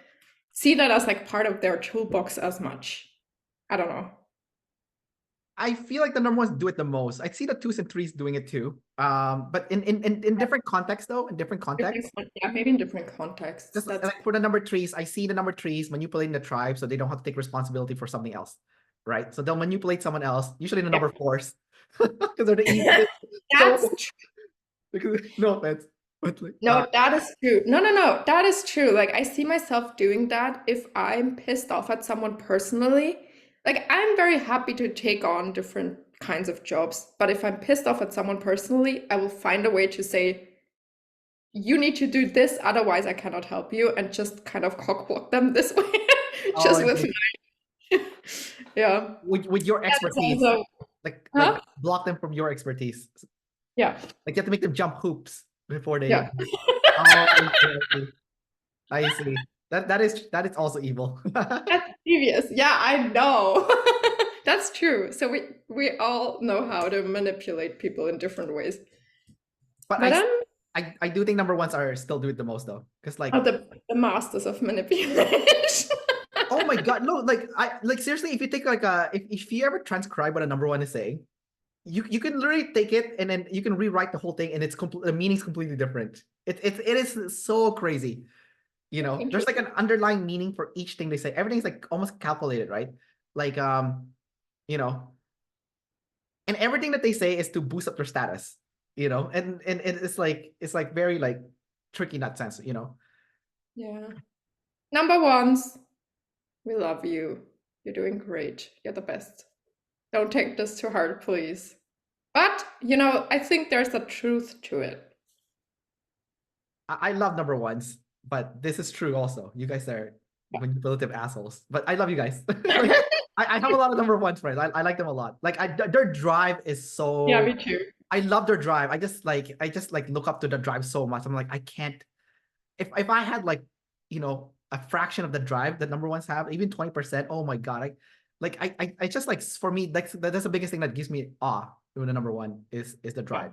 [SPEAKER 2] see that as like part of their toolbox as much. I don't know.
[SPEAKER 1] I feel like the number ones do it the most. I see the twos and threes doing it too. But in different contexts though, in different contexts.
[SPEAKER 2] Yeah, maybe in different contexts.
[SPEAKER 1] Just
[SPEAKER 2] That's
[SPEAKER 1] like for the number threes, I see the number threes manipulating the tribe so they don't have to take responsibility for something else. Right. So they'll manipulate someone else, usually the number fours. Because they're the easiest.
[SPEAKER 2] that's
[SPEAKER 1] No offense. But like,
[SPEAKER 2] no, that is true. No, that is true. Like I see myself doing that if I'm pissed off at someone personally. Like I'm very happy to take on different kinds of jobs, but if I'm pissed off at someone personally, I will find a way to say, you need to do this, otherwise I cannot help you, and just kind of cockblock them this way.
[SPEAKER 1] oh,
[SPEAKER 2] Just with yeah.
[SPEAKER 1] with your
[SPEAKER 2] That's
[SPEAKER 1] expertise,
[SPEAKER 2] also,
[SPEAKER 1] like
[SPEAKER 2] huh?
[SPEAKER 1] block them from your expertise.
[SPEAKER 2] Yeah.
[SPEAKER 1] Like you have to make them jump hoops before they.
[SPEAKER 2] Yeah.
[SPEAKER 1] Oh, I see. That is also evil.
[SPEAKER 2] That's devious. Yeah, I know. That's true. So we all know how to manipulate people in different ways.
[SPEAKER 1] But
[SPEAKER 2] But
[SPEAKER 1] I do think number ones are still do it the most though, because like
[SPEAKER 2] are the masters of manipulation.
[SPEAKER 1] oh my god, no, like I like seriously, if you take like if you ever transcribe what a number one is saying, you can literally take it and then you can rewrite the whole thing and it's the meaning's completely different. It is so crazy. You know, there's like an underlying meaning for each thing they say. Everything's like almost calculated, right? Like you know, and everything that they say is to boost up their status, you know, and it's like very like tricky in that sense, you know.
[SPEAKER 2] Yeah. Number ones, we love you. You're doing great. You're the best. Don't take this too hard, please. But, I think there's a truth to it.
[SPEAKER 1] I love number ones, but this is true also. You guys are manipulative assholes, but I love you guys. Like, I have a lot of number ones friends. I like them a lot. Like their drive is so.
[SPEAKER 2] Yeah, me too.
[SPEAKER 1] I love their drive. I just like look up to the drive so much. I'm like I can't. If I had like a fraction of the drive that number ones have, even 20%. Oh my god! I just like for me that's the biggest thing that gives me awe. When the number one is the drive.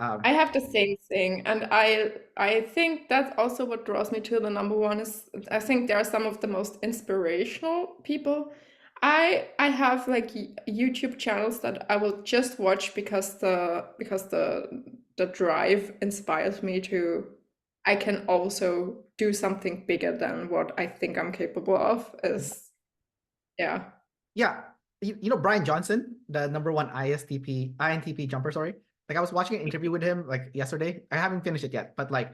[SPEAKER 2] I have the same thing, and I think that's also what draws me to the number one is I think they are some of the most inspirational people. I have like YouTube channels that I will just watch because the drive inspires me to I can also do something bigger than what I think I'm capable of is yeah.
[SPEAKER 1] Yeah, you know Brian Johnson, the number one INTP jumper. Sorry, like I was watching an interview with him like yesterday. I haven't finished it yet, but like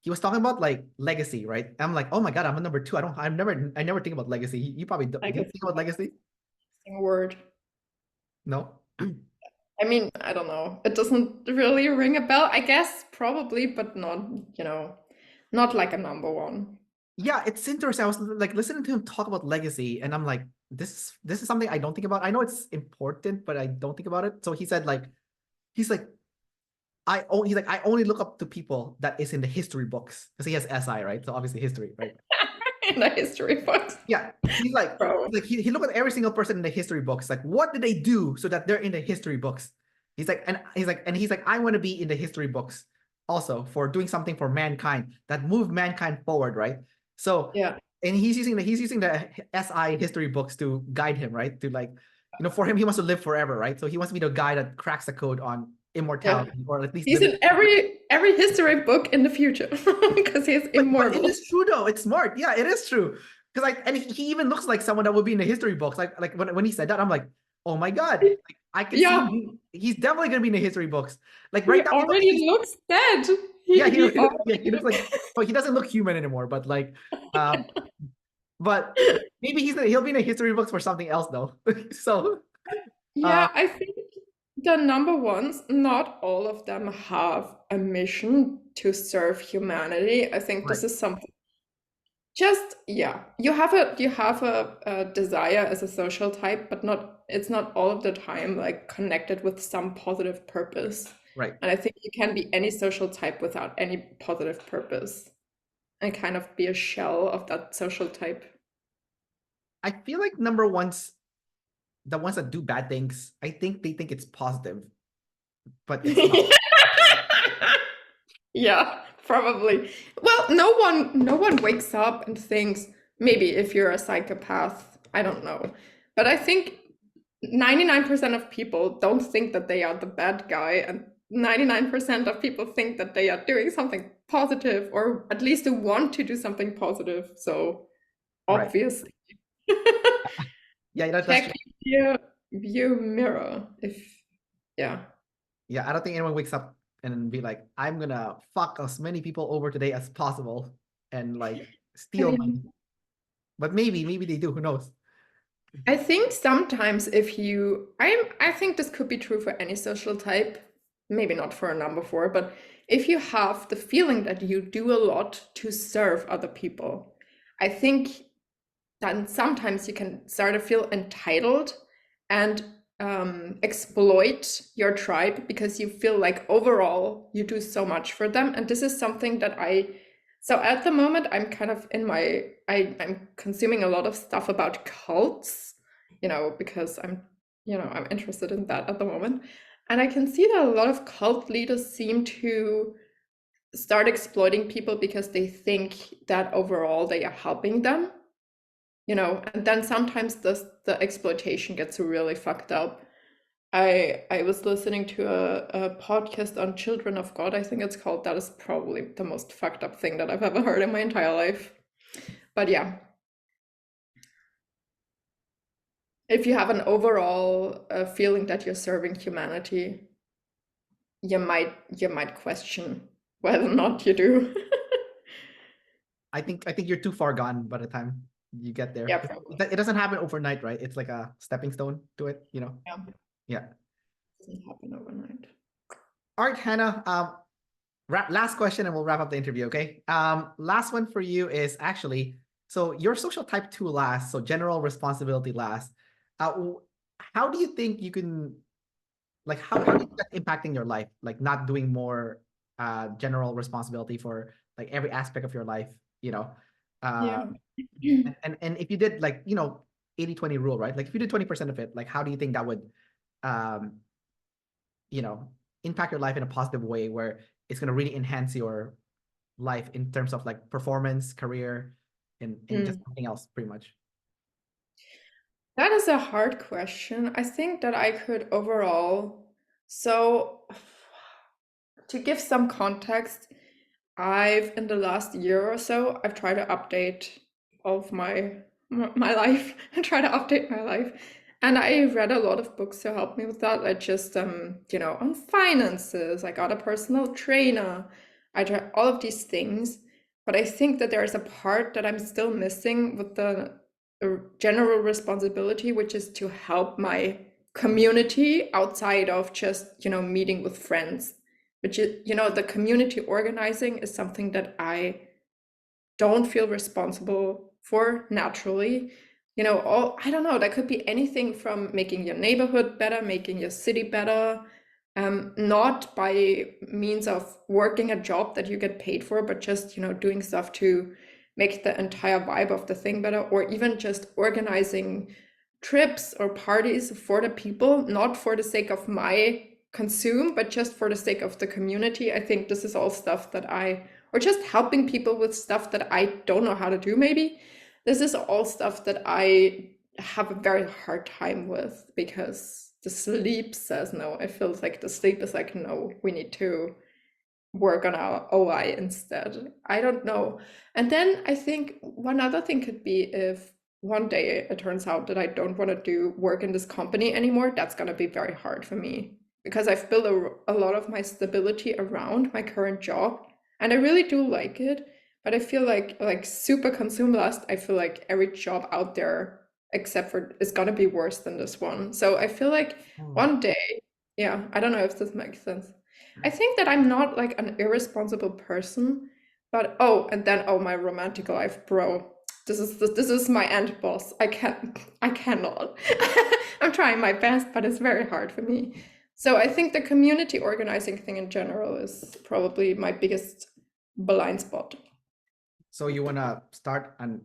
[SPEAKER 1] he was talking about like legacy, right? I'm like, oh my god, I'm a number two. I never think about legacy. You probably do.
[SPEAKER 2] I
[SPEAKER 1] You
[SPEAKER 2] guess
[SPEAKER 1] think about legacy?
[SPEAKER 2] word.
[SPEAKER 1] No.
[SPEAKER 2] I mean, I don't know. It doesn't really ring a bell. I guess probably, but not like a number one.
[SPEAKER 1] Yeah, it's interesting. I was like listening to him talk about legacy, and I'm like, this is something I don't think about. I know it's important, but I don't think about it. So he said like, he's like, I only look up to people that is in the history books because he has SI, right? So obviously history, right?
[SPEAKER 2] In the history books.
[SPEAKER 1] Yeah, he's like,
[SPEAKER 2] Bro.
[SPEAKER 1] he look at every single person in the history books. Like, what did they do so that they're in the history books? He's like, I want to be in the history books also for doing something for mankind that move mankind forward, right? So
[SPEAKER 2] Yeah.
[SPEAKER 1] and he's using the SI history books to guide him, right? To like, for him, he wants to live forever, right? So he wants to be the guy that cracks the code on immortality, or at least
[SPEAKER 2] He's in every history book in the future because he's immortal.
[SPEAKER 1] But it is true though. It's smart. Yeah, it is true. Because and he even looks like someone that would be in the history books. Like when he said that, I'm like, oh my god, like, I can see him. He's definitely gonna be in the history books. Like right
[SPEAKER 2] he
[SPEAKER 1] now,
[SPEAKER 2] already looks dead.
[SPEAKER 1] He looks like. Well, he doesn't look human anymore. But like, but maybe he'll be in the history books for something else though. So
[SPEAKER 2] yeah, I think the number ones, not all of them have a mission to serve humanity. I think this is something just you have a desire as a social type, but it's not all of the time like connected with some positive purpose.
[SPEAKER 1] Right.
[SPEAKER 2] And I think you can be any social type without any positive purpose and kind of be a shell of that social type.
[SPEAKER 1] I feel like number ones the ones that do bad things, I think they think it's positive, but it's not.
[SPEAKER 2] Yeah, probably. Well, no one wakes up and thinks, maybe if you're a psychopath, I don't know. But I think 99% of people don't think that they are the bad guy, and 99% of people think that they are doing something positive, or at least they want to do something positive. So
[SPEAKER 1] Right.
[SPEAKER 2] obviously,
[SPEAKER 1] Yeah, that's
[SPEAKER 2] check
[SPEAKER 1] true.
[SPEAKER 2] your view mirror if, yeah.
[SPEAKER 1] Yeah, I don't think anyone wakes up and be like, I'm gonna fuck as many people over today as possible and like
[SPEAKER 2] I
[SPEAKER 1] steal money.
[SPEAKER 2] mean,
[SPEAKER 1] But maybe they do, who knows?
[SPEAKER 2] I think sometimes if you, I think this could be true for any social type, maybe not for a number four, but if you have the feeling that you do a lot to serve other people, I think then sometimes you can start to feel entitled and exploit your tribe because you feel like overall you do so much for them. And this is something that so at the moment I'm kind of in I'm consuming a lot of stuff about cults, because I'm interested in that at the moment. And I can see that a lot of cult leaders seem to start exploiting people because they think that overall they are helping them, and then sometimes the exploitation gets really fucked up. I was listening to a podcast on Children of God, I think it's called. That is probably the most fucked up thing that I've ever heard in my entire life. But yeah, if you have an overall feeling that you're serving humanity, you might question whether or not you do.
[SPEAKER 1] I think you're too far gone by the time you get
[SPEAKER 2] Yeah,
[SPEAKER 1] there.
[SPEAKER 2] probably.
[SPEAKER 1] It doesn't happen overnight, right? It's like a stepping stone to it,
[SPEAKER 2] Yeah,
[SPEAKER 1] Yeah.
[SPEAKER 2] doesn't happen overnight.
[SPEAKER 1] All right, Hannah. Last question and we'll wrap up the interview, okay? Last one for you is actually, so your social type 2 last, so general responsibility last. How do you think you can, like, how do you think that's impacting your life? Like not doing more general responsibility for like every aspect of your life, Uh,
[SPEAKER 2] Yeah.
[SPEAKER 1] and if you did like, 80-20 rule, right? Like if you did 20% of it, like how do you think that would um, you know, impact your life in a positive way where it's going to really enhance your life in terms of like performance, career, and just
[SPEAKER 2] Mm.
[SPEAKER 1] something else, pretty much.
[SPEAKER 2] That is a hard question. I think that I could overall. So, to give some context, in the last year or so, I've tried to update all of my life and try to update my life. And I read a lot of books to help me with that. I just, on finances, I got a personal trainer. I tried all of these things. But I think that there's a part that I'm still missing with the general responsibility, which is to help my community outside of just, meeting with friends. Which is, the community organizing is something that I don't feel responsible for naturally. I don't know, that could be anything from making your neighborhood better, making your city better, not by means of working a job that you get paid for, but just, doing stuff to make the entire vibe of the thing better, or even just organizing trips or parties for the people, not for the sake of my consume, but just for the sake of the community. I think this is all stuff that or just helping people with stuff that I don't know how to do, maybe. This is all stuff that I have a very hard time with because the sleep says no. It feels like the sleep is like, no, we need to work on our OI instead. I don't know. And then I think one other thing could be if one day it turns out that I don't want to do work in this company anymore, that's going to be very hard for me because I've built a lot of my stability around my current job and I really do like it. But I feel like super consumerist, I feel like every job out there except for is going to be worse than this one. So I feel like
[SPEAKER 1] Oh.
[SPEAKER 2] one day, yeah, I don't know if this makes sense. I think that I'm not like an irresponsible person, but my romantic life, bro. This is my end boss. I cannot. I'm trying my best, but it's very hard for me. So I think the community organizing thing in general is probably my biggest blind spot.
[SPEAKER 1] So you want to start an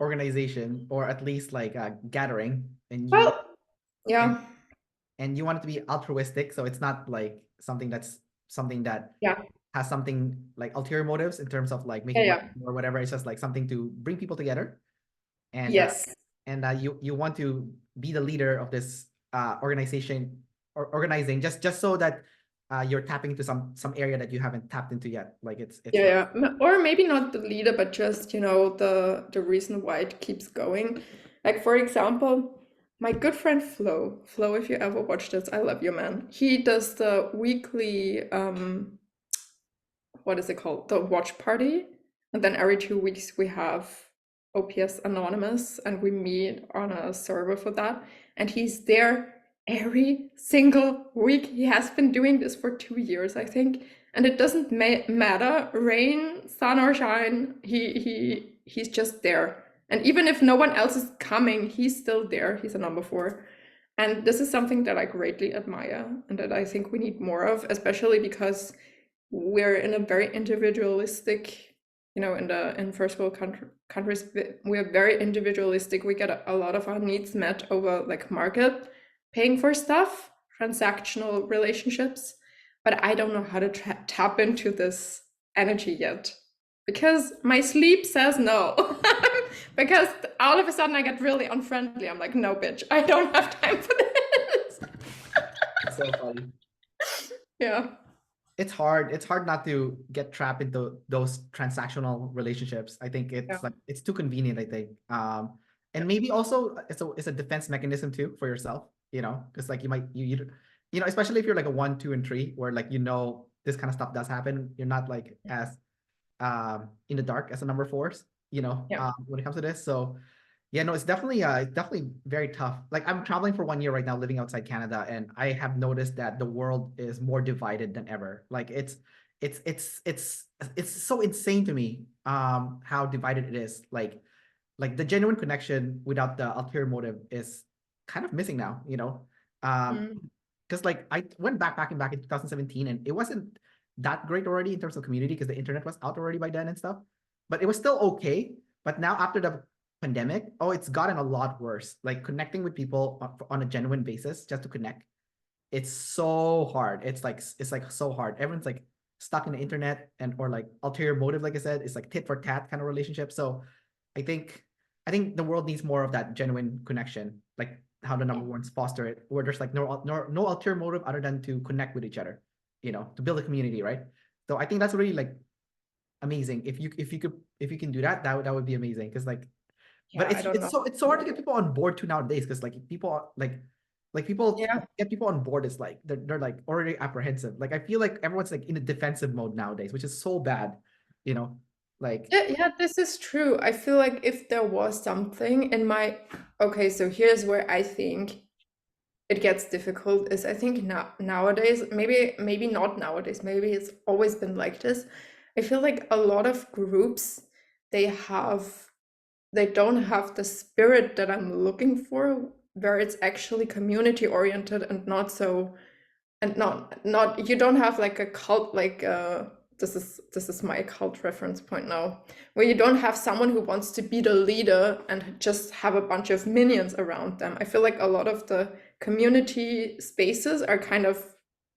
[SPEAKER 1] organization or at least like a gathering and you
[SPEAKER 2] Well, Yeah.
[SPEAKER 1] And you want it to be altruistic, so it's not like something that
[SPEAKER 2] Yeah.
[SPEAKER 1] has something like ulterior motives in terms of like
[SPEAKER 2] Yeah.
[SPEAKER 1] making money
[SPEAKER 2] Yeah.
[SPEAKER 1] or whatever. It's just like something to bring people together, and
[SPEAKER 2] Yes.
[SPEAKER 1] you want to be the leader of this organization or organizing just so that you're tapping into some area that you haven't tapped into yet. Like it's
[SPEAKER 2] Yeah, yeah. Or maybe not the leader, but just, you know, the reason why it keeps going. Like for example, my good friend Flo. Flo, if you ever watch this, I love you, man. He does the weekly what is it called? The watch party. And then every 2 weeks we have OPS Anonymous and we meet on a server for that. And he's there every single week. He has been doing this for 2 years, I think. And it doesn't matter, rain, sun or shine, he's just there. And even if no one else is coming, he's still there. He's a number 4. And this is something that I greatly admire and that I think we need more of, especially because we're in a very individualistic, you know, in first world countries, we're very individualistic. We get a lot of our needs met over like market, paying for stuff, transactional relationships. But I don't know how to tap into this energy yet because my sleep says no. Because all of a sudden I get really unfriendly. I'm like, no, bitch, I don't have time for this.
[SPEAKER 1] It's so funny.
[SPEAKER 2] Yeah.
[SPEAKER 1] It's hard not to get trapped into those transactional relationships. I think it's like it's too convenient, I think. And maybe also it's a defense mechanism too for yourself, you know, because like you might you know, especially if you're like a 1, 2, and 3, where like you know this kind of stuff does happen. You're not like as in the dark as a number 4s, you know,
[SPEAKER 2] Yeah.
[SPEAKER 1] when it comes to this. So yeah, no, it's definitely very tough. Like I'm traveling for 1 year right now, living outside Canada, and I have noticed that the world is more divided than ever. Like it's so insane to me how divided it is. Like the genuine connection without the ulterior motive is kind of missing now, you know. Because like I went back in 2017 and it wasn't that great already in terms of community because the internet was out already by then and stuff. But it was still okay. But now after the pandemic, oh, it's gotten a lot worse. Like connecting with people on a genuine basis just to connect, it's so hard. It's like so hard. Everyone's like stuck in the internet and or like ulterior motive, like I said, it's like tit for tat kind of relationship. So I think the world needs more of that genuine connection, like how the number ones foster it, where there's like no ulterior motive other than to connect with each other, you know, to build a community, right? So I think that's really like amazing. If you can do that, that would be amazing. Because like
[SPEAKER 2] Yeah,
[SPEAKER 1] but
[SPEAKER 2] I don't know.
[SPEAKER 1] it's so hard to get people on board too nowadays because like people
[SPEAKER 2] Yeah.
[SPEAKER 1] get people on board is like they're like already apprehensive. Like I feel like everyone's like in a defensive mode nowadays, which is so bad, you know. Like
[SPEAKER 2] Yeah, this is true. I feel like if there was something in my okay, so here's where I think it gets difficult is I think nowadays, maybe not nowadays, maybe it's always been like this. I feel like a lot of groups they don't have the spirit that I'm looking for, where it's actually community oriented and not so and not you don't have like a cult like this is my cult reference point now, where you don't have someone who wants to be the leader and just have a bunch of minions around them. I feel like a lot of the community spaces are kind of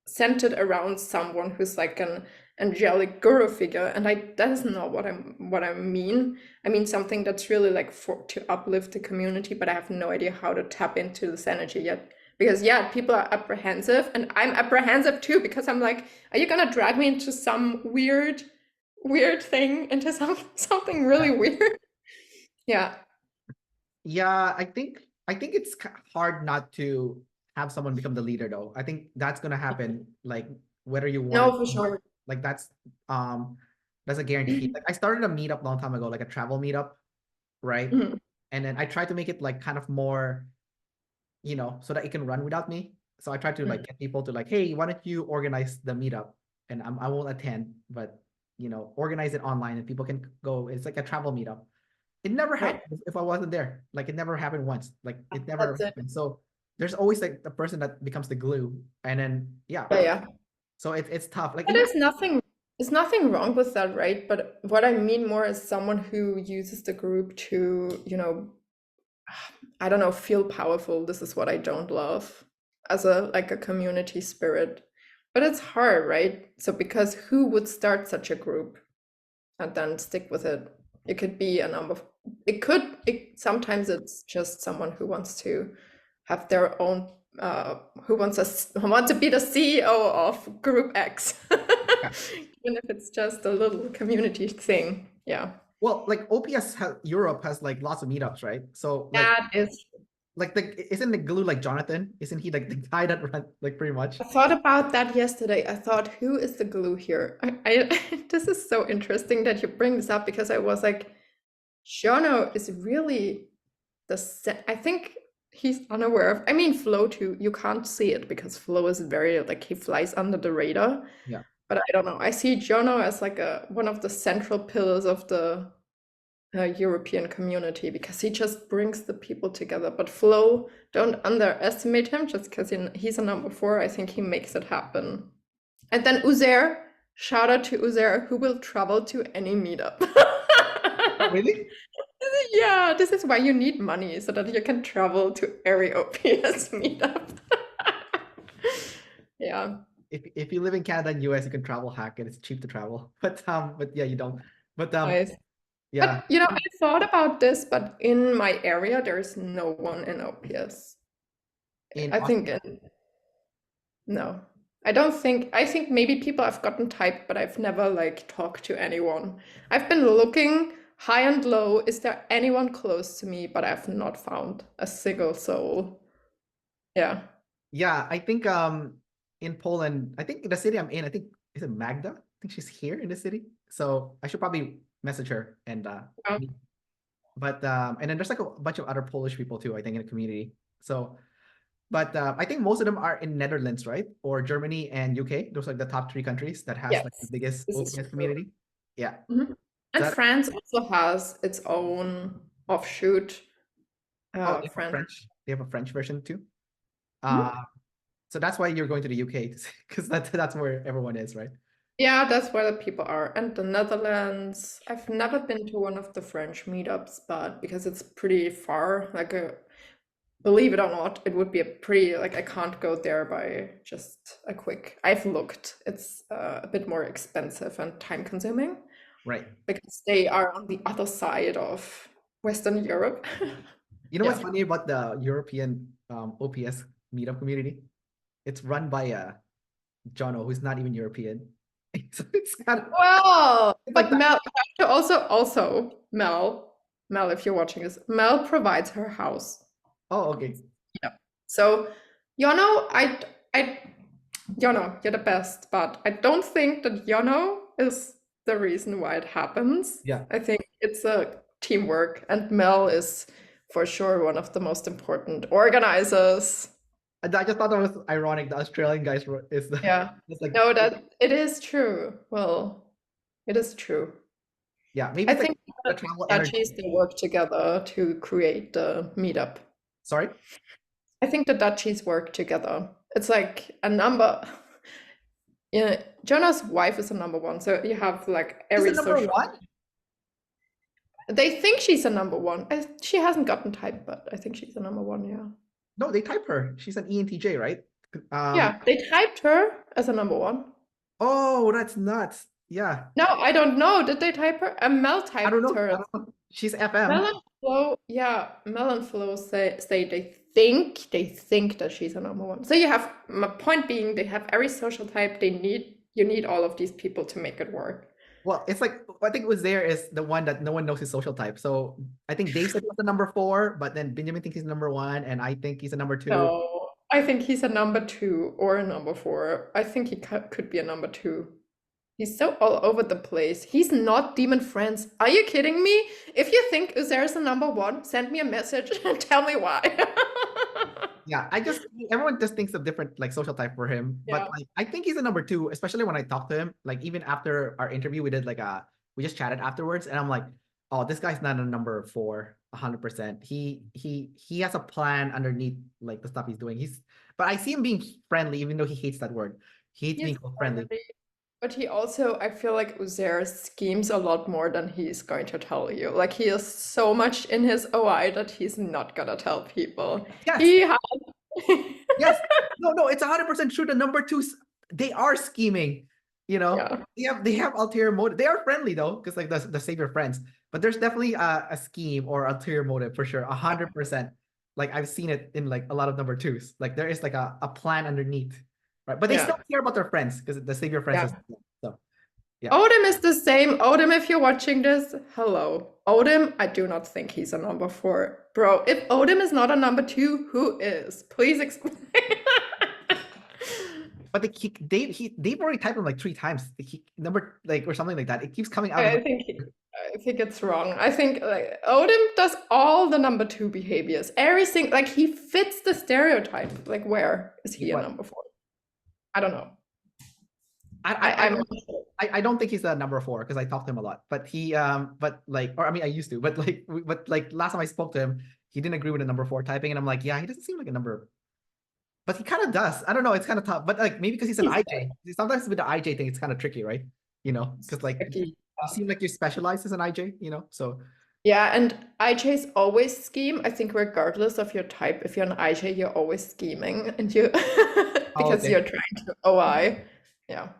[SPEAKER 2] centered around someone who's like an angelic guru figure, and that is not what I mean. I mean something that's really like for to uplift the community, but I have no idea how to tap into this energy yet. Because yeah, people are apprehensive and I'm apprehensive too, because I'm like, are you gonna drag me into some weird thing, into something really weird? Yeah.
[SPEAKER 1] yeah, I think it's hard not to have someone become the leader though. I think that's gonna happen like whether you want it
[SPEAKER 2] No, for
[SPEAKER 1] or not.
[SPEAKER 2] sure.
[SPEAKER 1] Like um that's a guarantee. Like I started a meetup a long time ago, like a travel meetup, right?
[SPEAKER 2] Mhm.
[SPEAKER 1] And then I tried to make it like kind of more, you know, so that it can run without me. So I tried to like
[SPEAKER 2] Mhm.
[SPEAKER 1] get people to like, hey, why don't you organize the meetup? And I won't attend, but you know, organize it online and people can go. It's like a travel meetup. It never
[SPEAKER 2] Right.
[SPEAKER 1] happened if I wasn't there. Like it never happened once. Like it never
[SPEAKER 2] That's it.
[SPEAKER 1] happened. So there's always like the person that becomes the glue. And then yeah.
[SPEAKER 2] Yeah, yeah.
[SPEAKER 1] So it's tough. Like
[SPEAKER 2] But
[SPEAKER 1] even
[SPEAKER 2] there's nothing wrong with that, right? But what I mean more is someone who uses the group to, you know, I don't know, feel powerful. This is what I don't love as a like a community spirit. But it's hard, right? So because who would start such a group and then stick with it? It could be a number. Sometimes it's just someone who wants to have their own. Who wants to be the CEO of Group X,
[SPEAKER 1] Yeah.
[SPEAKER 2] even if it's just a little community thing. Yeah.
[SPEAKER 1] Well, like Europe has like lots of meetups, right? So like
[SPEAKER 2] That is.
[SPEAKER 1] isn't the glue like Jonathan? Isn't he like the guy that run like pretty much?
[SPEAKER 2] I thought about that yesterday. I thought, who is the glue here? This is so interesting that you bring this up because I was like, Jono is really I think he's unaware of. I mean, Flo too. You can't see it because Flo is very like he flies under the radar.
[SPEAKER 1] Yeah.
[SPEAKER 2] But I don't know. I see Jono as like one of the central pillars of the European community because he just brings the people together. But Flo, don't underestimate him just because he's a number 4. I think he makes it happen. And then Uzair, shout out to Uzair, who will travel to any meetup.
[SPEAKER 1] Oh, really?
[SPEAKER 2] Yeah, this is why you need money so that you can travel to every OPS meetup. Yeah.
[SPEAKER 1] If you live in Canada and US, you can travel hack and it's cheap to travel. But yeah, you don't. But
[SPEAKER 2] Nice.
[SPEAKER 1] yeah.
[SPEAKER 2] But I thought about this, but in my area, there's no one in OPS. I think no. I don't think I think maybe people have gotten typed, but I've never like talked to anyone. I've been looking high and low. Is there anyone close to me? But I've not found a single soul. Yeah.
[SPEAKER 1] Yeah, I think in Poland, I think the city I'm in, I think is it Magda? I think she's here in the city. So I should probably message her and
[SPEAKER 2] Yeah.
[SPEAKER 1] but and then there's like a bunch of other Polish people too, I think, in the community. So but I think most of them are in Netherlands, right? Or Germany and UK. Those are like the top 3 countries that has like the
[SPEAKER 2] Yes,
[SPEAKER 1] biggest
[SPEAKER 2] this is
[SPEAKER 1] OPS
[SPEAKER 2] true.
[SPEAKER 1] community. Yeah.
[SPEAKER 2] Mhm. And
[SPEAKER 1] That
[SPEAKER 2] France also has its own offshoot.
[SPEAKER 1] oh, they have a
[SPEAKER 2] France.
[SPEAKER 1] French. They have a French version too.
[SPEAKER 2] Mhm.
[SPEAKER 1] So that's why you're going to the UK because that's where everyone is, right?
[SPEAKER 2] Yeah, that's where the people are. And the Netherlands, I've never been to one of the French meetups, but because it's pretty far, believe it or not, it would be a pretty, like, I can't go there by just a quick, I've looked. It's a bit more expensive and time consuming
[SPEAKER 1] Right.
[SPEAKER 2] because they are on the other side of Western Europe.
[SPEAKER 1] You know
[SPEAKER 2] Yeah.
[SPEAKER 1] what's funny about the European OPS meetup community? It's run by Jono, who's not even European. So it's kind of
[SPEAKER 2] Well,
[SPEAKER 1] it's like
[SPEAKER 2] but
[SPEAKER 1] that.
[SPEAKER 2] Mel, you have to also Mel, if you're watching this, Mel provides her house.
[SPEAKER 1] Oh, okay.
[SPEAKER 2] Yeah. So, Yono, Yono, you're the best, but I don't think that Yono is the reason why it happens.
[SPEAKER 1] Yeah.
[SPEAKER 2] I think it's a teamwork, and Mel is for sure one of the most important organizers.
[SPEAKER 1] I just thought that was ironic. The Australian guys is
[SPEAKER 2] Yeah.
[SPEAKER 1] it's like
[SPEAKER 2] No, that it is true. Well, it is true.
[SPEAKER 1] yeah, maybe
[SPEAKER 2] I
[SPEAKER 1] it's like
[SPEAKER 2] think
[SPEAKER 1] the travel
[SPEAKER 2] Dutchies
[SPEAKER 1] energy.
[SPEAKER 2] they work together to create the meetup.
[SPEAKER 1] Sorry?
[SPEAKER 2] I think the Dutchies work together. It's like a number. Yeah, Jonah's wife is a number 1, so you have like
[SPEAKER 1] Is
[SPEAKER 2] every
[SPEAKER 1] it number
[SPEAKER 2] social.
[SPEAKER 1] 1?
[SPEAKER 2] They think she's a number 1. She hasn't gotten typed, but I think she's a number 1. Yeah.
[SPEAKER 1] No, they type her. She's an ENTJ, right?
[SPEAKER 2] Yeah, they typed her as a number 1.
[SPEAKER 1] Oh, that's nuts. Yeah.
[SPEAKER 2] No, I don't know. Did they type her? Mel
[SPEAKER 1] I don't
[SPEAKER 2] typed
[SPEAKER 1] know.
[SPEAKER 2] her.
[SPEAKER 1] I don't know. She's FM.
[SPEAKER 2] Mel and Flo, yeah, Mel and Flo say they think that she's a number 1. So you have my point being they have every social type you need all of these people to make it work.
[SPEAKER 1] Well, it's like I think it was there is the one that no one knows his social type. So I think Dave said he was the number 4, but then Benjamin thinks he's number 1, and I think he's a number 2.
[SPEAKER 2] No, I think he's a number 2 or a number 4. I think he could be a number 2. He's so all over the place. He's not Demon Friends. Are you kidding me? If you think there's a number 1, send me a message and tell me why.
[SPEAKER 1] Yeah, everyone just thinks of different like social type for him.
[SPEAKER 2] Yeah.
[SPEAKER 1] But like I think he's a number 2, especially when I talked to him. Like even after our interview, we did we just chatted afterwards, and I'm like, oh, this guy's not a number 4, 100%. He has a plan underneath like the stuff he's doing. But I see him being friendly, even though he hates that word. He hates being called friendly.
[SPEAKER 2] But he also, I feel like Uzair schemes a lot more than he's going to tell you. Like he is so much in his OI that he's not gonna tell people.
[SPEAKER 1] Yes,
[SPEAKER 2] He has
[SPEAKER 1] yes. No, it's 100% true. The number twos, they are scheming. You know,
[SPEAKER 2] yeah.
[SPEAKER 1] they have ulterior motive. They are friendly though, because like the savior friends. But there's definitely a scheme or ulterior motive for sure, 100%. Like I've seen it in like a lot of number twos. Like there is like a plan underneath, right? But they
[SPEAKER 2] Yeah.
[SPEAKER 1] still care about their friends because the savior friends
[SPEAKER 2] Yeah.
[SPEAKER 1] is so yeah.
[SPEAKER 2] Odin is the same. Odin, if you're watching this, hello. Odin, I do not think he's a number 4. Bro, if Odin is not a number 2, who is? Please explain.
[SPEAKER 1] But they've already typed him like 3 times. Number like or something like that. It keeps coming out as
[SPEAKER 2] I think I think it's wrong. I think like Odin does all the number 2 behaviors. Everything like he fits the stereotype. Like where is he a
[SPEAKER 1] what
[SPEAKER 2] number 4? I don't know.
[SPEAKER 1] I
[SPEAKER 2] I'm
[SPEAKER 1] don't
[SPEAKER 2] not sure.
[SPEAKER 1] I don't think he's a number 4 because I talked to him a lot. But but like or I mean I used to, but like last time I spoke to him, he didn't agree with the number 4 typing, and I'm like, yeah, he doesn't seem like a number, but he kind of does. I don't know, it's kind of tough. But like maybe because he's an
[SPEAKER 2] He's
[SPEAKER 1] IJ. Sometimes with the IJ thing, it's kind of tricky, right? You know, because like
[SPEAKER 2] tricky.
[SPEAKER 1] you seem like you're specialized as an IJ, so
[SPEAKER 2] Yeah, and IJs always scheme. I think regardless of your type, if you're an IJ, you're always scheming and you
[SPEAKER 1] oh,
[SPEAKER 2] because
[SPEAKER 1] okay.
[SPEAKER 2] you're trying to OI. Yeah.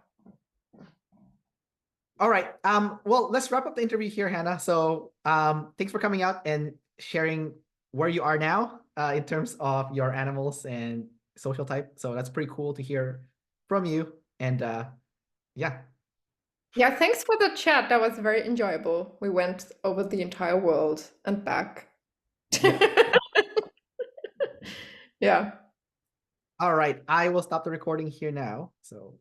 [SPEAKER 1] All right. Well, let's wrap up the interview here, Hannah. So, thanks for coming out and sharing where you are now, in terms of your animals and social type. So that's pretty cool to hear from you. And yeah.
[SPEAKER 2] Yeah, thanks for the chat. That was very enjoyable. We went over the entire world and back.
[SPEAKER 1] Yeah.
[SPEAKER 2] Yeah.
[SPEAKER 1] All right. I will stop the recording here now. So.